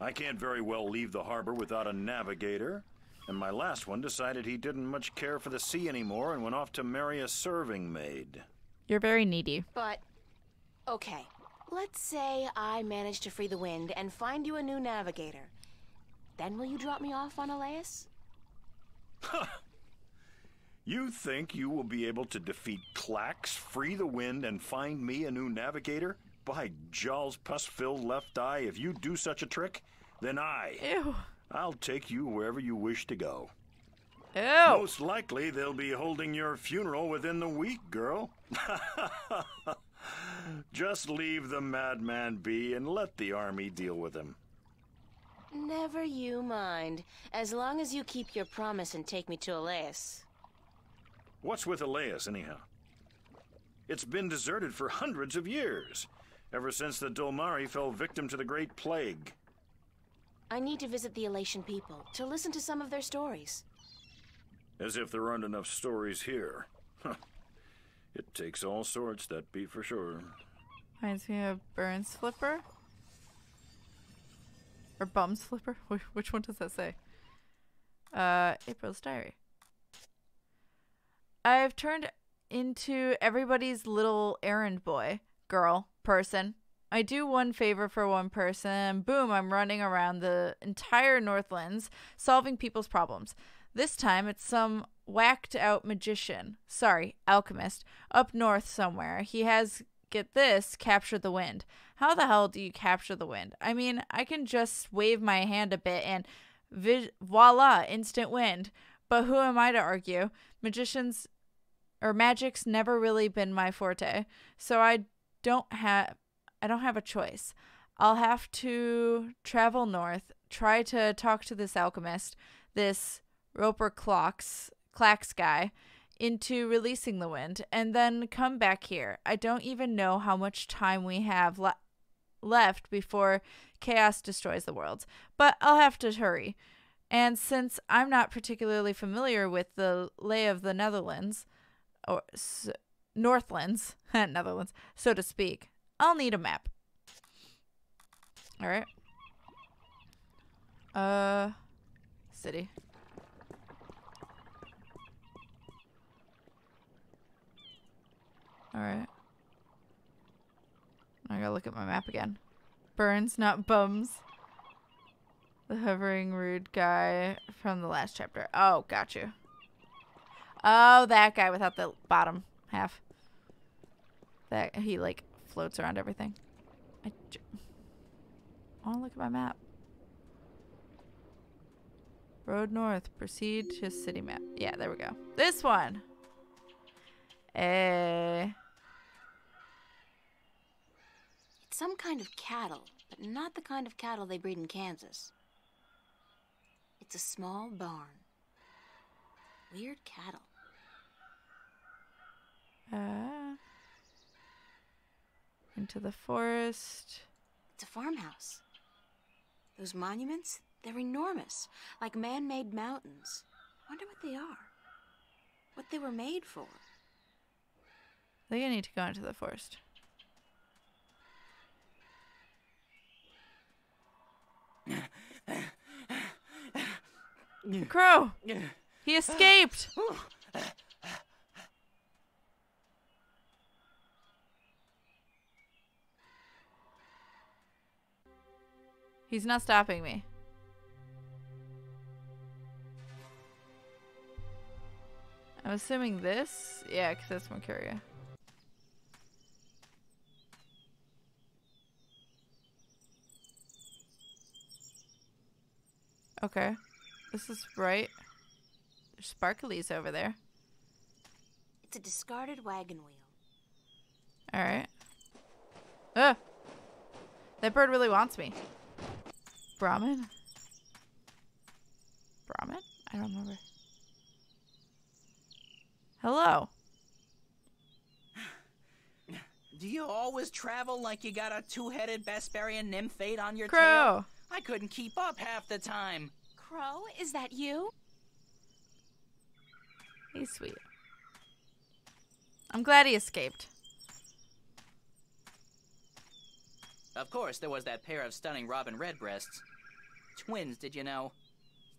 I can't very well leave the harbor without a navigator, and my last one decided he didn't much care for the sea anymore and went off to marry a serving maid. You're very needy. But, okay. Let's say I manage to free the wind and find you a new navigator. Then will you drop me off on Elias? You think you will be able to defeat Clax, free the wind, and find me a new navigator? By Jaw's pus-filled left eye, if you do such a trick, then Ew. I'll take you wherever you wish to go. Ew. Most likely they'll be holding your funeral within the week, girl. Just leave the madman be and let the army deal with him. Never you mind. As long as you keep your promise and take me to Elias. What's with Elias, anyhow? It's been deserted for hundreds of years, ever since the Dolmari fell victim to the Great Plague. I need to visit the Elation people, to listen to some of their stories. As if there aren't enough stories here. Huh. It takes all sorts, that be for sure. Reminds me of Burns Flipper? Or Bums Flipper? Which one does that say? April's Diary. I've turned into everybody's little errand boy, girl, person. I do one favor for one person, and boom, I'm running around the entire Northlands solving people's problems. This time, it's some whacked-out magician, sorry, alchemist, up north somewhere. He has, get this, captured the wind. How the hell do you capture the wind? I mean, I can just wave my hand a bit and voila, instant wind. But who am I to argue? Magicians or magic's never really been my forte. So I don't have a choice. I'll have to travel north, try to talk to this alchemist, this Roper Clax guy, into releasing the wind, and then come back here. I don't even know how much time we have left before chaos destroys the world, but I'll have to hurry. And since I'm not particularly familiar with the lay of the Netherlands, or Northlands, Netherlands, so to speak, I'll need a map. All right. City. All right. I gotta look at my map again. Burns, not bums. The hovering rude guy from the last chapter. Oh, got you. Oh, that guy without the bottom half. That he like floats around everything. I want to look at my map. Road north. Proceed to city map. Yeah, there we go. This one. It's some kind of cattle, but not the kind of cattle they breed in Kansas. It's a small barn. Weird cattle. Into the forest. It's a farmhouse. Those monuments, they're enormous, like man-made mountains. Wonder what they are. What they were made for. I think I need to go into the forest. Crow! He escaped! He's not stopping me. I'm assuming this? Yeah, because that's Mercuria. Okay. This is right. There's sparklies over there. It's a discarded wagon wheel. Alright. Ugh! That bird really wants me. Brahmin? Brahmin? I don't remember. Hello. Do you always travel like you got a two-headed Vesperian nymphate on your Crow. tail? I couldn't keep up half the time. Crow, is that you? He's sweet. I'm glad he escaped. Of course, there was that pair of stunning robin redbreasts. Twins, did you know?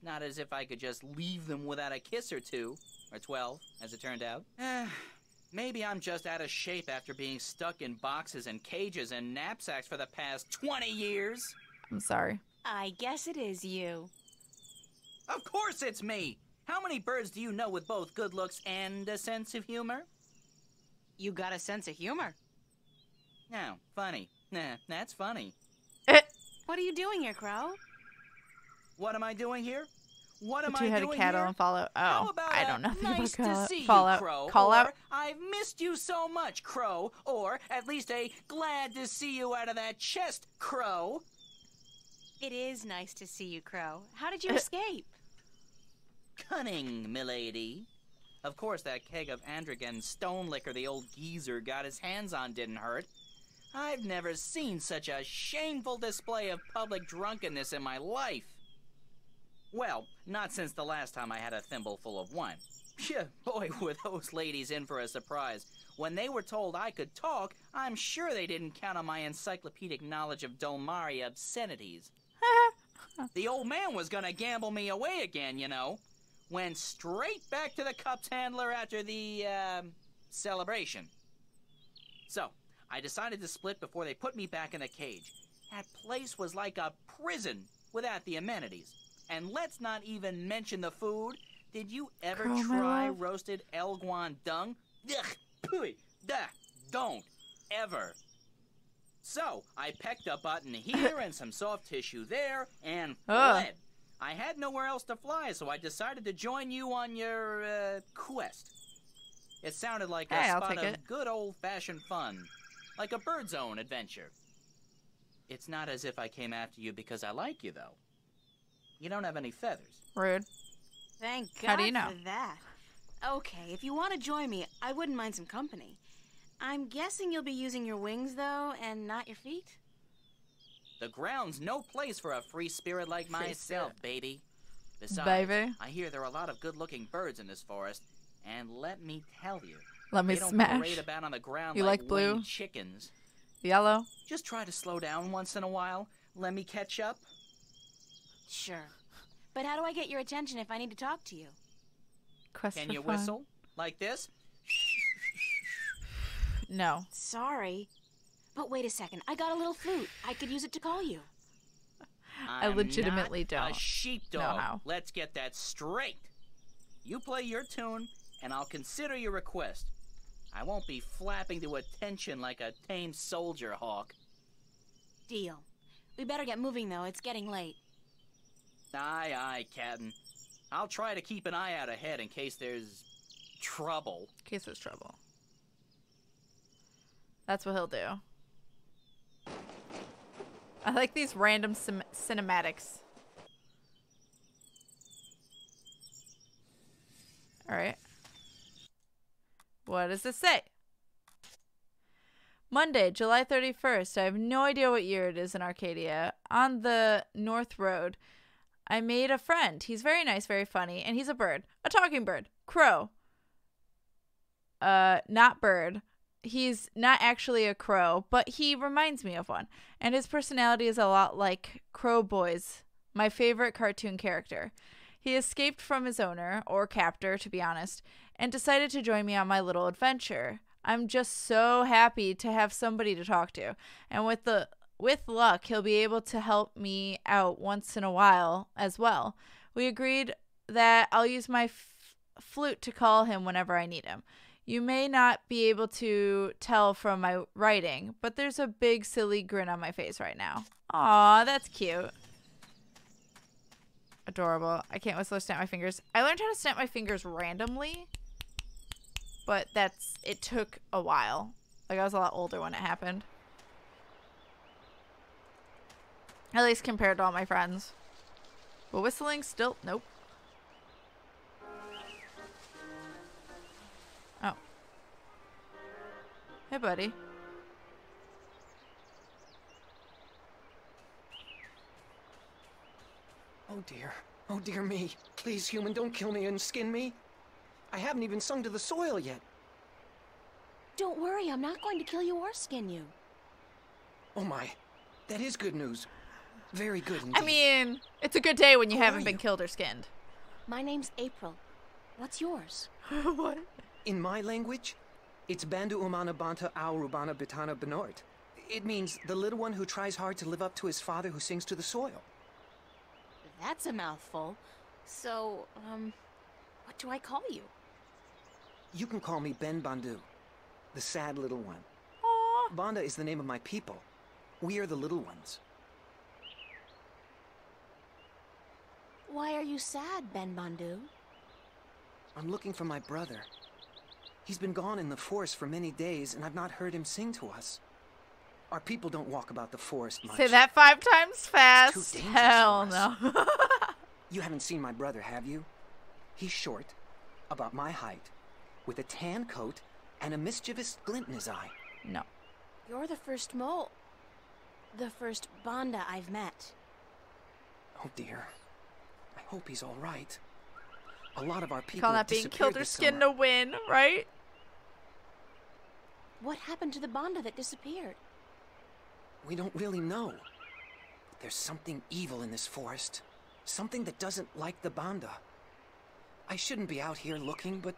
Not as if I could just leave them without a kiss or two. Or 12, as it turned out. Maybe I'm just out of shape after being stuck in boxes and cages and knapsacks for the past 20 years. I'm sorry. I guess it is you. Of course it's me! How many birds do you know with both good looks and a sense of humor? You got a sense of humor. No, funny. Nah, that's funny. What are you doing here, Crow? What am I doing here? What am I Two-headed doing cattle here? and Fallout. How Oh, about I don't know nothing nice about to see Fallout. you, Crow, Call or out. I've missed you so much, Crow, or at least a glad to see you out of that chest, Crow. It is nice to see you, Crow. How did you escape? Cunning, milady. Of course, that keg of Androgen stone liquor the old geezer got his hands on didn't hurt. I've never seen such a shameful display of public drunkenness in my life. Well, not since the last time I had a thimble full of wine. Phew, boy, were those ladies in for a surprise. When they were told I could talk, I'm sure they didn't count on my encyclopedic knowledge of Dolmari obscenities. The old man was gonna gamble me away again, you know. Went straight back to the cups handler after the, celebration. So, I decided to split before they put me back in the cage. That place was like a prison without the amenities. And let's not even mention the food. Did you ever Crow, try roasted elguan dung? Ugh, pooey, duh, don't, ever. So, I pecked a button here and some soft tissue there, and fled. I had nowhere else to fly, so I decided to join you on your, quest. It sounded like a Hey, I'll spot take of it. good old-fashioned fun. Like a bird's own adventure. It's not as if I came after you because I like you, though. You don't have any feathers. Rude. Thank God How do you know? for that. Okay, if you want to join me, I wouldn't mind some company. I'm guessing you'll be using your wings, though, and not your feet? The ground's no place for a free spirit like Free myself, spirit. baby. Besides, Baby. I hear there are a lot of good-looking birds in this forest, and let me tell you, Let me they don't smash. parade about on the ground You like blue? winged chickens. Yellow. Just try to slow down once in a while. Let me catch up. Sure. But how do I get your attention if I need to talk to you? Quest Can for you fun. whistle? Like this? No. Sorry. But wait a second, I got a little flute. I could use it to call you. I I'm legitimately not don't a sheepdog. know how. Let's get that straight. You play your tune, and I'll consider your request. I won't be flapping to attention like a tame soldier hawk. Deal. We better get moving, though. It's getting late. Aye, aye, Captain. I'll try to keep an eye out ahead in case there's trouble. In case there's trouble. That's what he'll do. I like these random cinematics. Alright. What does this say? Monday, July 31st. I have no idea what year it is in Arcadia. On the North Road, I made a friend. He's very nice, very funny, and he's a bird. A talking bird. Crow. Not bird. He's not actually a crow, but he reminds me of one. And his personality is a lot like Crow Boys, my favorite cartoon character. He escaped from his owner, or captor to be honest, and decided to join me on my little adventure. I'm just so happy to have somebody to talk to. And with luck, he'll be able to help me out once in a while as well. We agreed that I'll use my flute to call him whenever I need him. You may not be able to tell from my writing, but there's a big silly grin on my face right now. Aw, that's cute. Adorable. I can't whistle or snap my fingers. I learned how to snap my fingers randomly, but it took a while. Like, I was a lot older when it happened. At least compared to all my friends. But whistling still, nope. Oh. Hey, buddy. Oh dear. Oh dear me. Please, human, don't kill me and skin me. I haven't even sung to the soil yet. Don't worry, I'm not going to kill you or skin you. Oh my. That is good news. Very good indeed. I mean, it's a good day when you Who haven't are been you? killed or skinned. My name's April. What's yours? What? In my language, it's Bandu Umana Banta Au Rubana Bitana Benort. It means the little one who tries hard to live up to his father who sings to the soil. That's a mouthful. So, what do I call you? You can call me Ben Bandu, the sad little one. Aww. Banda is the name of my people. We are the little ones. Why are you sad, Ben Bandu? I'm looking for my brother. He's been gone in the forest for many days, and I've not heard him sing to us. Our people don't walk about the forest much. Say that 5 times fast. It's too dangerous Hell for us. no. You haven't seen my brother, have you? He's short, about my height, with a tan coat and a mischievous glint in his eye. No. You're the first mole. The first Banda I've met. Oh dear. I hope he's all right. A lot of our people Call have that being disappeared killed or this skinned summer. to win, right? What happened to the Banda that disappeared? We don't really know. But there's something evil in this forest. Something that doesn't like the Banda. I shouldn't be out here looking, but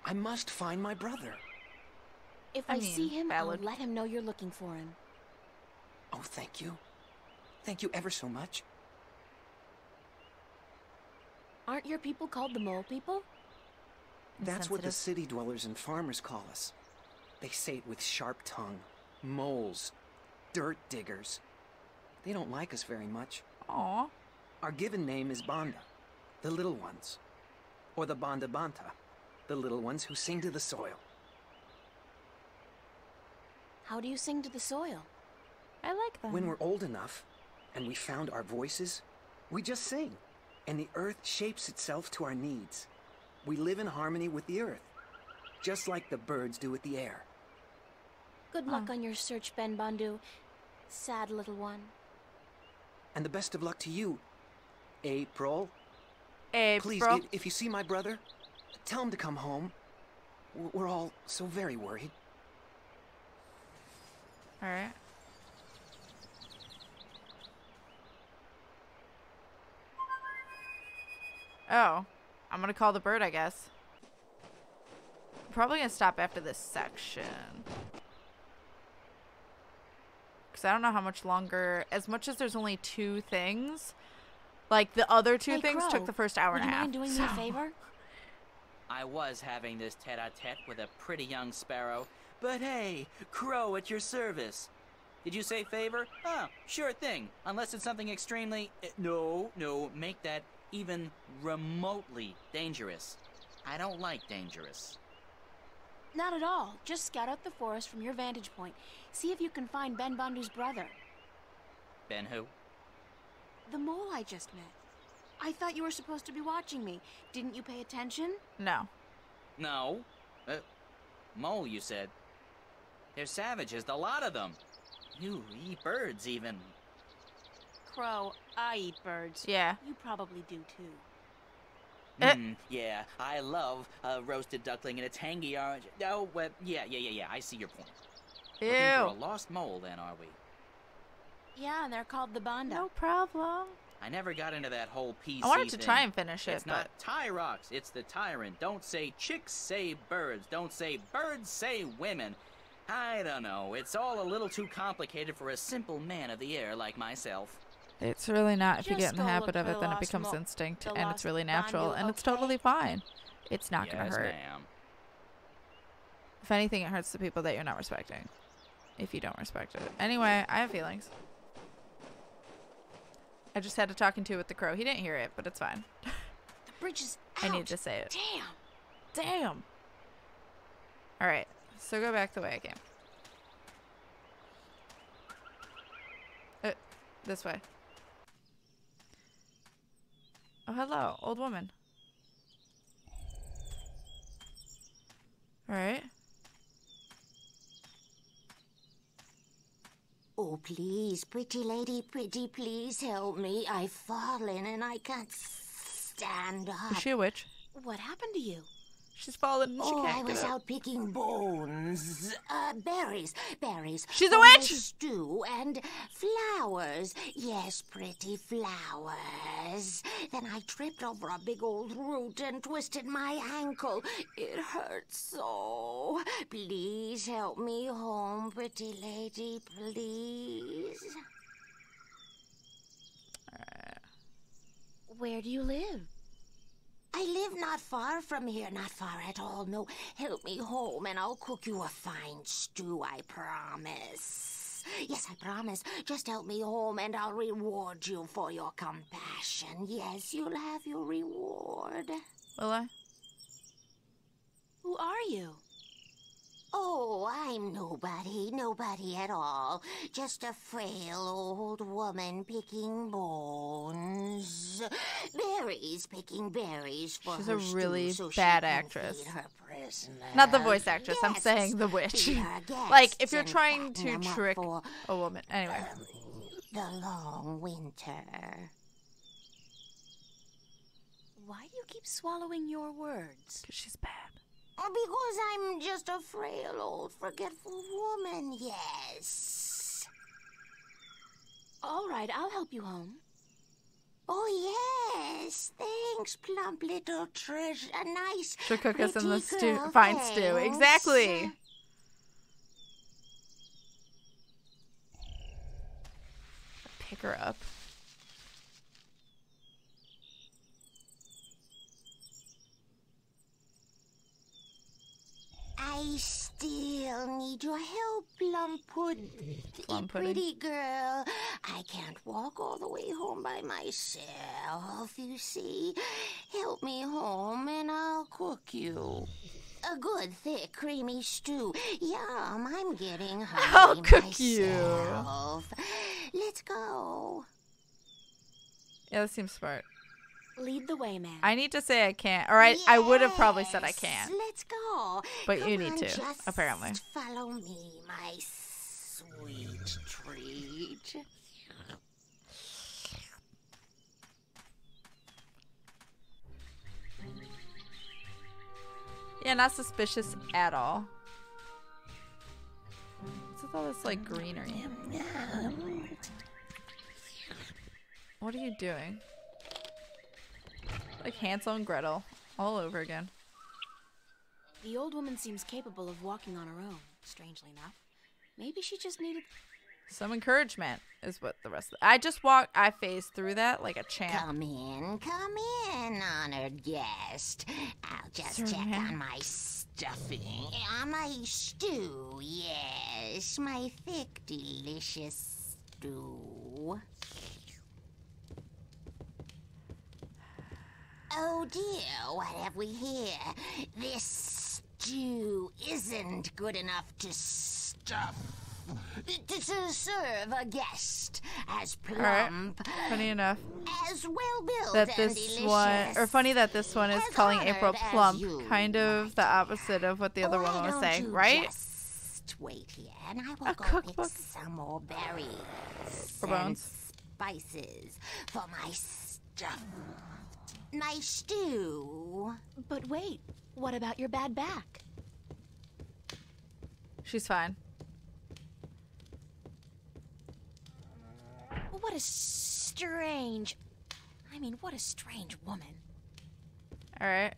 I must find my brother. If I I mean, see him, valid. I'll let him know you're looking for him. Oh, thank you. Thank you ever so much. Aren't your people called the Mole People? That's what the Insensitive. city dwellers and farmers call us. They say it with sharp tongue. Moles. Dirt diggers. They don't like us very much. Aw. Our given name is Banda, the little ones. Or the Banda Banta. The little ones who sing to the soil. How do you sing to the soil? I like them. When we're old enough, and we found our voices, we just sing. And the earth shapes itself to our needs. We live in harmony with the earth, just like the birds do with the air. Good luck on your search, Ben Bundu. Sad little one. And the best of luck to you, April. April. Please, if you see my brother, tell him to come home. We're all so very worried. All right. Oh, I'm gonna call the bird, I guess. I'm probably gonna stop after this section. Because I don't know how much longer, as much as there's only 2 things, like the other 2 things Crow, took the first hour and a half. Would you mind doing me a favor? I was having this tete-a-tete with a pretty young sparrow, but hey, Crow at your service. Did you say favor? Oh, sure thing. Unless it's something extremely... No, make that even remotely dangerous. I don't like dangerous. Not at all. Just scout out the forest from your vantage point. See if you can find Ben Bundu's brother. Ben who? The mole I just met. I thought you were supposed to be watching me. Didn't you pay attention? No. No. Mole, you said. They're savages, the lot of them. You eat birds, even. Crow, I eat birds. Yeah. You probably do, too. Yeah, I love a roasted duckling and a tangy orange. Oh, well, yeah, I see your point. Ew. Looking for a lost mole, then, are we? Yeah, and they're called the Banda. No problem. I never got into that whole PC I wanted to thing. try and finish it, It's not Tyrox, it's the tyrant. Don't say chicks, say birds. Don't say birds, say women. I don't know. It's all a little too complicated for a simple man of the air like myself. It's really not. If you Just get in the go habit look of for it, the then it lost becomes mo- instinct, the and lost it's really natural, Bandu, and it's okay? totally fine. It's not Yes, gonna hurt. ma'am. If anything, it hurts the people that you're not respecting. If you don't respect it. Anyway, I have feelings. I just had a talking to with the crow. He didn't hear it, but it's fine. The bridge is out. I need to say it. Damn. All right, so go back the way I came. This way. Oh, hello, old woman. All right. Oh, please, pretty lady, pretty, please help me. I've fallen and I can't stand up. Is she a witch? What happened to you? She's fallen and she Oh, can't I get was up. out picking bones. Berries. She's a for my witch! stew and flowers. Yes, pretty flowers. Then I tripped over a big old root and twisted my ankle. It hurts so. Please help me home, pretty lady, please. Where do you live? I live not far from here, not far at all. No, help me home and I'll cook you a fine stew, I promise. Yes, I promise. Just help me home and I'll reward you for your compassion. Yes, you'll have your reward. Will I? Who are you? Oh, I'm nobody at all. Just a frail old woman picking bones. Picking berries for She's her a really stew so bad she can actress. feed her prisoner. Not the voice actress. I'm Yes, saying the witch. feed her guests Like, if you're and trying fatten to them up trick for a woman. Anyway. the long winter. Why do you keep swallowing your words? Because she's bad. Because I'm just a frail old forgetful woman, yes. All right, I'll help you home. Oh, yes. Thanks, plump little treasure. A nice, She'll cook us in the pretty stew, girl, fine stew. thanks. Exactly. Pick her up. I still need your help, plump Plum pudding. pretty girl. I can't walk all the way home by myself, you see. Help me home and I'll cook you. A good, thick, creamy stew. Yum, I'm getting hungry I'll cook myself. Let's go. Yeah, that seems smart. Lead the way, man. I need to say I can't. Or I would have probably said I can't. Let's go. But Come you need on, to, just apparently. follow me, my sweet treat. Yeah, not suspicious at all. What's with all this, like, greenery? What are you doing? Like Hansel and Gretel all over again. The old woman seems capable of walking on her own, strangely enough. Maybe she just needed... Some encouragement is what the rest of I phased through that like a champ. Come in, honored guest. I'll just Sir, check ma'am. on my stuffing. My stew, yes. My thick, delicious stew. Oh dear, what have we here? This stew isn't good enough to stuff. To serve a guest as plump, Funny enough as well built that and this delicious. one, or funny that this one is As calling honored April as plump, you, kind of the opposite of what the other Why one was don't saying, you right? Just wait here, and I will A go cookbook? pick some more berries For and bones. spices for my stuff, my stew. But wait, what about your bad back? She's fine. What a strange... what a strange woman. All right.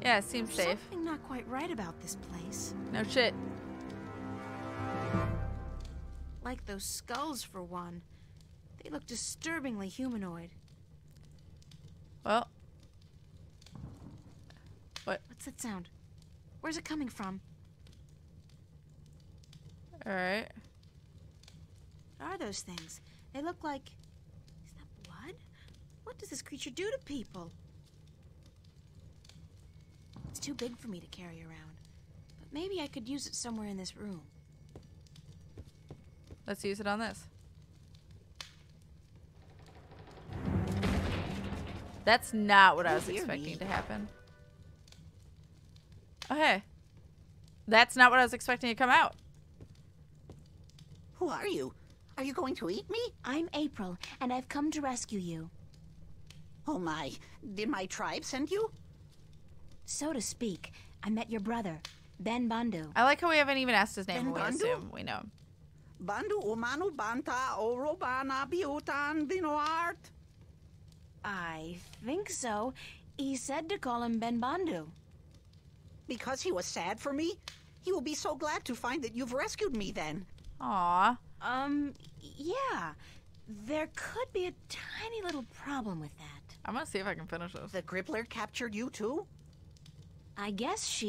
Yeah, it seems There's safe. something not quite right about this place. No shit. Like those skulls, for one. They look disturbingly humanoid. Well. What? What's that sound? Where's it coming from? All right. What are those things? They look like... Is that blood? What does this creature do to people? It's too big for me to carry around. But maybe I could use it somewhere in this room. Let's use it on this. That's not what I was expecting to happen. Oh, hey. That's not what I was expecting to come out. Who are you? Are you going to eat me? I'm April, and I've come to rescue you. Oh my, did my tribe send you? So to speak. I met your brother, Ben Bandu. I like how we haven't even asked his name, Ben but we Bandu? assume we know him. Bandu umanu banta orobana biutan dinoart. I think so. He said to call him Ben Bandu. Because he was sad for me? He will be so glad to find that you've rescued me then. Aw. Yeah. There could be a tiny little problem with that. I'm gonna see if I can finish this. The Gribbler captured you too? I guess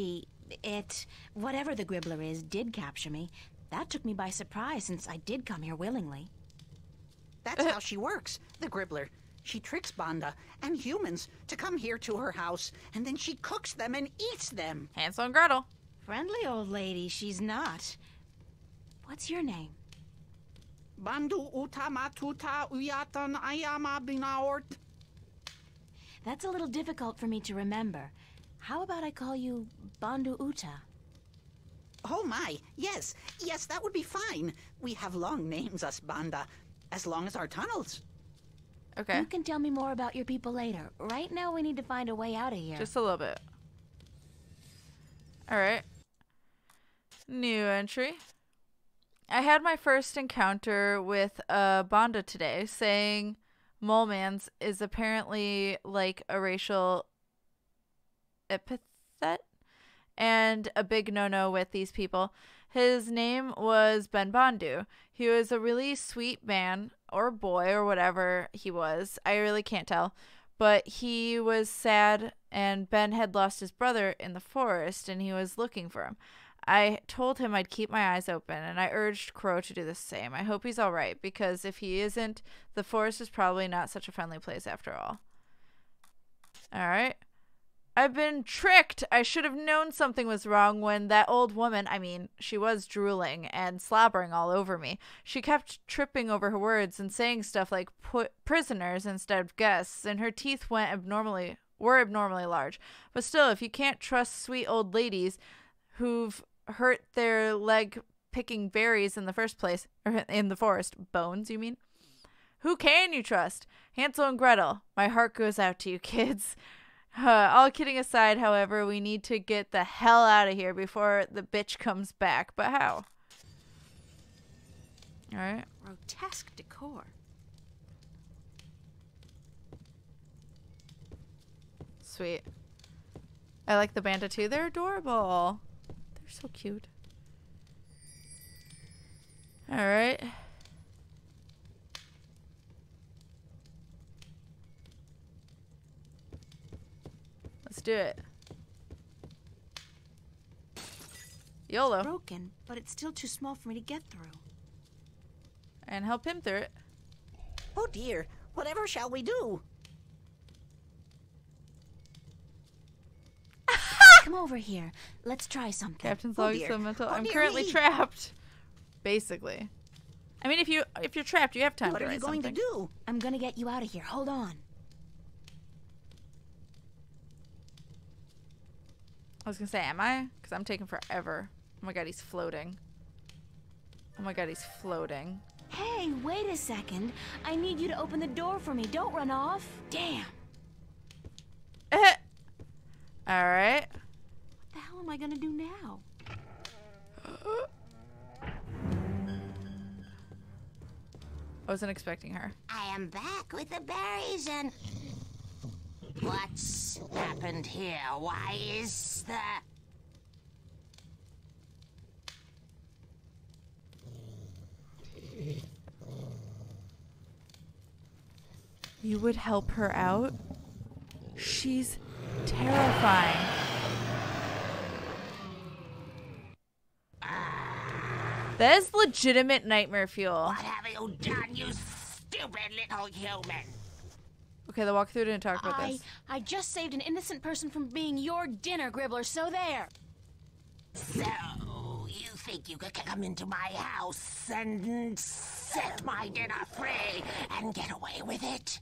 whatever the Gribbler is, did capture me. That took me by surprise since I did come here willingly. That's how she works, the Gribbler. She tricks Banda and humans to come here to her house, and then she cooks them and eats them. Hansel and Gretel. Friendly old lady, she's not. What's your name? Bandu utamatuta uyatan ayama binaort. That's a little difficult for me to remember. How about I call you Bandu Uta? Oh my, yes, that would be fine. We have long names, us Banda, as long as our tunnels. Okay. You can tell me more about your people later. Right now we need to find a way out of here. Just a little bit. Alright. New entry. I had my first encounter with Banda today, saying Moleman's is apparently like a racial epithet and a big no-no with these people. His name was Ben Bandu. He was a really sweet man, or boy, or whatever he was. I really can't tell. But he was sad, and Ben had lost his brother in the forest, and he was looking for him. I told him I'd keep my eyes open, and I urged Crow to do the same. I hope he's all right, because if he isn't, the forest is probably not such a friendly place after all. All right. I've been tricked. I should have known something was wrong when that old woman, I mean, she was drooling and slobbering all over me. She kept tripping over her words and saying stuff like prisoners instead of guests, and her teeth were abnormally large. But still, if you can't trust sweet old ladies who've hurt their leg picking berries in the first place, or in the forest, bones, you mean? Who can you trust? Hansel and Gretel. My heart goes out to you, kids. All kidding aside, however, we need to get the hell out of here before the bitch comes back. But how? All right. Grotesque decor. Sweet. I like the Banda too. They're adorable. They're so cute. All right. Let's do it. YOLO. Broken, but it's still too small for me to get through. And help him through it. Oh dear, whatever shall we do? Come over here. Let's try something. Captain's log is so mental. I'm currently trapped. Basically. I mean, if you're trapped, you have time to write something. What are you going to do? I'm going to get you out of here. Hold on. I was going to say, am I? Because I'm taking forever. Oh my god, he's floating. Oh my god, he's floating. Hey, wait a second. I need you to open the door for me. Don't run off. Damn. Alright. What the hell am I going to do now? I wasn't expecting her. I am back with the berries and... What's happened here? Why is the... You would help her out? She's terrifying. That is legitimate nightmare fuel. What have you done, you stupid little human? Okay, the walkthrough didn't talk about this. I just saved an innocent person from being your dinner, Gribbler, so there. So, you think you could come into my house and set my dinner free and get away with it?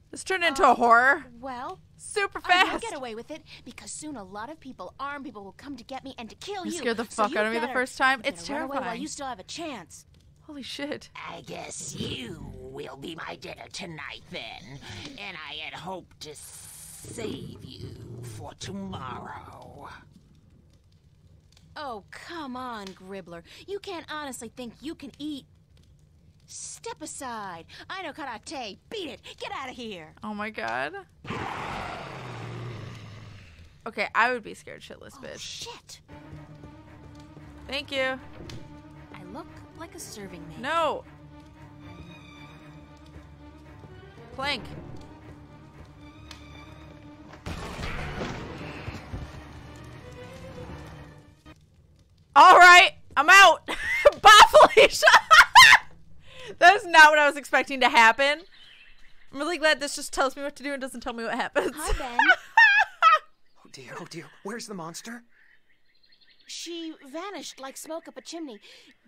This turned into a horror. Well, super I will fast. get away with it because soon a lot of people, armed people, will come to get me and to kill you. You scared the fuck out of me the first time. It's run away terrifying. while you still have a chance. Holy shit. I guess you will be my dinner tonight then, and I had hoped to save you for tomorrow. Oh, come on, Gribbler. You can't honestly think you can eat. Step aside. I know karate. Beat it. Get out of here. Oh my god. Okay, I would be scared shitless, bitch. Shit. Thank you. I look like a serving maid. No. Plank. All right, I'm out. Bye, Felicia. That's not what I was expecting to happen. I'm really glad this just tells me what to do and doesn't tell me what happens. Hi, Ben. Oh dear, where's the monster? She vanished like smoke up a chimney.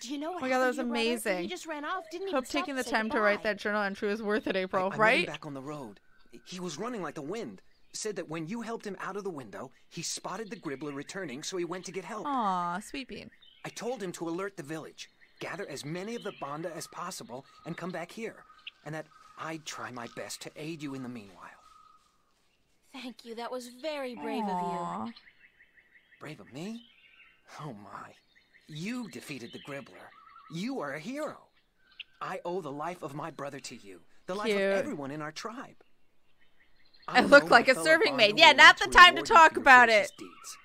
Do you know what Oh my god, that was happened to your brother? amazing. He just ran off, didn't Hope even stop taking to the say time to goodbye. write that journal entry was worth it, April, I met right? him back on the road. He was running like the wind. Said that when you helped him out of the window, he spotted the Gribbler returning, so he went to get help. Aw, sweet bean. I told him to alert the village, gather as many of the Banda as possible, and come back here. And that I'd try my best to aid you in the meanwhile. Thank you. That was very brave of you. Brave of me? Oh my. You defeated the Gribbler. You are a hero. I owe the life of my brother to you. The life Cute. of everyone in our tribe. I look like a serving maid. Yeah, not the time to talk about it. Deeds.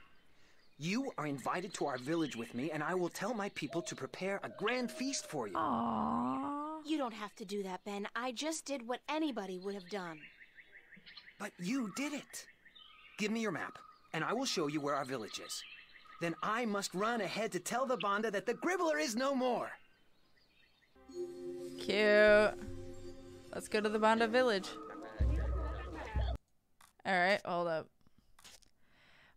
You are invited to our village with me, and I will tell my people to prepare a grand feast for you. Aww. You don't have to do that, Ben. I just did what anybody would have done. But you did it. Give me your map, and I will show you where our village is. then I must run ahead to tell the Banda that the Gribbler is no more. Cute. Let's go to the Banda village. Alright, hold up.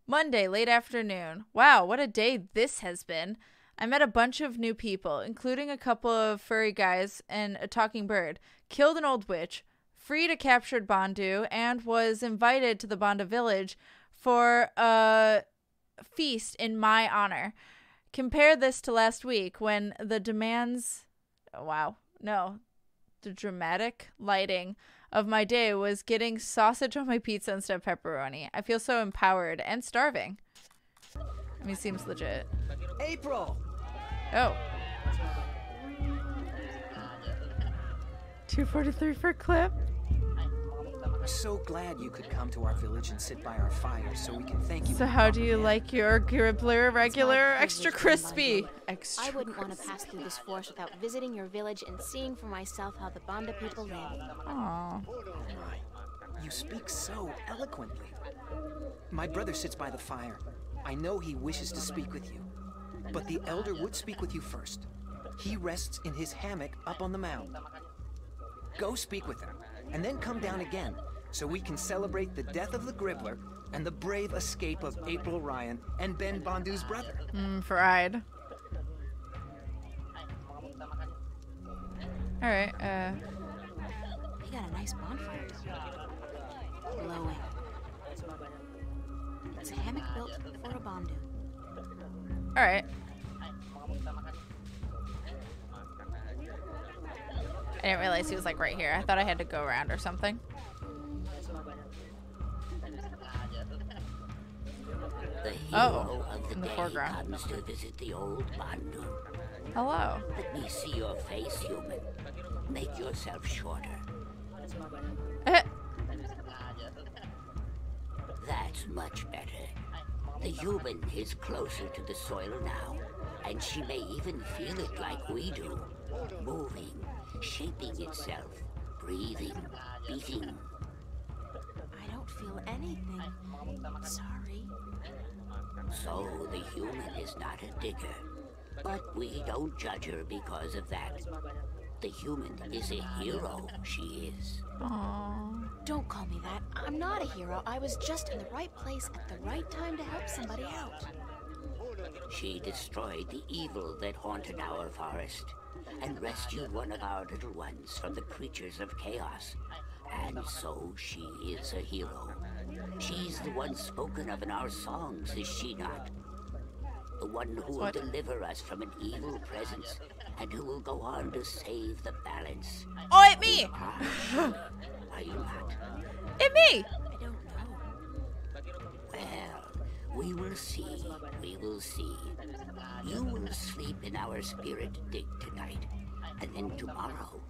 Monday, late afternoon. Wow, what a day this has been. I met a bunch of new people, including a couple of furry guys and a talking bird, killed an old witch, freed a captured Bandu, and was invited to the Banda village for a feast in my honor. Compare this to last week when the dramatic lighting of my day was getting sausage on my pizza instead of pepperoni. I feel so empowered and starving. I mean, seems legit. April! Oh. 243 for clip. We're so glad you could come to our village and sit by our fire so we can thank you. So how do you like your Gribbler? Regular, extra crispy? I wouldn't want to pass through this forest without visiting your village and seeing for myself how the Banda people live. Aww. You speak so eloquently. My brother sits by the fire. I know he wishes to speak with you. But the elder would speak with you first. He rests in his hammock up on the mound. Go speak with him, and then come down again, so we can celebrate the death of the Gribbler and the brave escape of April Ryan and Ben Bandu's brother. Fried. Alright, We got a nice bonfire. Glowing. It's a hammock built for a Bandu. Alright. I didn't realize he was like right here. I thought I had to go around or something. The hero of the in the day foreground. comes to visit the old Bandu. Hello. Let me see your face, human. Make yourself shorter. That's much better. The human is closer to the soil now, and she may even feel it like we do. Moving, shaping itself, breathing, beating. I don't feel anything. Sorry. So the human is not a digger. But we don't judge her because of that. The human is a hero, she is. Aww. Don't call me that. I'm not a hero. I was just in the right place at the right time to help somebody out. She destroyed the evil that haunted our forest and rescued one of our little ones from the creatures of chaos. And so she is a hero. She's the one spoken of in our songs, is she not? The one who will deliver us from an evil presence and who will go on to save the balance. Oh, it me! Are you not? It me! I don't know. Well, we will see. We will see. You will sleep in our spirit dig tonight, and then tomorrow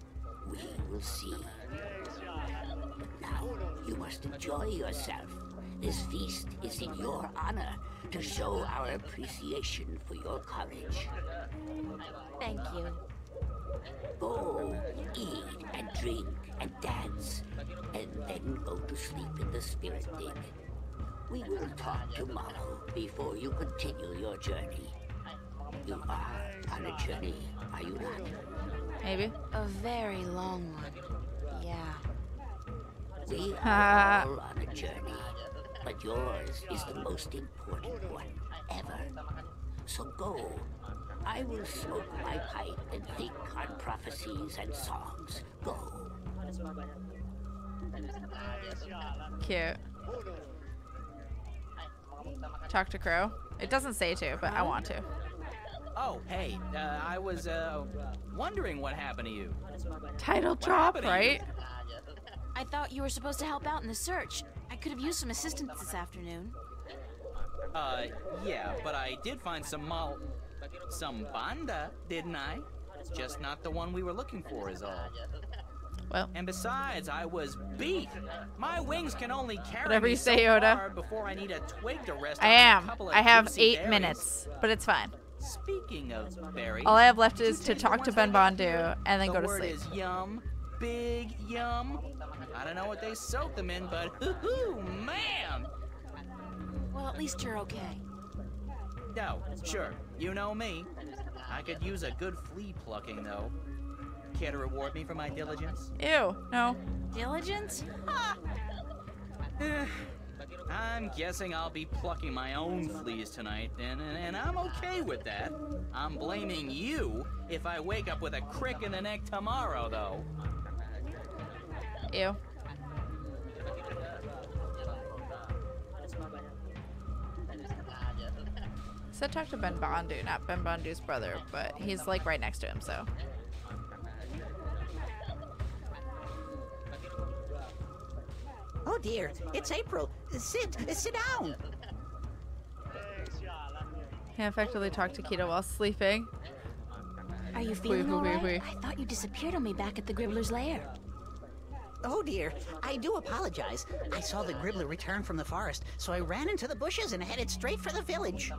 we will see. But now you must enjoy yourself. This feast is in your honor to show our appreciation for your courage. Thank you. Go, eat and drink and dance, and then go to sleep in the spirit dig. We will talk tomorrow before you continue your journey. You are on a journey, are you not? Maybe. A very long one. Yeah. We are all on a journey, but yours is the most important one ever. So go. I will smoke my pipe and think on prophecies and songs. Go. Cute. Talk to Crow. It doesn't say to, but I want to. Oh, hey, I was, wondering what happened to you. Title drop, right? I thought you were supposed to help out in the search. I could have used some assistance this afternoon. Yeah, but I did find some Banda, didn't I? Just not the one we were looking for is all. Well. And besides, I was beat. My wings can only carry Whatever me you say, so Yoda. far before I need a twig to rest I on am. a couple of I have juicy 8 berries. minutes, but it's fine. Speaking of berries, All I have left did you is to take the talk to ones Ben I got Bandu here? and then The go to word sleep. is yum, big yum. I don't know what they soak them in, but hoo-hoo, man! Well, at least you're okay. pigged out. Sure, you know me. I could use a good flea plucking, though. Care to reward me for my diligence? Ew, no. Diligence? Ha! I'm guessing I'll be plucking my own fleas tonight, and I'm okay with that. I'm blaming you if I wake up with a crick in the neck tomorrow, though. Ew. Said talk to Ben Bondu, not Ben Bondu's brother, but he's like right next to him, so. Oh dear, it's April. Sit down. He effectively talked to Kita while sleeping. Are you feeling all right? I thought you disappeared on me back at the Gribbler's lair. Oh dear, I do apologize. I saw the Gribbler return from the forest, so I ran into the bushes and headed straight for the village.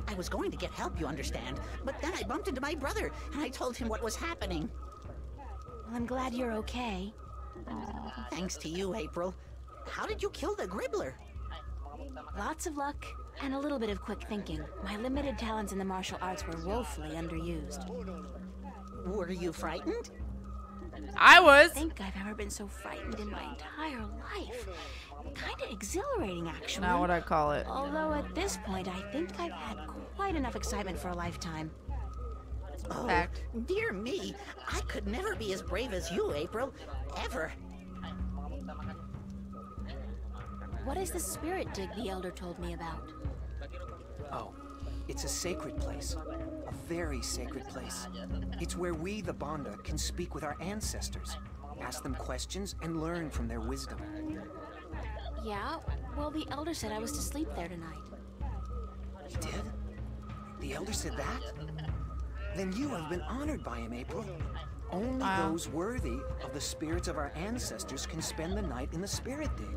I was going to get help, you understand, but then I bumped into my brother, and I told him what was happening. Well, I'm glad you're okay. Thanks to you, April. How did you kill the Gribbler? Lots of luck and a little bit of quick thinking. My limited talents in the martial arts were woefully underused. Were you frightened? I was. I think I've ever been so frightened in my entire life. Kind of exhilarating, actually. Not what I call it. Although at this point, I think I've had quite enough excitement for a lifetime. Oh, Fact. Dear me, I could never be as brave as you, April. Ever. What is the spirit dig the Elder told me about? Oh, it's a sacred place. A very sacred place. It's where we, the Bonda, can speak with our ancestors, ask them questions, and learn from their wisdom. Yeah? Well, the Elder said I was to sleep there tonight. He did? The Elder said that? Then you have been honored by him, April. Only those worthy of the spirits of our ancestors can spend the night in the spirit dig.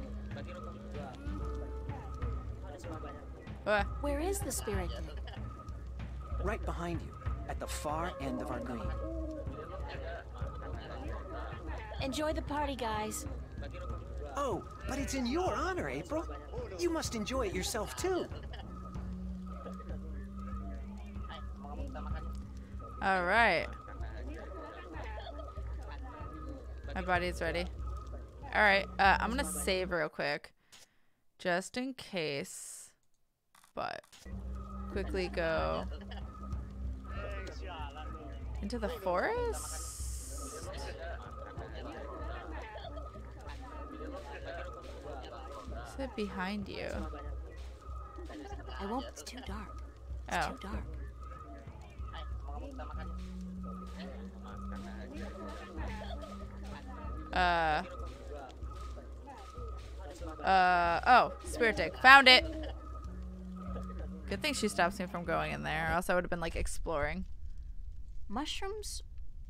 Where is the spirit dig? Right behind you, at the far end of our green. Enjoy the party, guys. Oh, but it's in your honor, April. You must enjoy it yourself, too. All right. My body's ready. All right. I'm going to save real quick. Just in case. But quickly go into the forest. Is it behind you? I won't. It's too dark. It's Oh. too dark. Oh, spirit dig. Found it. Good thing she stops me from going in there, or else I would have been like exploring. Mushrooms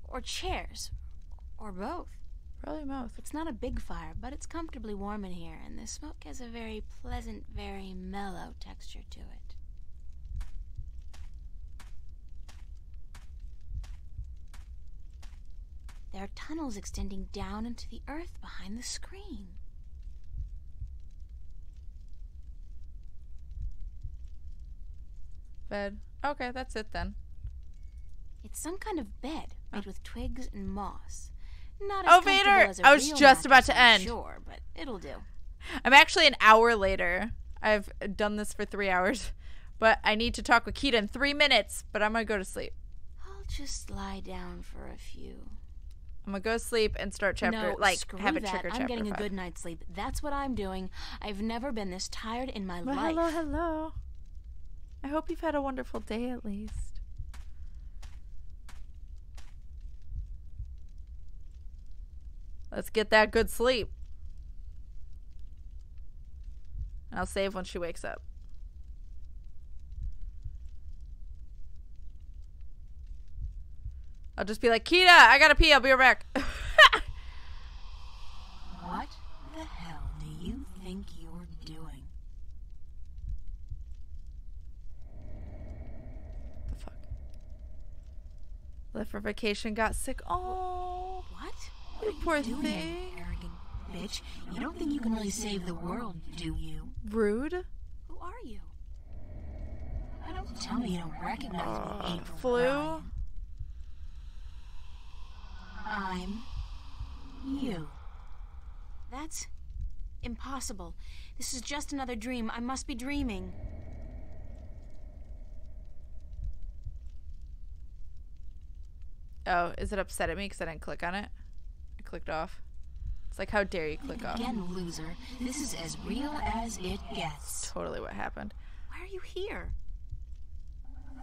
or chairs or both? Probably both. It's not a big fire, but it's comfortably warm in here, and the smoke has a very pleasant, very mellow texture to it. There are tunnels extending down into the earth behind the screen. Bed. Okay, that's it then. It's some kind of bed made with twigs and moss. Not as Oh, comfortable Vader! as a I was real just about mattress, to I'm end. Sure, but it'll do. I'm actually an hour later. I've done this for 3 hours, but I need to talk with Kita in 3 minutes, but I'm gonna go to sleep. I'll just lie down for a few. I'm gonna go to sleep and start chapter, No, like, screw have a that. trigger chapter I'm getting 5. a good night's sleep. That's what I'm doing. I've never been this tired in my Well, life. hello, hello. I hope you've had a wonderful day at least. Let's get that good sleep. I'll save when she wakes up. I'll just be like, Kita, I gotta pee. I'll be right back. What the hell do you think you're doing? The fuck? Left for vacation, got sick. Oh, What? you poor What are you doing, thing. you arrogant bitch? You don't think you can really save the world, do you? Rude. Who are you? Tell me you don't recognize me, April Flu? Ryan. I'm you. That's impossible. This is just another dream. I must be dreaming. Oh, is it upset at me because I didn't click on it? I clicked off. It's like, how dare you click off? Again, loser. This is as real as it gets. Totally what happened. Why are you here?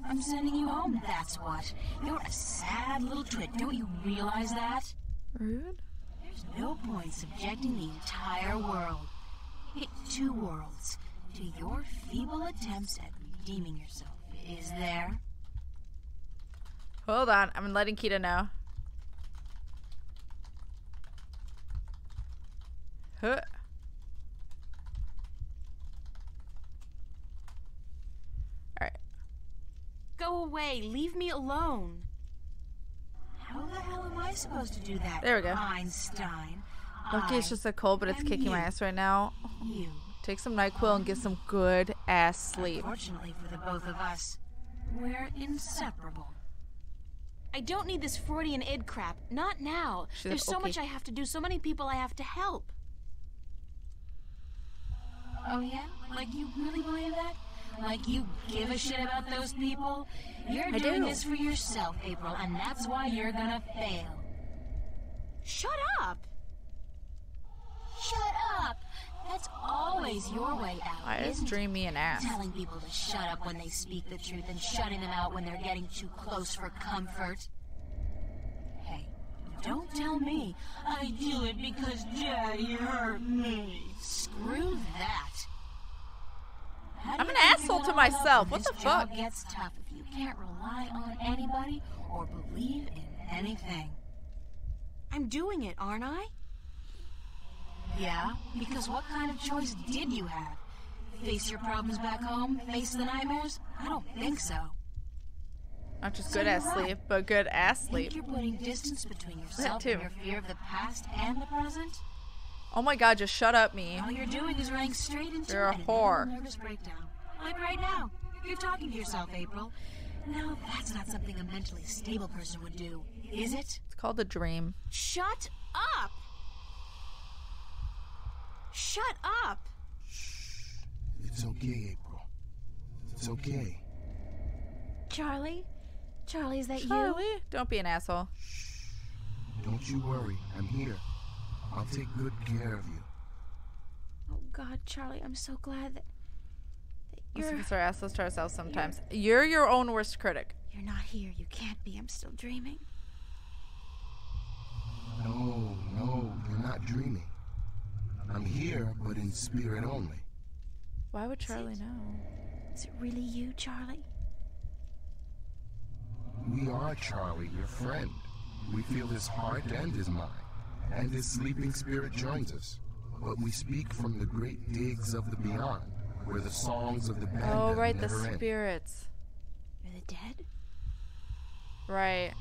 I'm sending you home, that's what. You're a sad little twit. Don't you realize that? Rude? There's no point subjecting the entire world, 2 worlds, to your feeble attempts at redeeming yourself. Is there? Hold on. I'm letting Kita know. Huh. Alright. Go away. Leave me alone. How the hell am I supposed to do that? There we go. Einstein. Lucky it's just a cold, but it's kicking my ass right now. You. Take some NyQuil and get some good ass sleep. Unfortunately for the both of us, we're inseparable. I don't need this Freudian id crap. Not now. There's so much I have to do, so many people I have to help. Oh yeah? Like you really believe that? Like you give a shit about those people? You're doing this for yourself, April, and that's why you're gonna fail. Shut up! Shut up! That's always your way out, I just isn't dream me an ass. Telling people to shut up when they speak the truth and shutting them out when they're getting too close for comfort. Hey, don't tell me I do it because Daddy hurt me. Screw that. I'm an asshole to myself. What the fuck? This job gets tough if you can't rely on anybody or believe in anything. I'm doing it, aren't I? Yeah, because what kind of choice did you have? Face your problems back home? Face the nightmares? I don't think so. Not just good ass sleep, but good ass sleep. Think you're putting distance between yourself and your fear of the past and the present? Oh my god, just shut up, me. All you're doing is running straight into You're a whore. nervous breakdown. Like right now. You're talking to yourself, April. No, that's not something a mentally stable person would do, is it? It's called a dream. Shut up! Shut up! It's okay, April. It's okay. Charlie? Charlie, is that Charlie? Don't be an asshole. Don't you worry. I'm here. I'll take good care of you. Oh, God, Charlie, I'm so glad that you're... Let's our assholes to ourselves sometimes. You're your own worst critic. You're not here. You can't be. I'm still dreaming. No, you're not dreaming. I'm here, but in spirit only. Why would Charlie know? Is it really you, Charlie? We are Charlie, your friend. We feel his heart and his mind, and his sleeping spirit joins us. But we speak from the great digs of the beyond, where the songs of the band Oh, right, the never end. spirits. You're the dead? Right.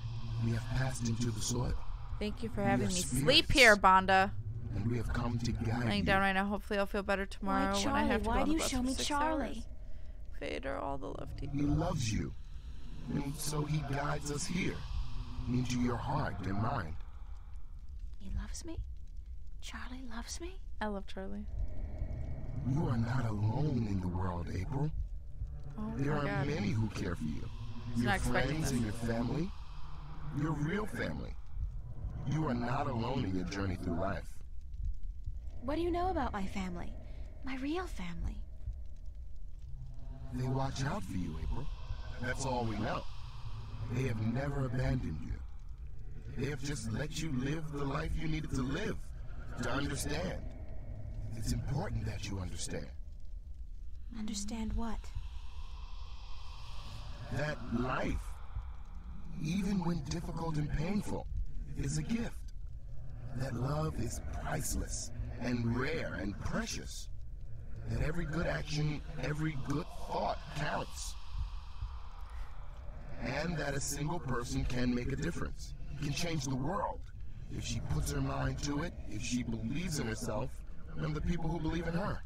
We have passed into the soil. Thank you for We having are me spirits, sleep here, Banda. And we have come to guide Laying you. down right now. Hopefully I'll feel better tomorrow when I have to go Why on do the you bus show for me 6 Charlie? hours. Vader, all the love to He you. loves you. And so he guides us here, into your heart and mind. He loves me? Charlie loves me? I love Charlie. You are not alone in the world, April. Oh There my are God. many who care for you. Was Your not expecting friends this. and your family. Your real family. You are not alone in your journey through life. What do you know about my family? My real family? They watch out for you, April. That's all we know. They have never abandoned you. They have just let you live the life you needed to live, to understand. It's important that you understand. Understand what? That life, even when difficult and painful, is a gift. That love is priceless and rare and precious. That every good action, every good thought counts. And that a single person can make a difference, can change the world. If she puts her mind to it, if she believes in herself, and the people who believe in her.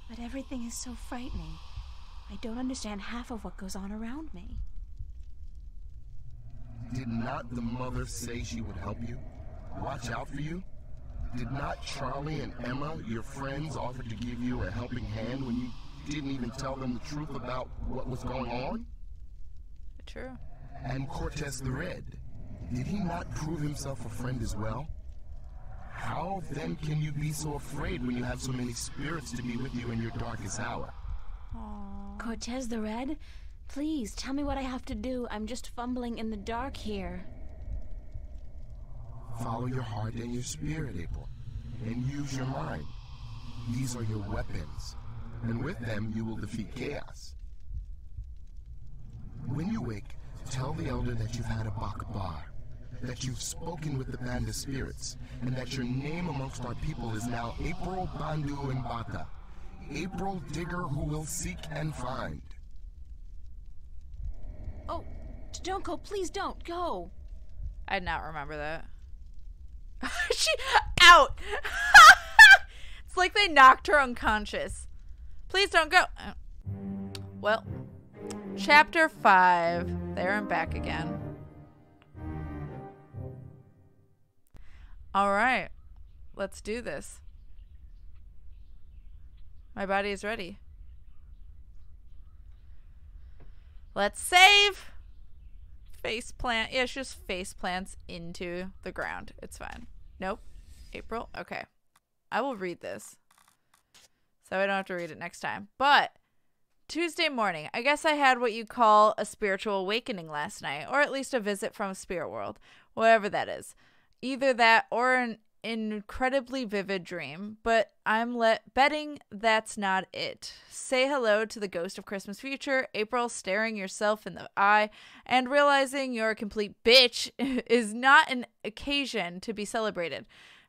But everything is so frightening. I don't understand half of what goes on around me. Did not the mother say she would help you? Watch out for you? Did not Charlie and Emma, your friends, offer to give you a helping hand when you didn't even tell them the truth about what was going on? True. And Cortez the Red, did he not prove himself a friend as well? How then can you be so afraid when you have so many spirits to be with you in your darkest hour? Aww. Cortez the Red? Please, tell me what I have to do. I'm just fumbling in the dark here. Follow your heart and your spirit, April, and use your mind. These are your weapons, and with them you will defeat chaos. When you wake, tell the elder that you've had a Bakabar, that you've spoken with the band of spirits, and that your name amongst our people is now April Bandu and Baka, April Digger who will seek and find. Oh, don't go, please don't go. I did not remember that. She out. It's like they knocked her unconscious. Please don't go. Well, chapter 5. There and back again. All right, let's do this. My body is ready. Let's save. Face plant. Yeah, she just face plants into the ground. It's fine. Nope. April. Okay. I will read this, so I don't have to read it next time. But Tuesday morning, I guess I had what you call a spiritual awakening last night, or at least a visit from a spirit world, whatever that is. Either that or an incredibly vivid dream, but I'm betting that's not it. Say hello to the ghost of Christmas future, April, staring yourself in the eye and realizing you're a complete bitch is not an occasion to be celebrated.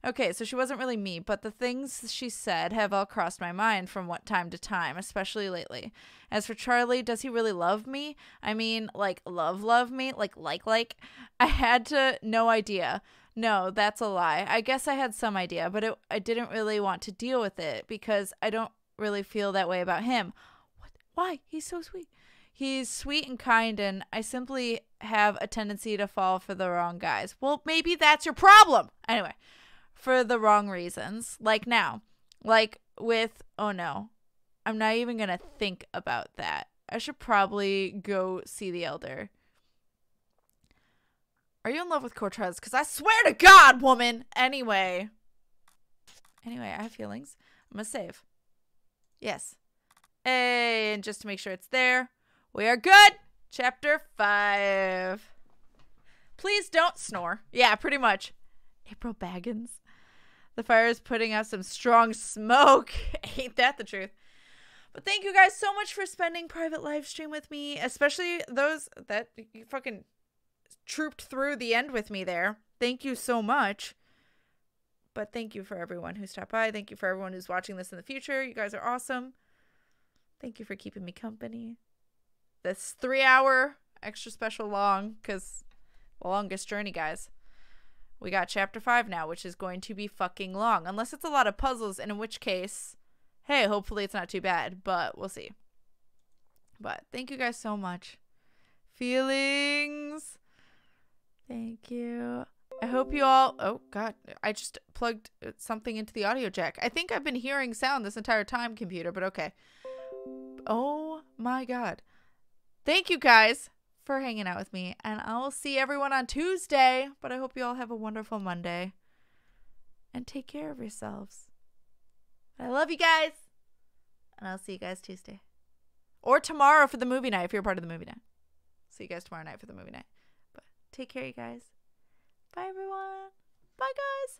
Okay, so she wasn't really me, but the things she said have all crossed my mind from time to time, especially lately. As for Charlie, does he really love me? I mean, like, love me? Like? I had no idea. No, that's a lie. I guess I had some idea, but I didn't really want to deal with it because I don't really feel that way about him. What? Why? He's so sweet. He's sweet and kind, and I simply have a tendency to fall for the wrong guys. Well, maybe that's your problem. Anyway, for the wrong reasons. Like now. Like with, oh no, I'm not even going to think about that. I should probably go see the elder. Are you in love with Cortez? Because I swear to God, woman. Anyway, I have feelings. I'm going to save. Yes. Hey, and just to make sure it's there, we are good. Chapter 5. Please don't snore. Yeah, pretty much. April Baggins. The fire is putting out some strong smoke. Ain't that the truth? But thank you guys so much for spending private live stream with me, especially those that you fucking trooped through the end with me there. Thank you so much. But thank you for everyone who stopped by. Thank you for everyone who's watching this in the future. You guys are awesome. Thank you for keeping me company. This 3-hour extra special long, because the longest journey, guys. We got chapter 5 now, which is going to be fucking long. Unless it's a lot of puzzles, and in which case, hey, hopefully it's not too bad. But we'll see. But thank you guys so much. Feelings. Thank you. I hope you all... Oh, God. I just plugged something into the audio jack. I think I've been hearing sound this entire time, computer, but okay. Oh, my God. Thank you guys for hanging out with me, and I will see everyone on Tuesday, but I hope you all have a wonderful Monday, and take care of yourselves. I love you guys, and I'll see you guys Tuesday. Or tomorrow for the movie night, if you're part of the movie night. See you guys tomorrow night for the movie night. Take care, you guys. Bye, everyone. Bye, guys.